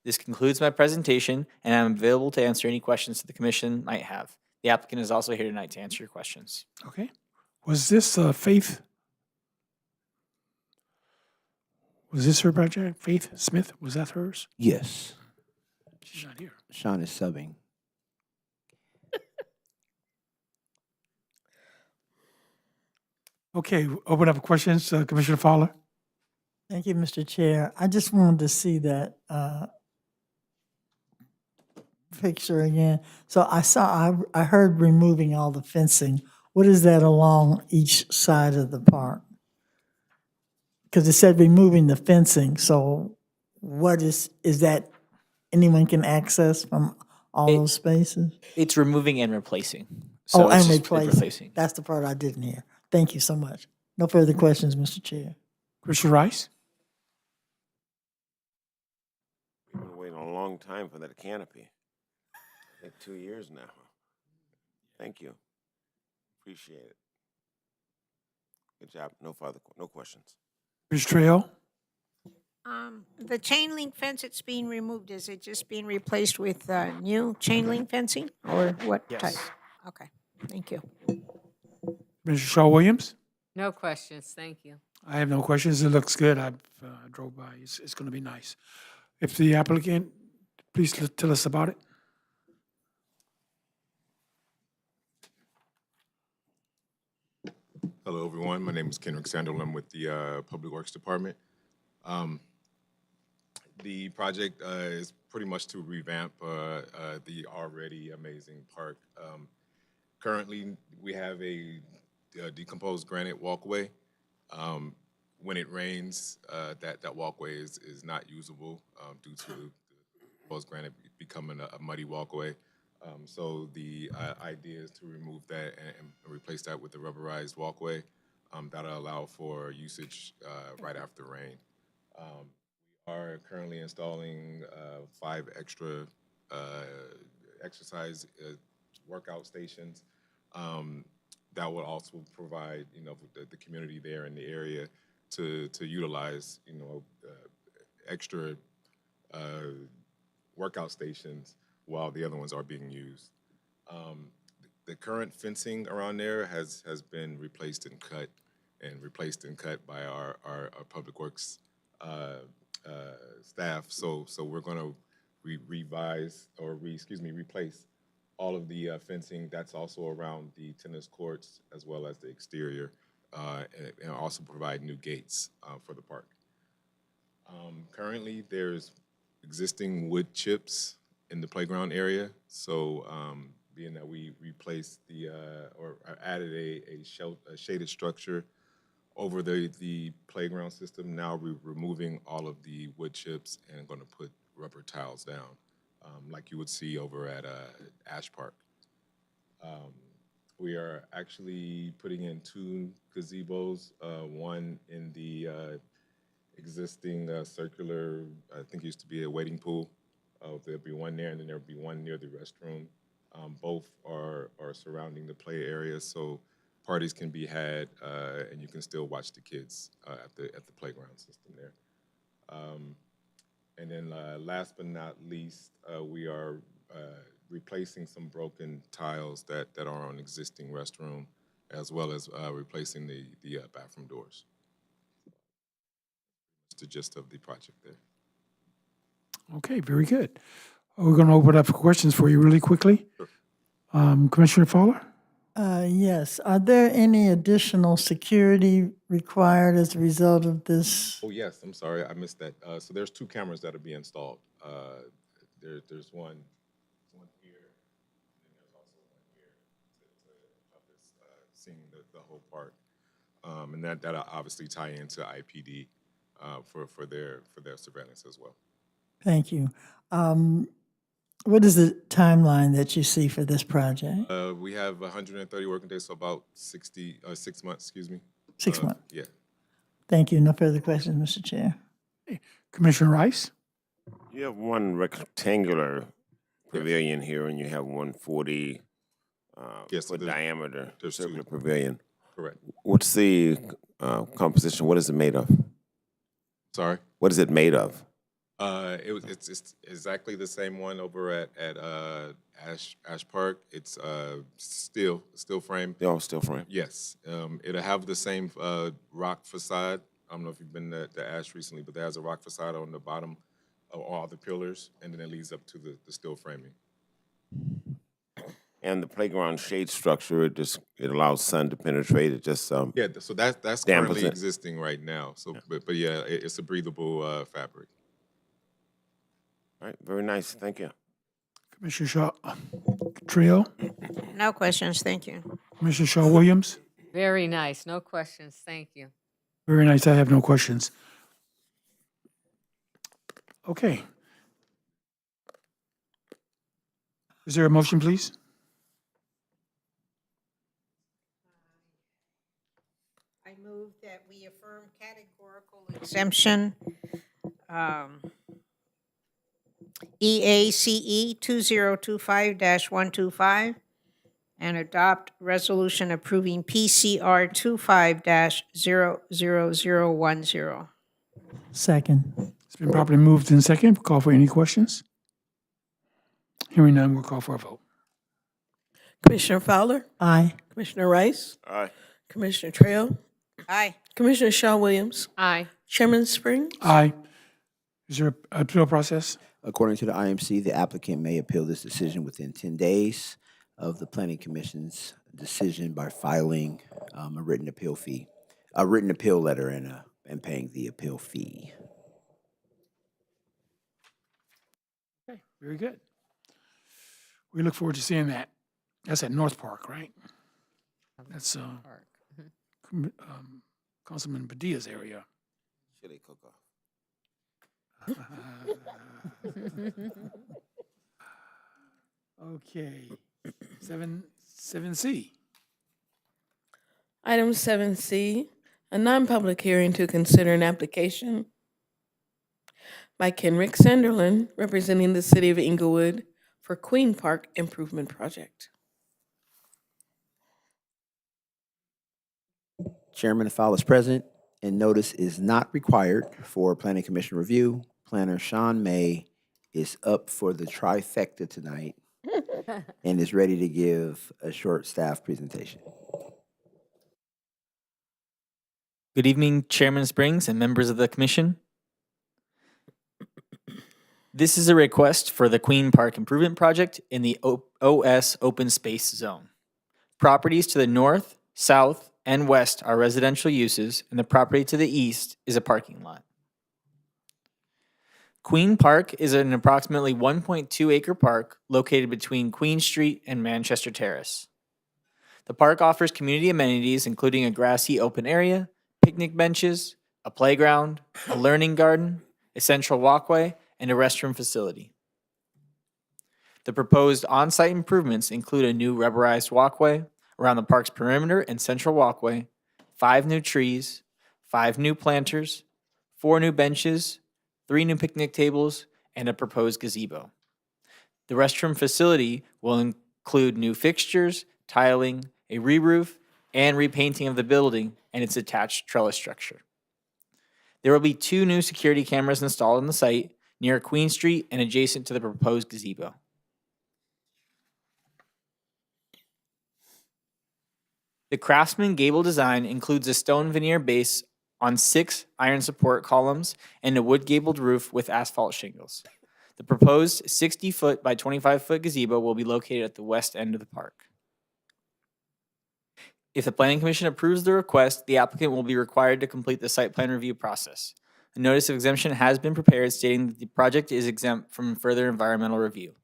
This concludes my presentation, and I'm available to answer any questions that the Commission might have. The applicant is also here tonight to answer your questions. Okay. Was this Faith Was this her project? Faith Smith, was that hers? Yes, She's not here. Sean is subbing. Okay, open up questions, Commissioner Fowler. Thank you, Mr. Chair. I just wanted to see that picture again. So I heard removing all the fencing. What is that along each side of the park? Because it said removing the fencing, so what is that anyone can access from all It- those spaces? It's removing and replacing. So Oh, it's and just replacing. That's the part I didn't hear. Thank you so much. No further questions, Mr. Chair. Commissioner Rice? We've been waiting a long time for that canopy. I think 2 years now. Thank you. Appreciate it. Good job. No questions. Commissioner Trail? The chain link fence that's being removed, is it just being replaced with new chain link fencing or what type? Yes. Okay, thank you. Commissioner Shaw Williams? No questions, thank you. I have no questions. It looks good. I drove by. It's going to be nice. If the applicant, please tell us about it. Hello, everyone. My name is Kendrick Sandel. I'm with the Public Works Department. The project is pretty much to revamp the already amazing park. Currently, we have a decomposed granite walkway. When it rains, that walkway is not usable due to the decomposed granite becoming a muddy walkway. So the idea is to remove that and replace that with a rubberized walkway that'll allow for usage right after rain. We are currently installing 5 extra exercise workout stations that will also provide, the community there in the area to utilize, extra workout stations while the other ones are being used. The current fencing around there has been replaced and cut by our Public Works staff. So we're going to replace all of the fencing that's also around the tennis courts as well as the exterior, and also provide new gates for the park. Currently, there's existing wood chips in the playground area. So being that we replaced or added a shaded structure over the playground system, now we're removing all of the wood chips and going to put rubber tiles down, like you would see over at Ash Park. We are actually putting in 2 gazebos, one in the existing circular, I think it used to be a wading pool. There'll be one there, and then there'll be one near the restroom. Both are surrounding the play area, so parties can be had, and you can still watch the kids at the playground system there. And then last but not least, we are replacing some broken tiles that are on existing restroom, as well as replacing the bathroom doors. That's the gist of the project there. Okay, very good. We're going to open up for questions for you really quickly. Sure. Commissioner Fowler? Yes. Are there any additional security required as a result of this? Oh, yes, I'm sorry, I missed that. So there's 2 cameras that'll be installed. There's one here, and then there's also one here to help us seeing the whole park. And that'll obviously tie into IPD for their surveillance as well. Thank you. What is the timeline that you see for this project? We have 130 working days, so about 6 months, excuse me. 6 months. Yeah. Thank you. No further questions, Mr. Chair. Commissioner Rice? You have one rectangular pavilion here, and you have one 40 Yes, foot there's- diameter there's circular 2. pavilion. Correct. What's the composition? What is it made of? Sorry? What is it made of? It's exactly the same one over at Ash Park. It's steel frame. They're all steel frame. Yes, it'll have the same rock facade I don't know if you've been to Ash recently, but there's a rock facade on the bottom of all the pillars, and then it leads up to the steel framing. And the playground shade structure, it allows sun to penetrate. It just Yeah, so that's dampens currently it. existing right now. So, but yeah, it's a breathable fabric. All right, very nice. Thank you. Commissioner Shaw, Trio, No questions, thank you. Commissioner Shaw Williams. Very nice. No questions. Thank you. Very nice. I have no questions. Okay. Is there a motion, please? I move that we affirm categorical exemption EACE 2025-125 and adopt resolution approving PCR 25-00010. Second. It's been properly moved in second. Call for any questions? Hearing none, we'll call for a vote. Commissioner Fowler, Aye. Commissioner Rice, All right. Commissioner Trail, Aye. Commissioner Shaw Williams, Aye. Chairman Springs. Aye. Is there an appeal process? According to the IMC, the applicant may appeal this decision within 10 days of the Planning Commission's decision by filing a written appeal letter and paying the appeal fee. Okay, very good. We look forward to seeing that. That's at North Park, right? That's Park. Councilman Padilla's area. Chili cook-off. Okay, 7C. Item 7C, a non-public hearing to consider an application by Kenrick Sanderlin, representing the city of Inglewood, for Queen Park Improvement Project. Chairman Fowler is present, and notice is not required for Planning Commission review. Planner Sean May is up for the trifecta tonight and is ready to give a short staff presentation. Good evening, Chairman Springs and members of the commission. This is a request for the Queen Park Improvement Project in the OS Open Space Zone. Properties to the north, south, and west are residential uses, and the property to the east is a parking lot. Queen Park is an approximately 1.2 acre park located between Queen Street and Manchester Terrace. The park offers community amenities including a grassy open area, picnic benches, a playground, a learning garden, a central walkway, and a restroom facility. The proposed on-site improvements include a new rubberized walkway around the park's perimeter and central walkway, 5 new trees, 5 new planters, 4 new benches, 3 new picnic tables, and a proposed gazebo. The restroom facility will include new fixtures, tiling, a re-roof, and repainting of the building and its attached trellis structure. There will be 2 new security cameras installed on the site near Queen Street and adjacent to the proposed gazebo. The Craftsman gable design includes a stone veneer base on 6 iron support columns and a wood gabled roof with asphalt shingles. The proposed 60-foot by 25-foot gazebo will be located at the west end of the park. If the Planning Commission approves the request, the applicant will be required to complete the site plan review process. A notice of exemption has been prepared stating that the project is exempt from further environmental review.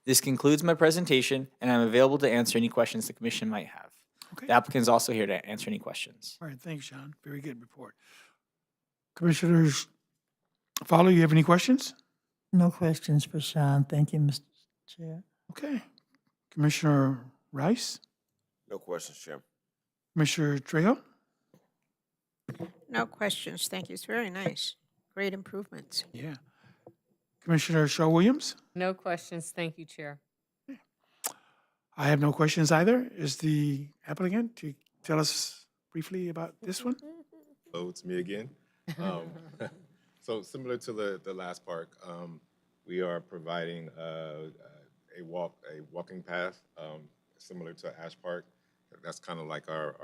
This concludes my presentation, and I'm available to answer any questions the Commission might have. Okay. The applicant is also here to answer any questions. All right, thanks, Sean. Very good report. Commissioners Fowler, you have any questions? No questions for Sean. Thank you, Mr. Chair. Okay. Commissioner Rice? No questions, Chairman. Commissioner Trejo? No questions, thank you. It's very nice. Great improvements. Yeah. Commissioner Shaw Williams? No questions. Thank you, Chair. I have no questions either. Is the applicant to tell us briefly about this one? Hello, it's me again. So similar to the last park, we are providing a walking path similar to Ash Park. That's kind of like our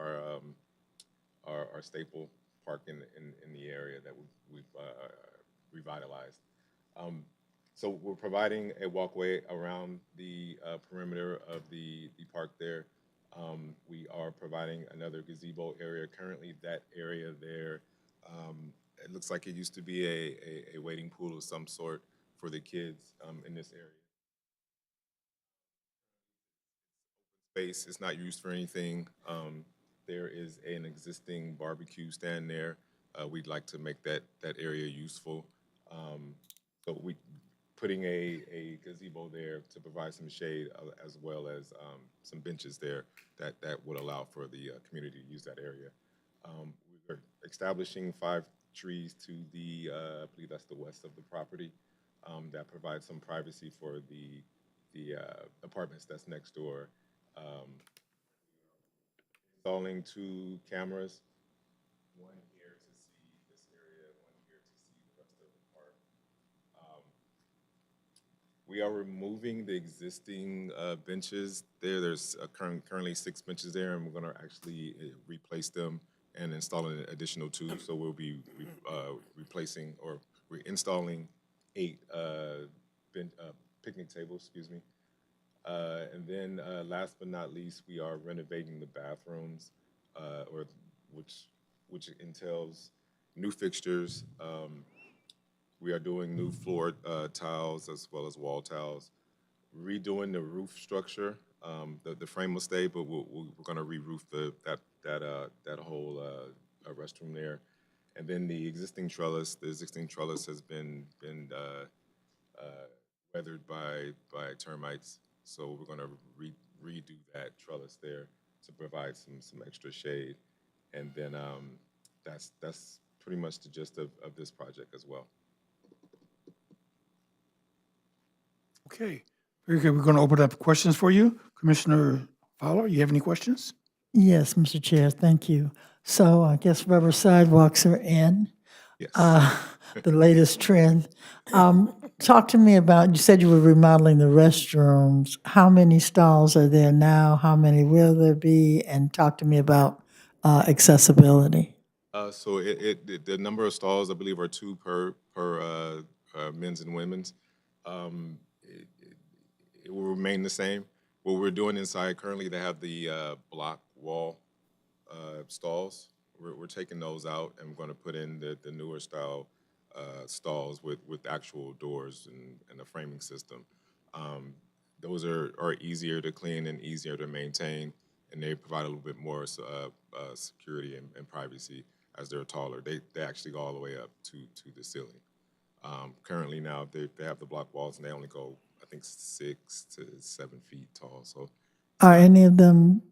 staple park in the area that we've revitalized. So we're providing a walkway around the perimeter of the park there. We are providing another gazebo area. Currently, that area there, it looks like it used to be a wading pool of some sort for the kids in this area. Space, it's not used for anything. There is an existing barbecue stand there. We'd like to make that area useful. So we putting a gazebo there to provide some shade as well as some benches there that would allow for the community to use that area. We're establishing 5 trees to the, I believe that's the west of the property, that provides some privacy for the apartments that's next door. Installing 2 cameras, one here to see this area, one here to see the rest of the park. We are removing the existing benches there. There's currently 6 benches there, and we're going to actually replace them and install an additional 2. So we'll be replacing or we're installing 8 picnic tables, excuse me. And then last but not least, we are renovating the bathrooms, which entails new fixtures. We are doing new floor tiles as well as wall tiles, redoing the roof structure. The frame will stay, but we're going to re-roof that whole restroom there. And then the existing trellis has been weathered by termites. So we're going to redo that trellis there to provide some extra shade. And then that's pretty much the gist of this project as well. Okay, very good. We're going to open up questions for you. Commissioner Fowler, you have any questions? Yes, Mr. Chair, thank you. So I guess rubber sidewalks are in. Yes. The latest trend. Talk to me about, you said you were remodeling the restrooms. How many stalls are there now? How many will there be? And talk to me about accessibility. So the number of stalls, I believe, are 2 per men's and women's. It will remain the same. What we're doing inside currently, they have the block wall stalls. We're taking those out, and we're going to put in the newer style stalls with actual doors and a framing system. Those are easier to clean and easier to maintain, and they provide a little bit more security and privacy as they're taller. They actually go all the way up to the ceiling. Currently now, they have the block walls, and they only go, I think, 6 to 7 feet tall. So, Are any of them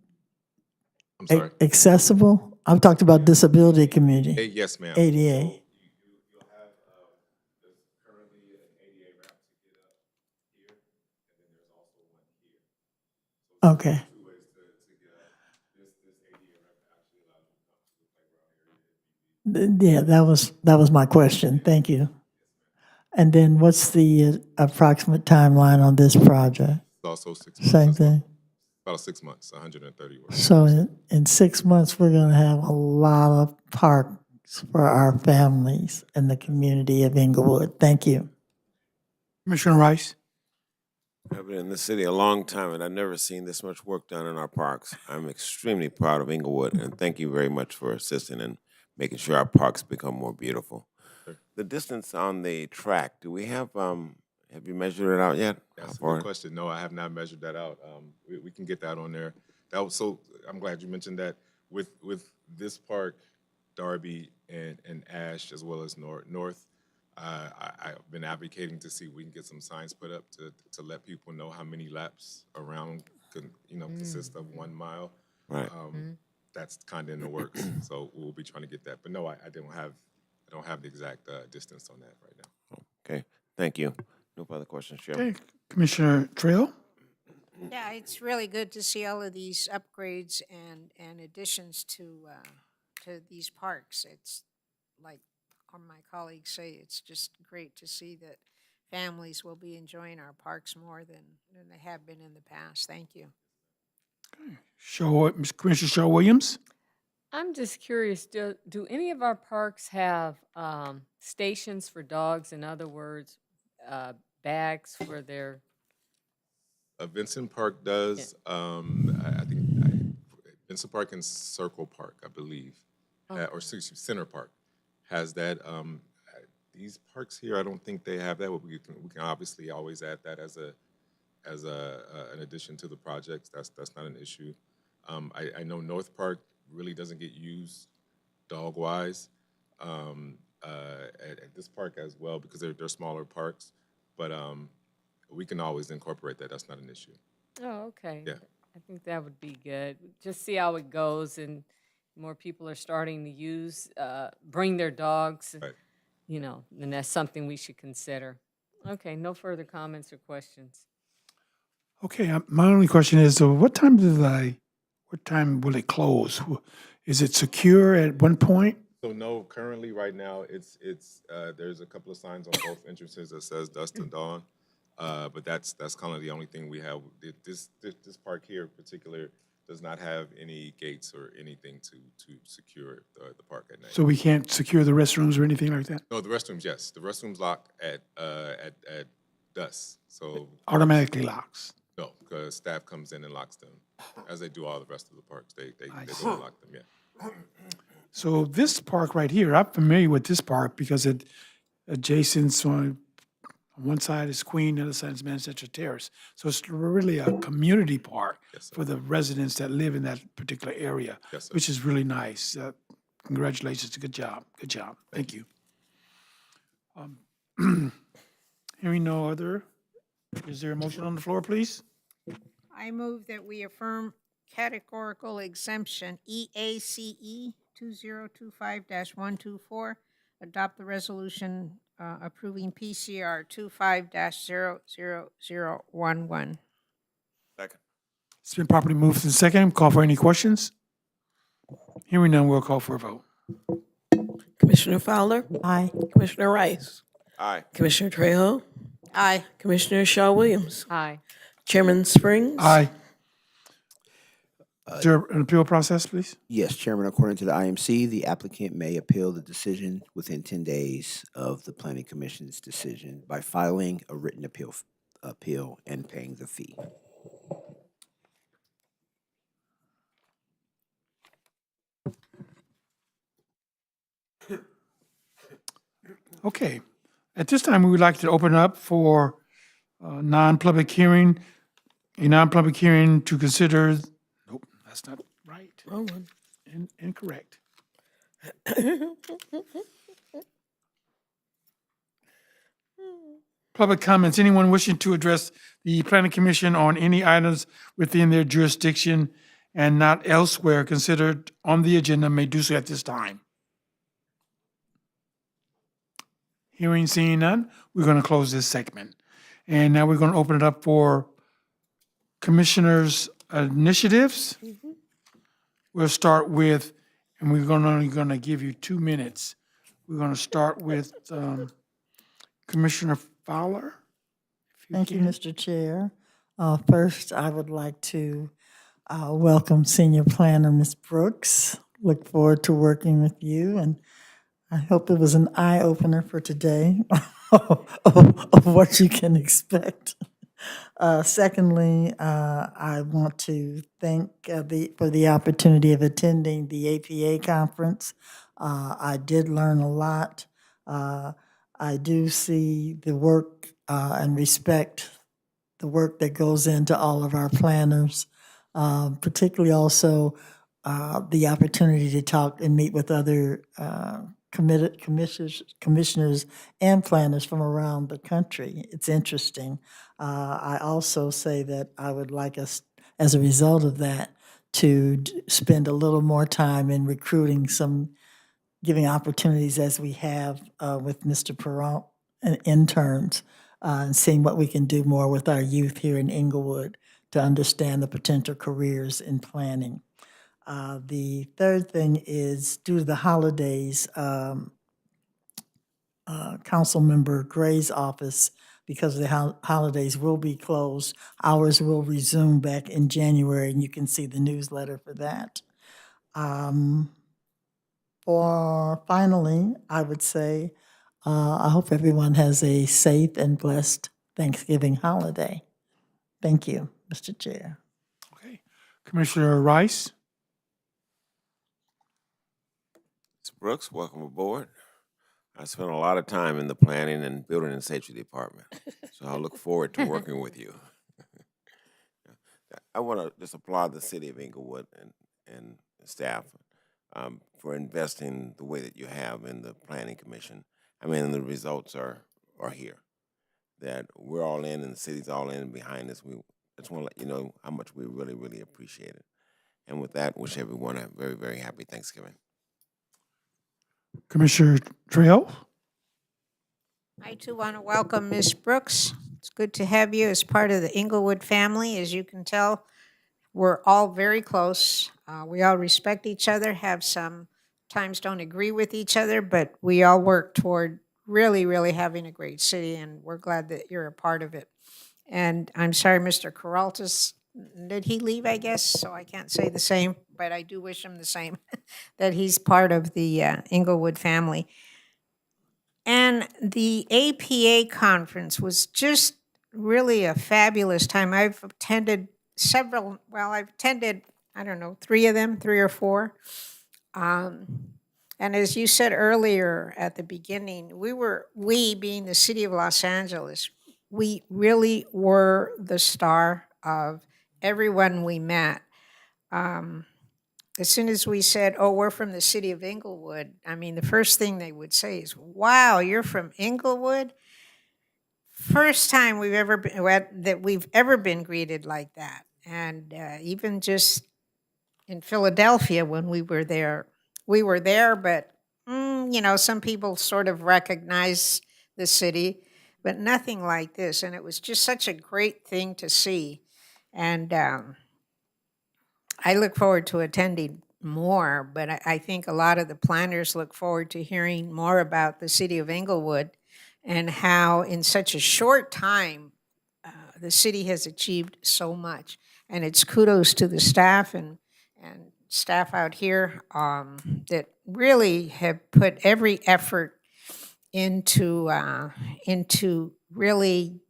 I'm sorry. accessible? I've talked about disability community. Yes, ma'am. ADA. So you'll have there's currently an ADA ramp to get up here, and then there's also one here. So Okay. 2 ways to get up. This ADA ramp actually allows you to come to the playground area. Yeah, that was my question. Thank you. And then what's the approximate timeline on this project? It's also 6 months. Same as well. thing. About 6 months, 130 work. So in 6 months, we're going to have a lot of parks for our families in the community of Inglewood. Thank you. Commissioner Rice? I've been in the city a long time, and I've never seen this much work done in our parks. I'm extremely proud of Inglewood, and thank you very much for assisting in making sure our parks become more beautiful. The distance on the track, do we have you measured it out yet? That's a good question. No, I have not measured that out. We can get that on there. So I'm glad you mentioned that. With this park, Darby and Ash, as well as North, I've been advocating to see if we can get some signs put up to let people know how many laps around consist of 1 mile. Right. That's kind of in the works. So we'll be trying to get that. But no, I don't have the exact distance on that right now. Okay, thank you. No further questions, Chair. Okay, Commissioner Trail? Yeah, it's really good to see all of these upgrades and additions to these parks. It's like my colleagues say, it's just great to see that families will be enjoying our parks more than they have been in the past. Thank you. Commissioner Shaw Williams? I'm just curious, do any of our parks have stations for dogs? In other words, bags for their, Vincent Park does. I think Vincent Park and Circle Park, I believe, or Center Park has that. These parks here, I don't think they have that. But we can obviously always add that as an addition to the projects. That's not an issue. I know North Park really doesn't get used dog wise. At this park as well because they're smaller parks, but we can always incorporate that. That's not an issue. oh, okay. Yeah. I think that would be good. Just see how it goes and more people are starting to use, bring their dogs, Right. you know, and that's something we should consider. Okay, no further comments or questions. Okay, my only question is, what time will it close? Is it secure at one point? So no, currently right now it's there's a couple of signs on both entrances that says dusk to dawn, but that's kind of the only thing we have. This park here in particular does not have any gates or anything to secure the park at night. So we can't secure the restrooms or anything like that? No, the restrooms, yes, the restrooms lock at dusk. So Automatically locks? no, because staff comes in and locks them, as they do all the rest of the parks. They go and lock them. Yeah. So this park right here, I'm familiar with this park because it adjacent on one side is Queen, the other side is Manchester Terrace. So it's really a community park Yes, sir. for the residents that live in that particular area, Yes, sir. which is really nice. Congratulations, good job, good job. Thank you. Hearing no other, is there a motion on the floor, please? I move that we affirm categorical exemption EACE 2025-124, adopt the resolution approving PCR 25-00011. Second. It's been properly moved and second. Call for any questions? Hearing none, we'll call for a vote. Commissioner Fowler, Aye. Commissioner Rice, Aye. Commissioner Trejo, Aye. Commissioner Shaw Williams, Aye. Chairman Springs. Aye. Is there an appeal process, please? Yes, Chairman, according to the IMC, the applicant may appeal the decision within 10 days of the Planning Commission's decision by filing a written appeal and paying the fee. Okay. At this time, we would like to open up for non-public hearing, a non-public hearing to consider, nope, that's not right, Wrong one. incorrect. Public comments, anyone wishing to address the planning commission on any items within their jurisdiction and not elsewhere considered on the agenda may do so at this time. Hearing, seeing none, we're going to close this segment. And now we're going to open it up for commissioners' initiatives. We'll start with, and we're only going to give you 2 minutes. We're going to start with Commissioner Fowler. Thank you, Mr. Chair. First, I would like to welcome Senior Planner Ms. Brooks. Look forward to working with you, and I hope it was an eye-opener for today of what you can expect. Secondly, I want to thank for the opportunity of attending the APA conference. I did learn a lot. I do see the work and respect the work that goes into all of our planners, particularly also the opportunity to talk and meet with other commissioners and planners from around the country. It's interesting. I also say that I would like us, as a result of that, to spend a little more time in recruiting giving opportunities as we have with Mr. Perron and interns, and seeing what we can do more with our youth here in Inglewood to understand the potential careers in planning. The third thing is, due to the holidays, Councilmember Gray's office, because of the holidays, will be closed. Hours will resume back in January, and you can see the newsletter for that. finally, I would say, I hope everyone has a safe and blessed Thanksgiving holiday. Thank you, Mr. Chair. Okay. Commissioner Rice? Ms. Brooks, welcome aboard. I spent a lot of time in the planning and building and safety department, so I look forward to working with you. I want to just applaud the city of Inglewood and staff for investing the way that you have in the planning commission. I mean, the results are here. That we're all in and the city's all in behind us. We just want to let you know how much we really, really appreciate it. And with that, wish everyone a very, very happy Thanksgiving. Commissioner Trejo? I too want to welcome Ms. Brooks. It's good to have you as part of the Inglewood family. As you can tell, we're all very close. We all respect each other, have some times don't agree with each other, but we all work toward really, really having a great city, and we're glad that you're a part of it. And I'm sorry, Mr. Caraltis, did he leave, I guess? So I can't say the same, but I do wish him the same, that he's part of the Inglewood family. And the APA conference was just really a fabulous time. I've attended several, well, I've attended, I don't know, 3 of them, 3 or 4. And as you said earlier at the beginning, we being the city of Los Angeles, we really were the star of everyone we met. As soon as we said, oh, we're from the city of Inglewood, I mean, the first thing they would say is, wow, you're from Inglewood? First time we've ever been greeted like that. And even just in Philadelphia when we were there, but some people sort of recognize the city, but nothing like this. And it was just such a great thing to see. And I look forward to attending more, but I think a lot of the planners look forward to hearing more about the city of Inglewood and how in such a short time the city has achieved so much. And it's kudos to the staff and staff out here that really have put every effort into really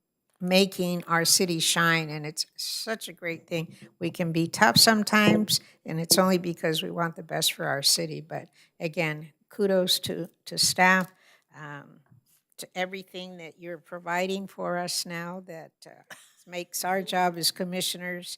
making our city shine, and it's such a great thing. We can be tough sometimes, and it's only because we want the best for our city. But again, kudos to staff, to everything that you're providing for us now that makes our job as commissioners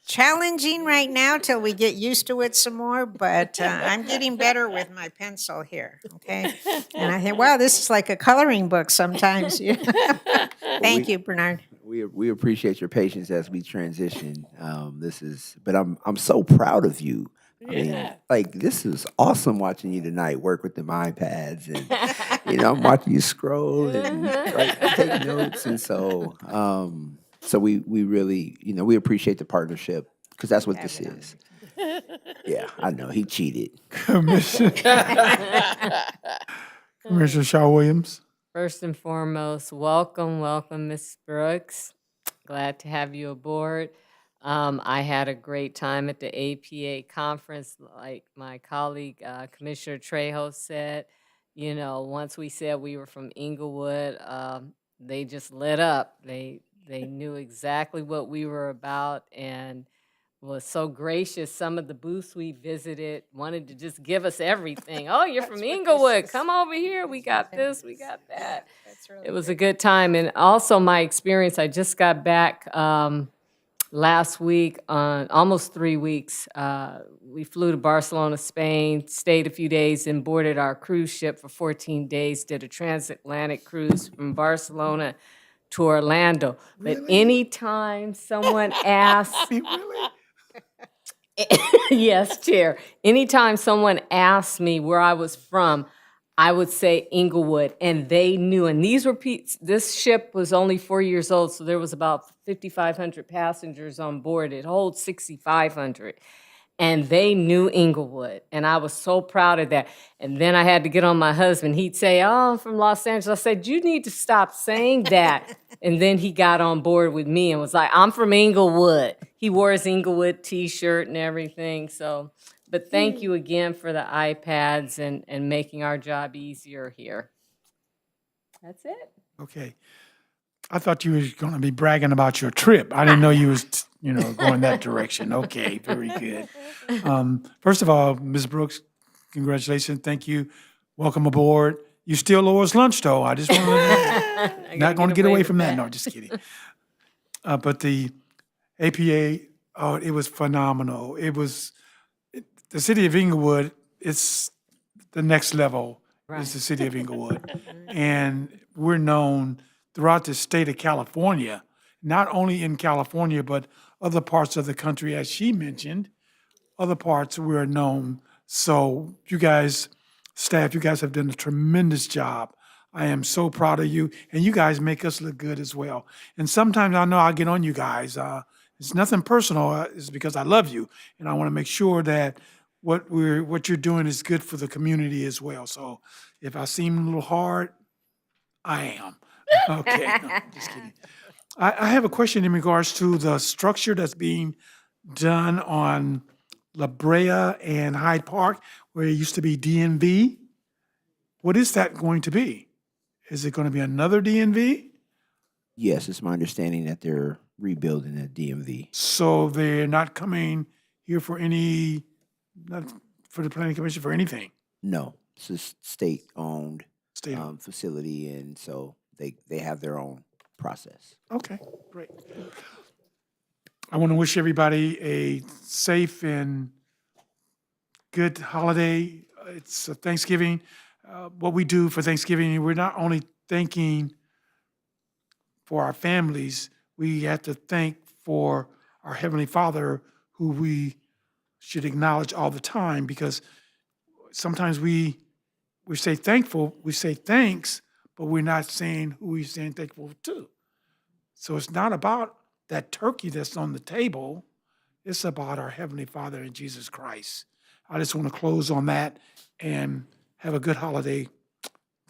challenging right now till we get used to it some more, but I'm getting better with my pencil here, okay? And I think, wow, this is like a coloring book sometimes. Thank you, Bernard. We appreciate your patience as we transition. But I'm so proud of you. I mean, like, this is awesome watching you tonight work with them iPads, and I'm watching you scroll and take notes, and so we really we appreciate the partnership because that's what this is. Yeah, I know he cheated. Commissioner Shaw Williams? First and foremost, welcome, Ms. Brooks. Glad to have you aboard. I had a great time at the APA conference, like my colleague, Commissioner Trejo said. Once we said we were from Inglewood, they just lit up. They knew exactly what we were about and was so gracious. Some of the booths we visited wanted to just give us everything. Oh, you're from Inglewood. Come over here. We got this, we got that. It was a good time. And also my experience, I just got back last week on almost 3 weeks. We flew to Barcelona, Spain, stayed a few days and boarded our cruise ship for 14 days, did a transatlantic cruise from Barcelona to Orlando. But anytime someone asks, yes, Chair. Anytime someone asked me where I was from, I would say Inglewood, and they knew. And this ship was only 4 years old, so there was about 5,500 passengers on board. It holds 6,500. And they knew Inglewood, and I was so proud of that. And then I had to get on my husband. He'd say, oh, I'm from Los Angeles. I said, you need to stop saying that. And then he got on board with me and was like, I'm from Inglewood. He wore his Inglewood T-shirt and everything. So But thank you again for the iPads and making our job easier here. That's it. Okay. I thought you were going to be bragging about your trip. I didn't know you was, going that direction. Okay, very good. First of all, Ms. Brooks, congratulations. Thank you. Welcome aboard. You still owe us lunch, though. I just want to let you know. Not going to get away from that. No, just kidding. But the APA, oh, it was phenomenal. The city of Inglewood, it's the next level is the city of Inglewood. And we're known throughout the state of California, not only in California, but other parts of the country, as she mentioned, other parts we're known. So you guys, staff, you guys have done a tremendous job. I am so proud of you, and you guys make us look good as well. And sometimes I know I'll get on you guys. It's nothing personal. It's because I love you, and I want to make sure that what you're doing is good for the community as well. So if I seem a little hard, I am. Okay, no, just kidding. I have a question in regards to the structure that's being done on La Brea and Hyde Park, where it used to be DMV. What is that going to be? Is it going to be another DMV? Yes, it's my understanding that they're rebuilding the DMV. So they're not coming here for not for the planning commission for anything? No, it's a state-owned State-owned. facility, and so they have their own process. Okay, great. I want to wish everybody a safe and good holiday. It's Thanksgiving. What we do for Thanksgiving, we're not only thanking for our families, we have to thank for our Heavenly Father, who we should acknowledge all the time, because sometimes we say thankful, we say thanks, but we're not saying who we're saying thankful to. So it's not about that turkey that's on the table. It's about our Heavenly Father and Jesus Christ. I just want to close on that and have a good holiday,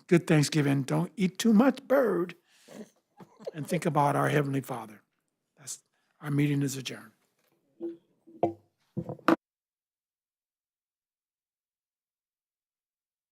good Thanksgiving. Don't eat too much bird, and think about our Heavenly Father. Our meeting is adjourned.